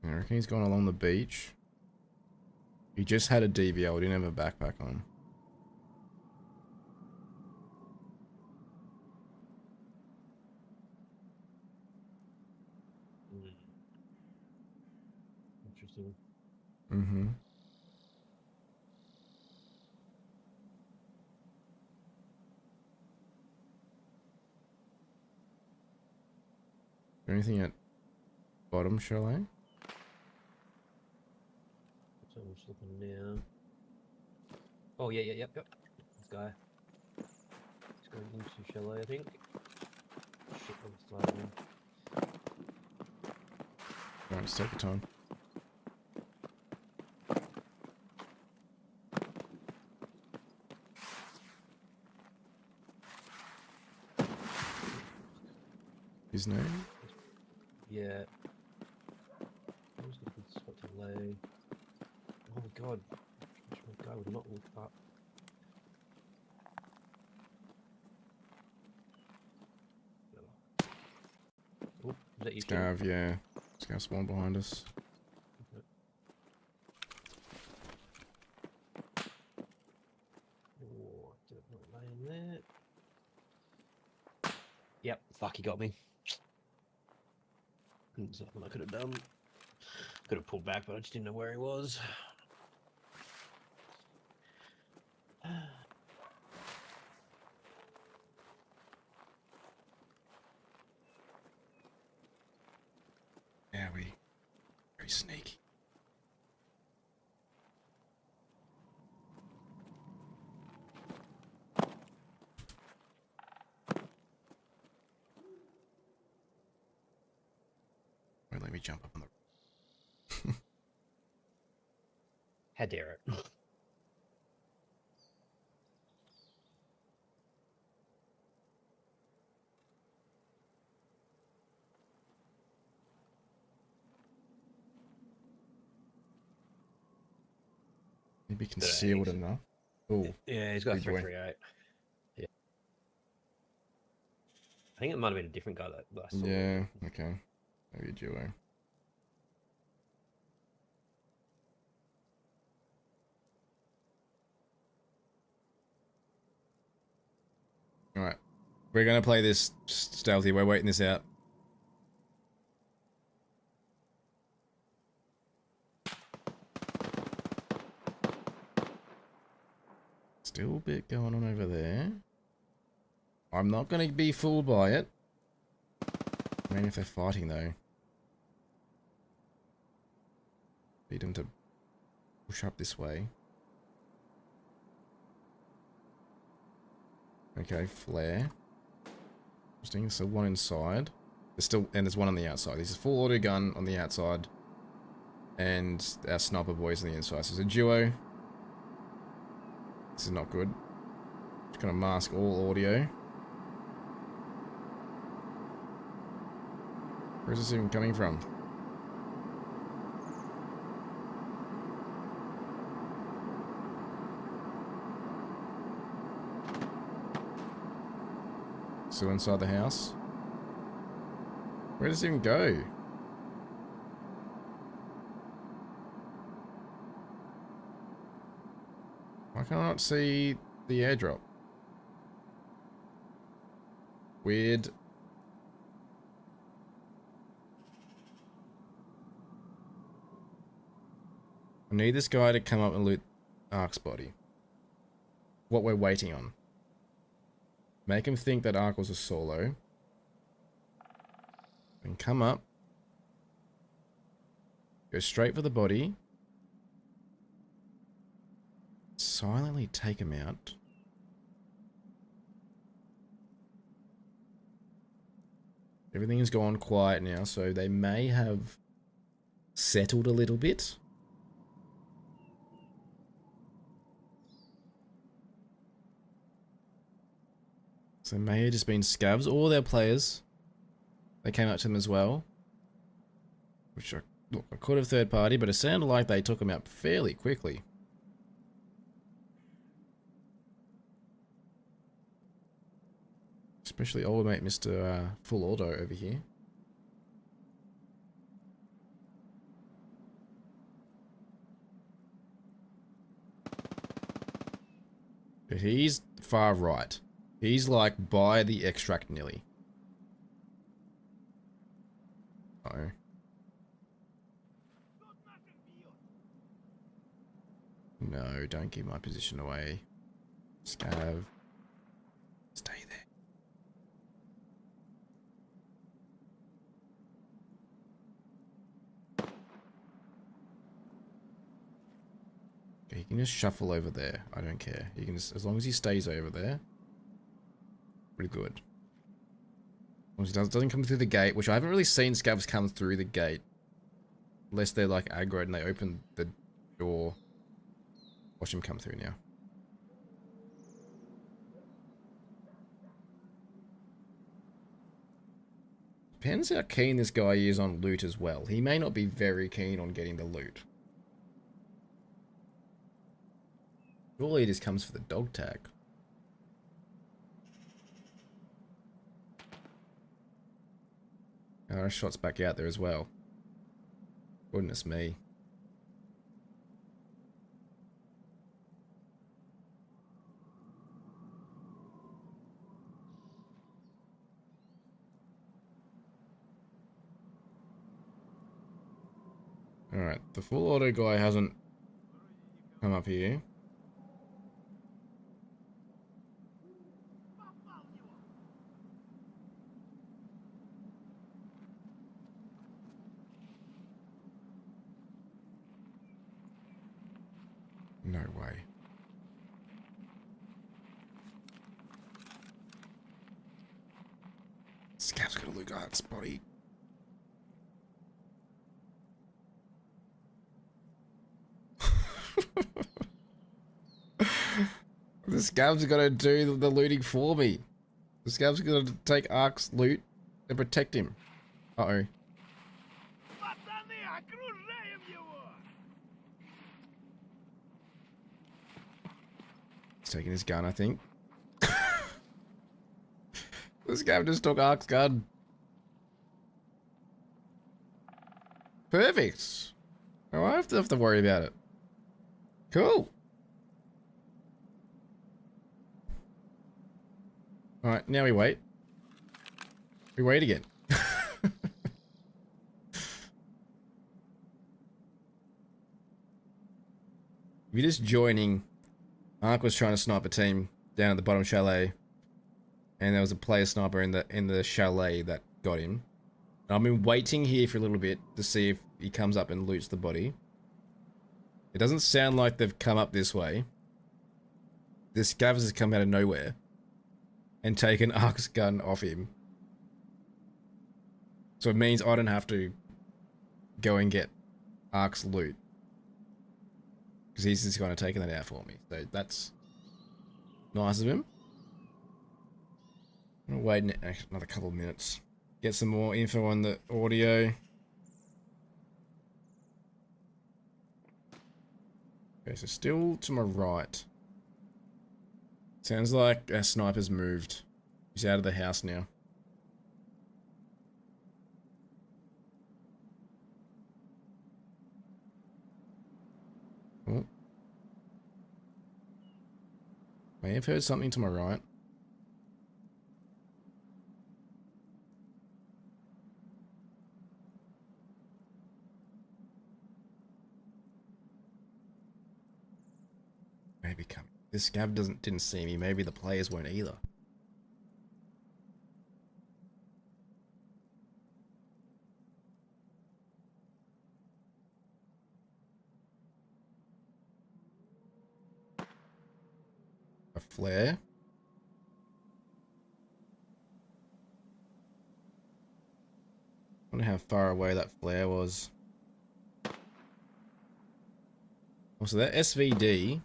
I reckon he's gone along the beach. He just had a DVL, he didn't have a backpack on. Interesting. Mm-hmm. Anything at bottom chalet? So I'm just looking now. Oh yeah, yep. This guy. He's going into chalet, I think. Shit, I'm sliding. Alright, let's take your time. His name? Yeah. I'm just looking for a spot to lay. Oh my god. My guy would not look up. Oh, is that you? Scav, yeah. Scav spawned behind us. Okay. Oh, did not lay in there. Yep, fuck, he got me. There's nothing I could have done. Could have pulled back, but I just didn't know where he was. Yeah, very sneaky. Wait, let me jump up on the... How dare it? Maybe concealed enough. Oh, Yeah, he's got a big boy. 338. Yeah. I think it might have been a different guy that I saw. Yeah, okay. Maybe a duo. Alright. We're gonna play this stealthy. We're waiting this out. Still a bit going on over there. I'm not gonna be fooled by it. I mean, if they're fighting though. Need them to push up this way. Okay, flare. Interesting. So one inside. There's one on the outside. There's a full auto gun on the outside. And our sniper boys on the inside. So it's a duo. This is not good. Just gonna mask all audio. Where's this even coming from? Still inside the house. Where does it even go? Why can't I not see the airdrop? Weird. I need this guy to come up and loot Ark's body. What we're waiting on. Make him think that Ark was a solo. And come up. Go straight for the body. Silently take him out. Everything has gone quiet now, so they may have settled a little bit. So may have just been scavs. All their players, they came up to them as well. Which I could have third party, but it sounded like they took them out fairly quickly. Especially old mate Mr. Full Auto over here. But he's far right. He's like by the extract nearly. Uh-oh. No, don't give my position away. Scav. Stay there. Okay, he can just shuffle over there. I don't care. He can just, as long as he stays over there. Pretty good. As long as he doesn't come through the gate, which I haven't really seen scavs come through the gate. Unless they're like aggroed and they open the door. Watch him come through now. Depends how keen this guy is on loot as well. He may not be very keen on getting the loot. Surely he just comes for the dog tag. Our shot's back out there as well. Goodness me. Alright, the full auto guy hasn't come up here. No way. Scav's got a look at its body. The scav's gotta do the looting for me. The scav's gotta take Ark's loot and protect him. Uh-oh. He's taking his gun, I think. This guy just took Ark's gun. Perfect. Oh, I don't have to worry about it. Cool. Alright, now we wait. We wait again. If you're just joining, Ark was trying to snipe a team down at the bottom chalet, and there was a player sniper in the chalet that got him. And I've been waiting here for a little bit to see if he comes up and loots the body. It doesn't sound like they've come up this way. This scavs has come out of nowhere and taken Ark's gun off him. So it means I don't have to go and get Ark's loot. Because he's just kind of taken that out for me. So that's nice of him. I'm gonna wait another couple of minutes. Get some more info on the audio. Okay, so still to my right. Sounds like our sniper's moved. He's out of the house now. Oh. May have heard something to my right. Maybe coming. This scav didn't see me. Maybe the players won't either. A flare. I wonder how far away that flare was. Also, that SVD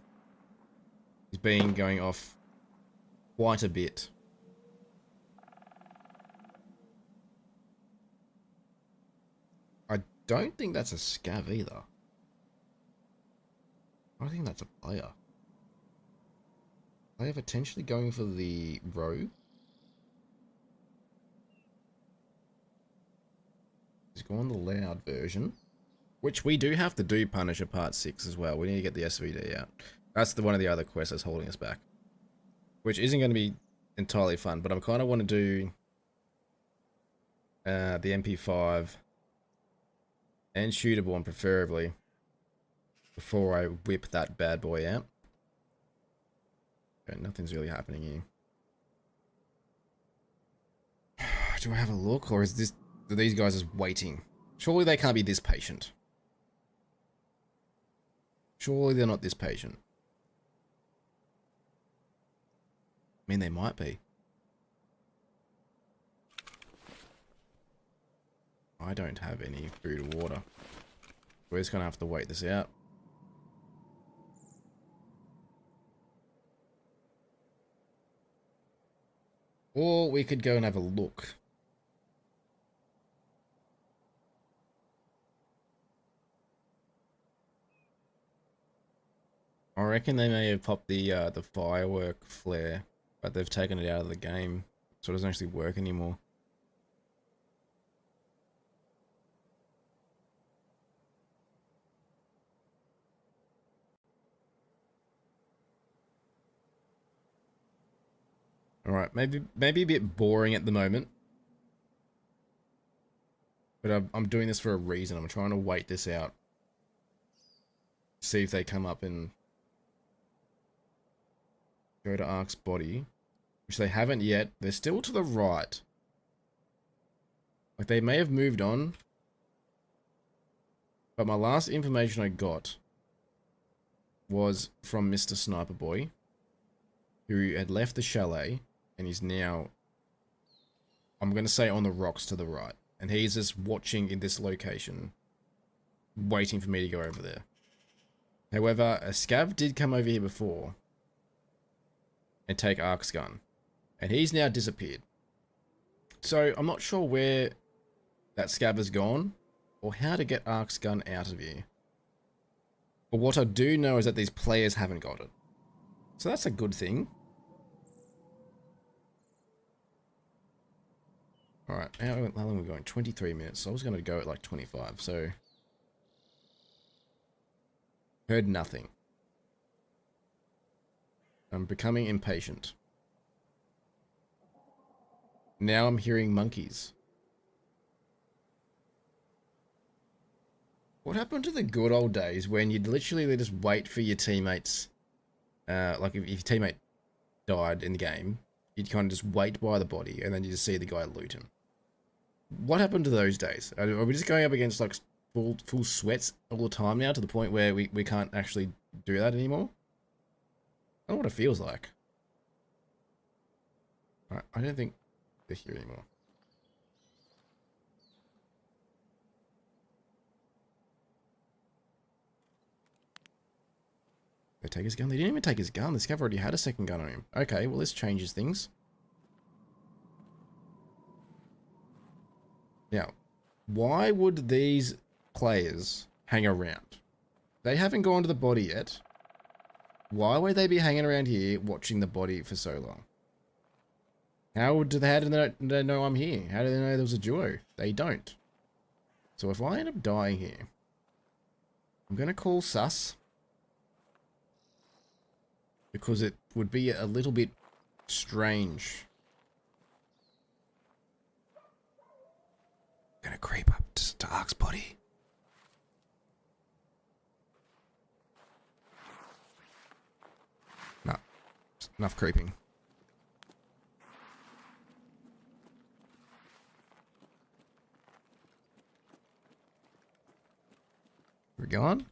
has been going off quite a bit. don't think that's a scav either. I think that's a player. Player potentially going for the rogue. He's going the loud version. Which we do have to do Punisher Part 6 as well. We need to get the SVD out. That's one of the other quests that's holding us back. Which isn't going to be entirely fun, but I kind of want to do the MP5 and shootable one preferably before I whip that bad boy out. Okay, nothing's really happening here. Do I have a look, or are these guys just waiting? Surely they can't be this patient. Surely they're not this patient. I mean, they might be. I don't have any food or water. We're just gonna have to wait this out. Or we could go and have a look. I reckon they may have popped the firework flare, but they've taken it out of the game, so it doesn't actually work anymore. Alright, maybe a bit boring at the moment. But I'm doing this for a reason. I'm trying to wait this out. See if they come up and go to Ark's body. Which they haven't yet. They're still to the right. Like, they may have moved on. But my last information I got was from Mr. Sniper Boy, who had left the chalet and is now, I'm going to say, on the rocks to the right. And he's just watching in this location, waiting for me to go over there. However, a scav did come over here before and take Ark's gun. And he's now disappeared. So I'm not sure where that scav has gone or how to get Ark's gun out of here. But what I do know is that these players haven't got it. So that's a good thing. Alright, how long are we going? 23 minutes. So I was going to go at like 25, so... Heard nothing. I'm becoming impatient. Now I'm hearing monkeys. What happened to the good old days when you'd literally just wait for your teammates? Like if your teammate died in the game, you'd kind of just wait by the body and then you just see the guy loot him. What happened to those days? Are we just going up against like full sweats all the time now to the point where we can't actually do that anymore? I don't know what it feels like. Alright, I don't think they're here anymore. They take his gun? They didn't even take his gun. The scav already had a second gun on him. Okay, well this changes things. Now, why would these players hang around? They haven't gone to the body yet. Why would they be hanging around here watching the body for so long? How do they know I'm here? How do they know there was a duo? They don't. So if I end up dying here, I'm going to call sus. Because it would be a little bit strange. I'm going to creep up to Ark's body. No. Enough creeping. We're gone?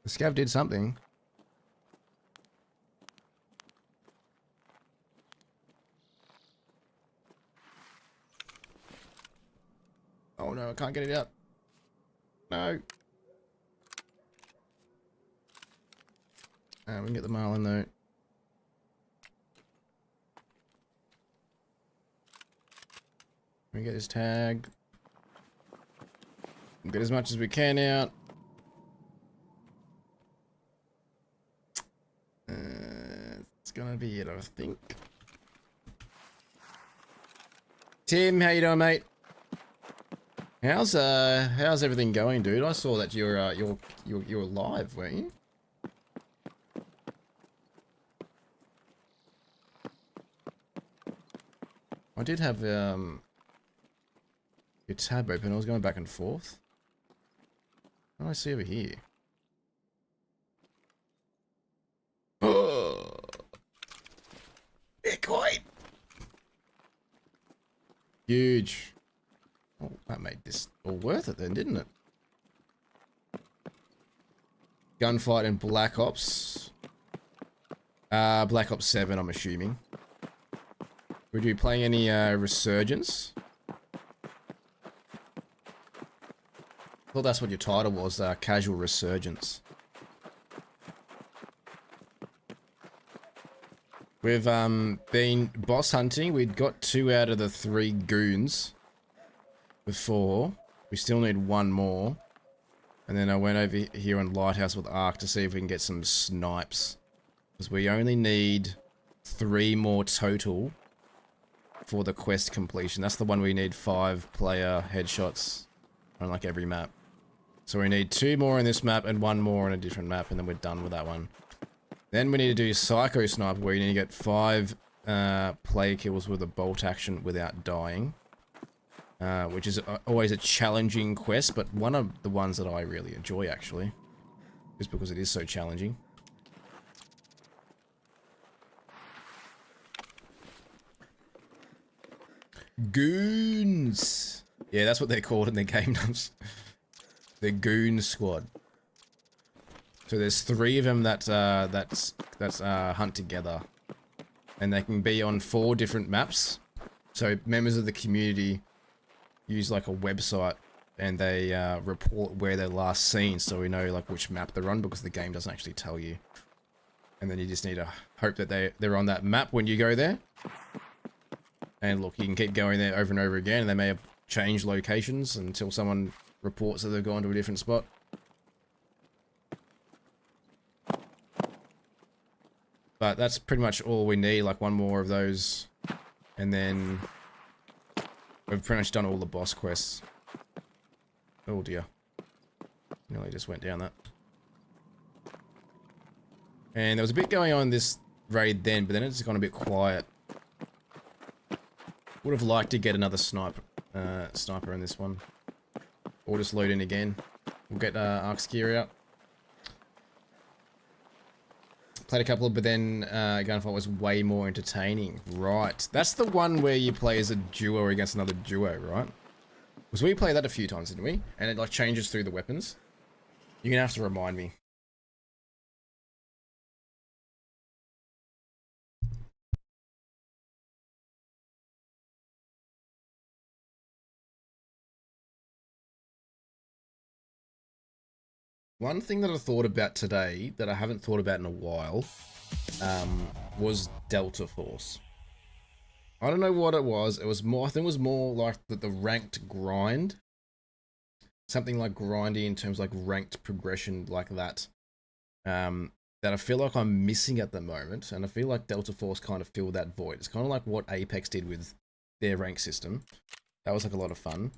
The scav did something. Oh no, I can't get it out. No. We can get the Marlin though. We can get his tag. Get as much as we can out. It's gonna be it, I think. Tim, how you doing, mate? How's everything going, dude? I saw that you're live, weren't you? I did have your tab open. I was going back and forth. What do I see over here? Oh, Bitcoin! Huge. Oh, that made this all worth it then, didn't it? Gunfight in Black Ops. Black Ops 7, I'm assuming. Would you playing any Resurgence? I thought that's what your title was, Casual Resurgence. We've been boss hunting. We'd got 2 out of the 3 goons before. We still need 1 more. And then I went over here on Lighthouse with Ark to see if we can get some snipes. Because we only need 3 more total for the quest completion. That's the one we need 5 player headshots on like every map. So we need 2 more in this map and 1 more on a different map, and then we're done with that one. Then we need to do Psycho Sniper, where you need to get 5 player kills with a bolt action without dying. Which is always a challenging quest, but one of the ones that I really enjoy, actually. Just because it is so challenging. Goons! Yeah, that's what they're called in the game names. The Goon Squad. So there's 3 of them that hunt together, and they can be on 4 different maps. So members of the community use like a website, and they report where they're last seen, so we know like which map they're on, because the game doesn't actually tell you. And then you just need to hope that they're on that map when you go there. And look, you can keep going there over and over again, and they may have changed locations until someone reports that they've gone to a different spot. But that's pretty much all we need, like 1 more of those. And then we've pretty much done all the boss quests. Oh dear. Nearly just went down that. And there was a bit going on this raid then, but then it's gone a bit quiet. Would have liked to get another sniper in this one. Or just load in again. We'll get Ark's gear out. Played a couple, but then Gunfight was way more entertaining. Right. That's the one where you play as a duo against another duo, right? Because we played that a few times, didn't we? And it like changes through the weapons. You're gonna have to remind me. One thing that I thought about today that I haven't thought about in a while was Delta Force. I don't know what it was. It was more, I think it was more like the ranked grind. Something like grindy in terms of like ranked progression like that. That I feel like I'm missing at the moment. And I feel like Delta Force kind of filled that void. It's kind of like what Apex did with their rank system. That was like a lot of fun.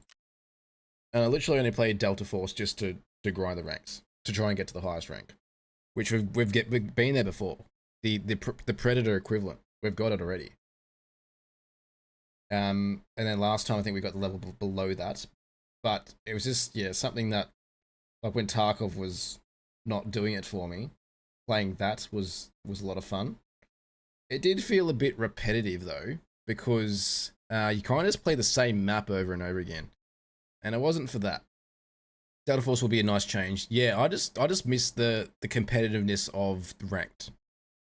And I literally only played Delta Force just to grind the ranks. To try and get to the highest rank, which we've been there before. The Predator equivalent, we've got it already. And then last time I think we got the level below that, but it was just something that, like when Tarkov was not doing it for me, playing that was a lot of fun. It did feel a bit repetitive though, because you kind of just play the same map over and over again, and it wasn't for that. Delta Force will be a nice change. Yeah, I just miss the competitiveness of ranked.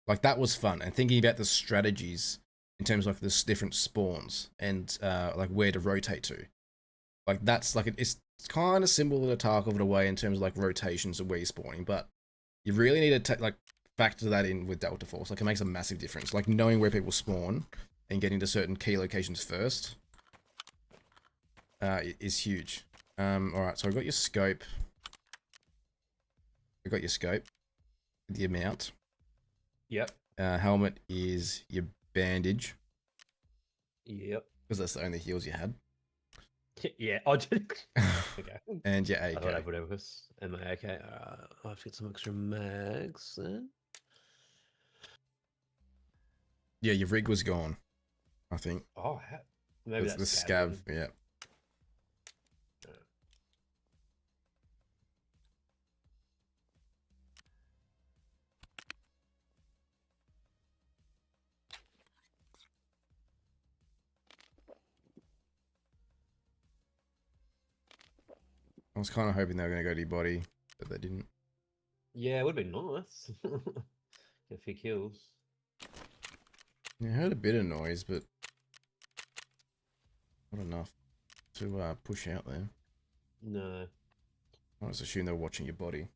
Like that was fun, and thinking about the strategies in terms of like the different spawns and like where to rotate to. Like that's like it's kind of similar to Tarkov in a way in terms of like rotations of where you're spawning, but you really need to like factor that in with Delta Force. Like it makes a massive difference. Like knowing where people spawn and getting to certain key locations first is huge. Alright, so I've got your scope. I've got your scope. The amount. Yep. Helmet is your bandage. Yep. Because that's the only heals you had. Yeah. Oh, okay. And your I thought I AK. put everything. Am I okay? I'll have to get some extra mags then. Yeah, your rig was gone, I think. Oh, maybe The that's scav, yeah. I was kind of hoping they were going to go to your body, but they didn't. Yeah, it would have been nice. Get a few kills. Yeah, I heard a bit of noise, but not enough to push out there. No. I just assume they were watching your body.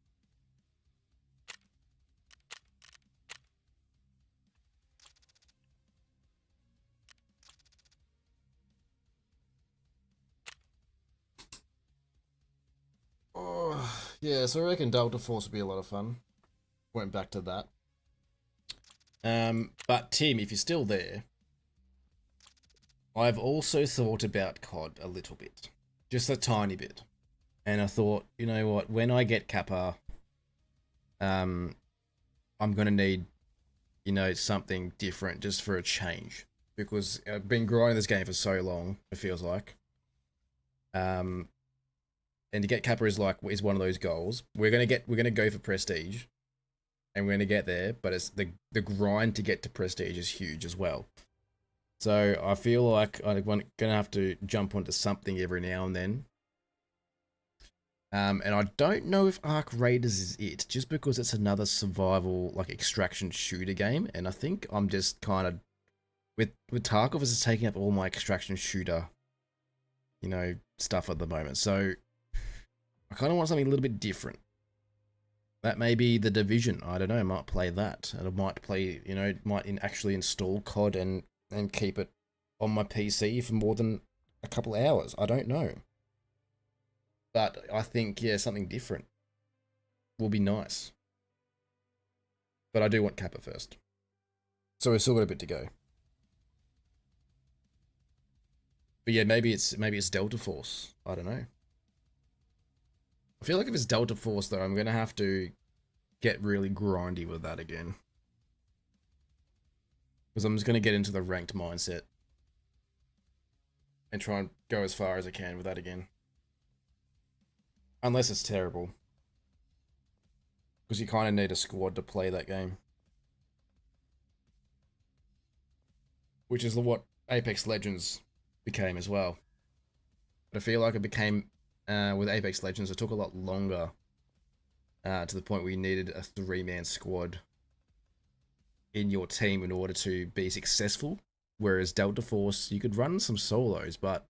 Oh, yeah, so I reckon Delta Force would be a lot of fun. Went back to that. But Tim, if you're still there, I've also thought about COD a little bit. Just a tiny bit. And I thought, you know what, when I get Kappa, I'm gonna need, you know, something different just for a change. Because I've been grinding this game for so long, it feels like. And to get Kappa is one of those goals. We're gonna go for prestige, and we're gonna get there. But it's the grind to get to prestige is huge as well. So I feel like I'm gonna have to jump onto something every now and then. And I don't know if Ark Raiders is it, just because it's another survival, like, extraction shooter game, and I think I'm just kind of with Tarkov is taking up all my extraction shooter, you know, stuff at the moment. So I kind of want something a little bit different. That may be The Division. I don't know. I might play that, and I might play, you know, actually install COD and keep it on my PC for more than a couple hours. I don't know. But I think, yeah, something different will be nice. But I do want Kappa first. So we've still got a bit to go. But yeah, maybe it's Delta Force. I don't know. I feel like if it's Delta Force though, I'm gonna have to get really grindy with that again. Because I'm just gonna get into the ranked mindset. And try and go as far as I can with that again. Unless it's terrible. Because you kind of need a squad to play that game. Which is what Apex Legends became as well. But I feel like it became, with Apex Legends, it took a lot longer to the point where you needed a 3-man squad in your team in order to be successful. Whereas Delta Force, you could run some solos, but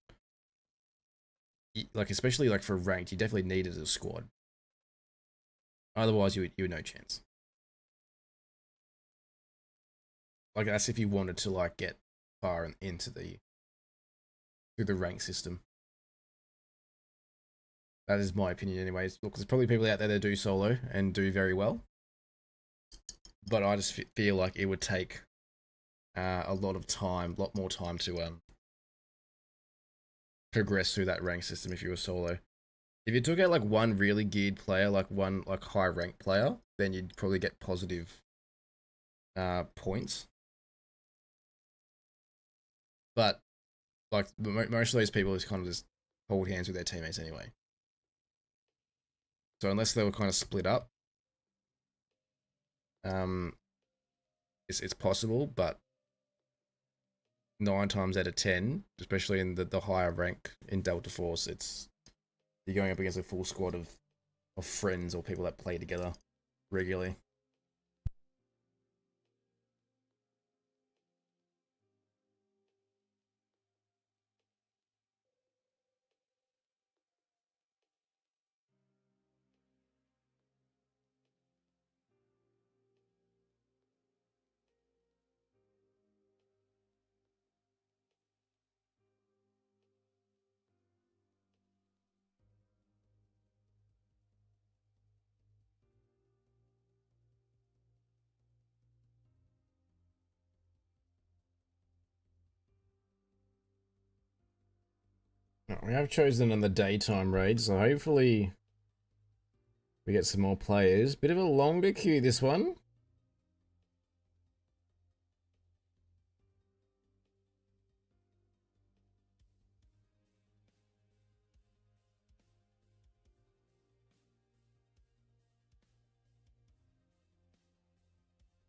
like, especially like for ranked, you definitely needed a squad. Otherwise, you had no chance. Like, that's if you wanted to like get far into through the rank system. That is my opinion, anyways. Look, there's probably people out there that do solo and do very well, but I just feel like it would take a lot more time to progress through that rank system if you were solo. If you took out like one really geared player, like one like high rank player, then you'd probably get positive points. But like most of those people just kind of just hold hands with their teammates anyway. So unless they were kind of split up, it's possible, but 9 times out of 10, especially in the higher rank in Delta Force, you're going up against a full squad of friends or people that play together regularly. We have chosen on the daytime raid, so hopefully we get some more players. Bit of a longer queue, this one.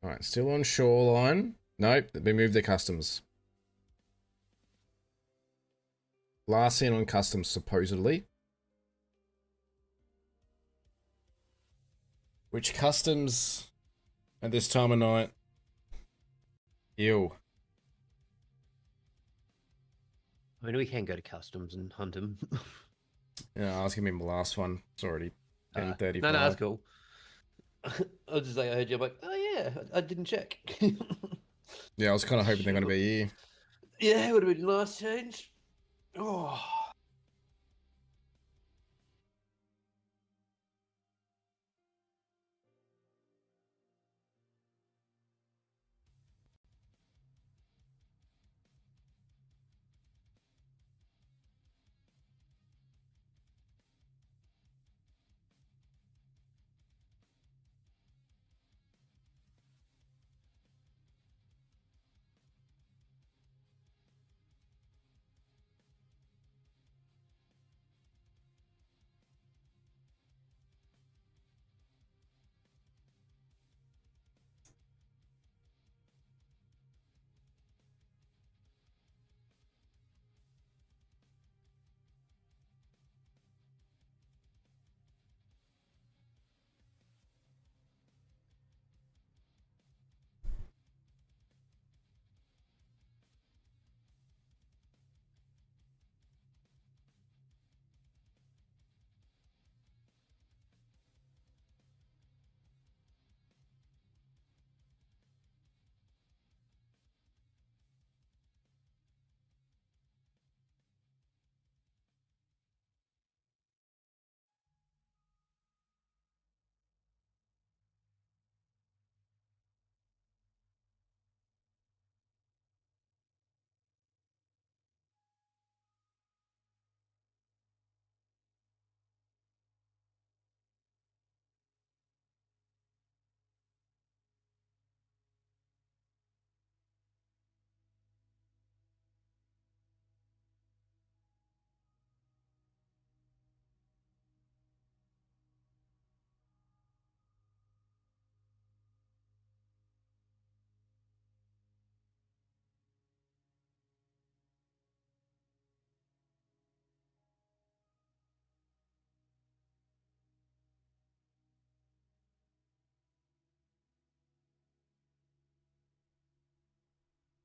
Alright, still on shoreline. Nope, they moved their customs. Last seen on customs, supposedly. Which customs at this time of night? Ew. I mean, we can go to customs and hunt him. Yeah, I was gonna be my last one. It's already 10:35. No, that's cool. I was just like, I heard you, I'm like, oh yeah, I didn't check. Yeah, I was kind of hoping they're gonna be here. Yeah, it would have been a nice change. Oh.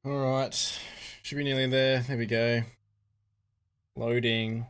Alright. Should be nearly there. There we go. Loading.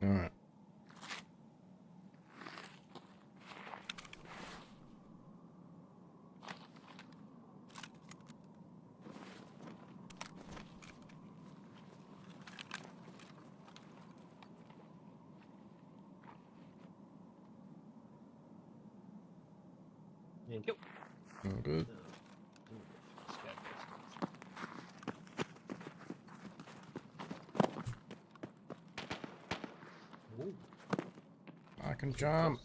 Alright. Thank you. All good. Fucking jump.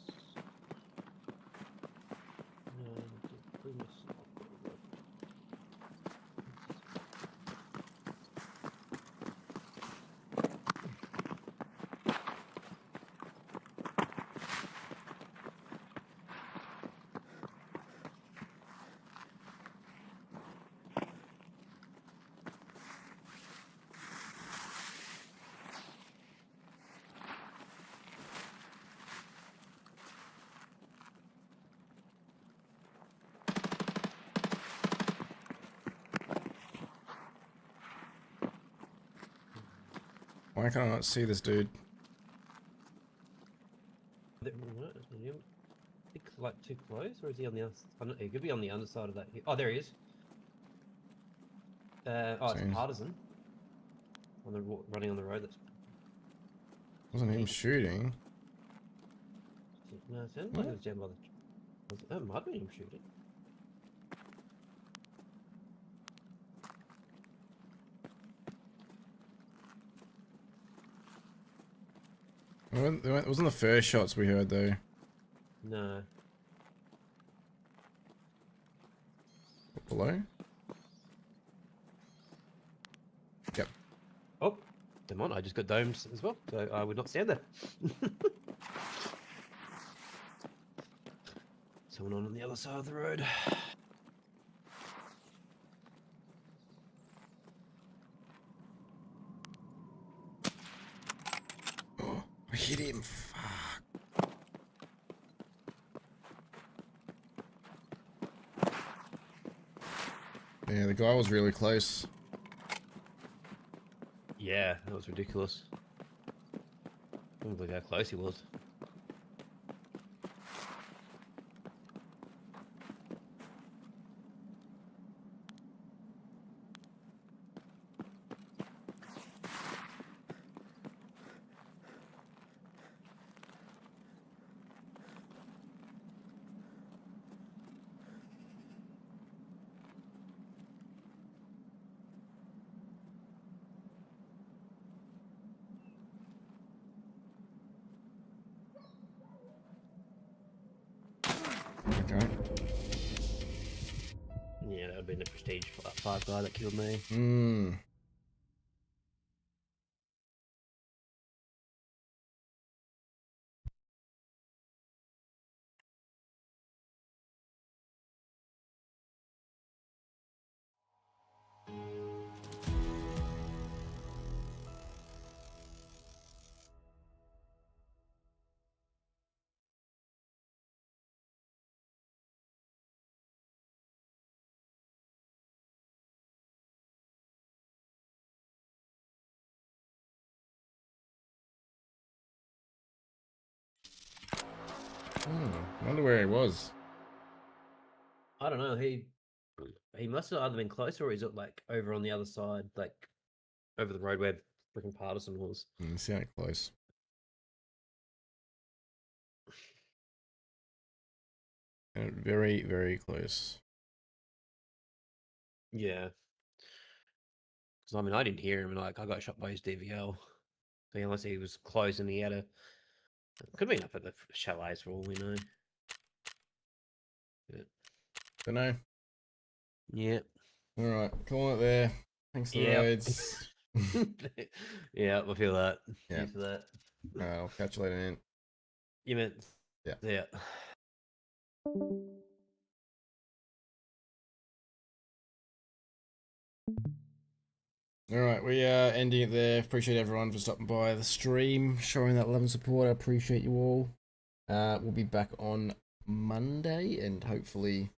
Why can't I not see this dude? Is he like too close, or is he on the other? He could be on the underside of that. Oh, there he is. Oh, it's a partisan on the running on the road. That's Wasn't him shooting. no, it sounded like it was down by the. That might have been him shooting. It wasn't the first shots we heard though. No. Below? Yep. Oh, come on! I just got domed as well, so I would not stand there. Someone on the other side of the road. Oh, I hit him. Fuck. Yeah, the guy was really close. Yeah, that was ridiculous. Look how close he was. Okay. Yeah, that would have been the prestige 5 guy that killed me. Hmm. I wonder where he was. I don't know. He must have either been close or is it like over on the other side, like over the road where freaking partisan was. He sounded close. Very, very close. Yeah. Because I mean, I didn't hear him, and like I got shot by his DVL. So unless he was close and he had a, could have been up at the chalets for all we know. But, Don't know. yeah. All right, calling it there. Thanks for the raids. Yeah, I feel that. Yeah. Thanks for that. All right, I'll catch you later, man. You meant. Yeah. Yeah. All right, we are ending it there. Appreciate everyone for stopping by the stream, showing that love and support. I appreciate you all. We'll be back on Monday, and hopefully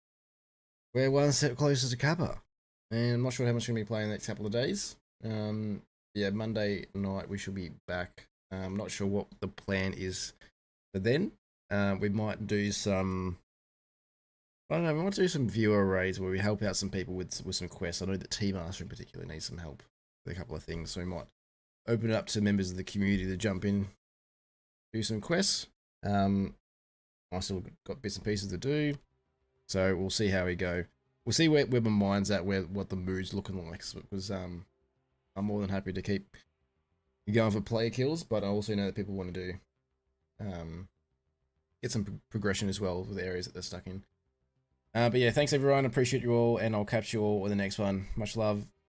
we're one step closer to Kappa. And I'm not sure how much we're going to be playing the next couple of days. Yeah, Monday night we should be back. I'm not sure what the plan is for then. We might do some... I don't know, we want to do some viewer raids where we help out some people with some quests. I know that T-Master in particular needs some help with a couple of things, so we might open it up to members of the community to jump in, do some quests. I still got bits and pieces to do, so we'll see how we go. We'll see where my mind's at, what the mood's looking like, because I'm more than happy to keep going for player kills, but I also know that people want to do get some progression as well with the areas that they're stuck in. But yeah, thanks everyone. Appreciate you all, and I'll catch you all in the next one. Much love.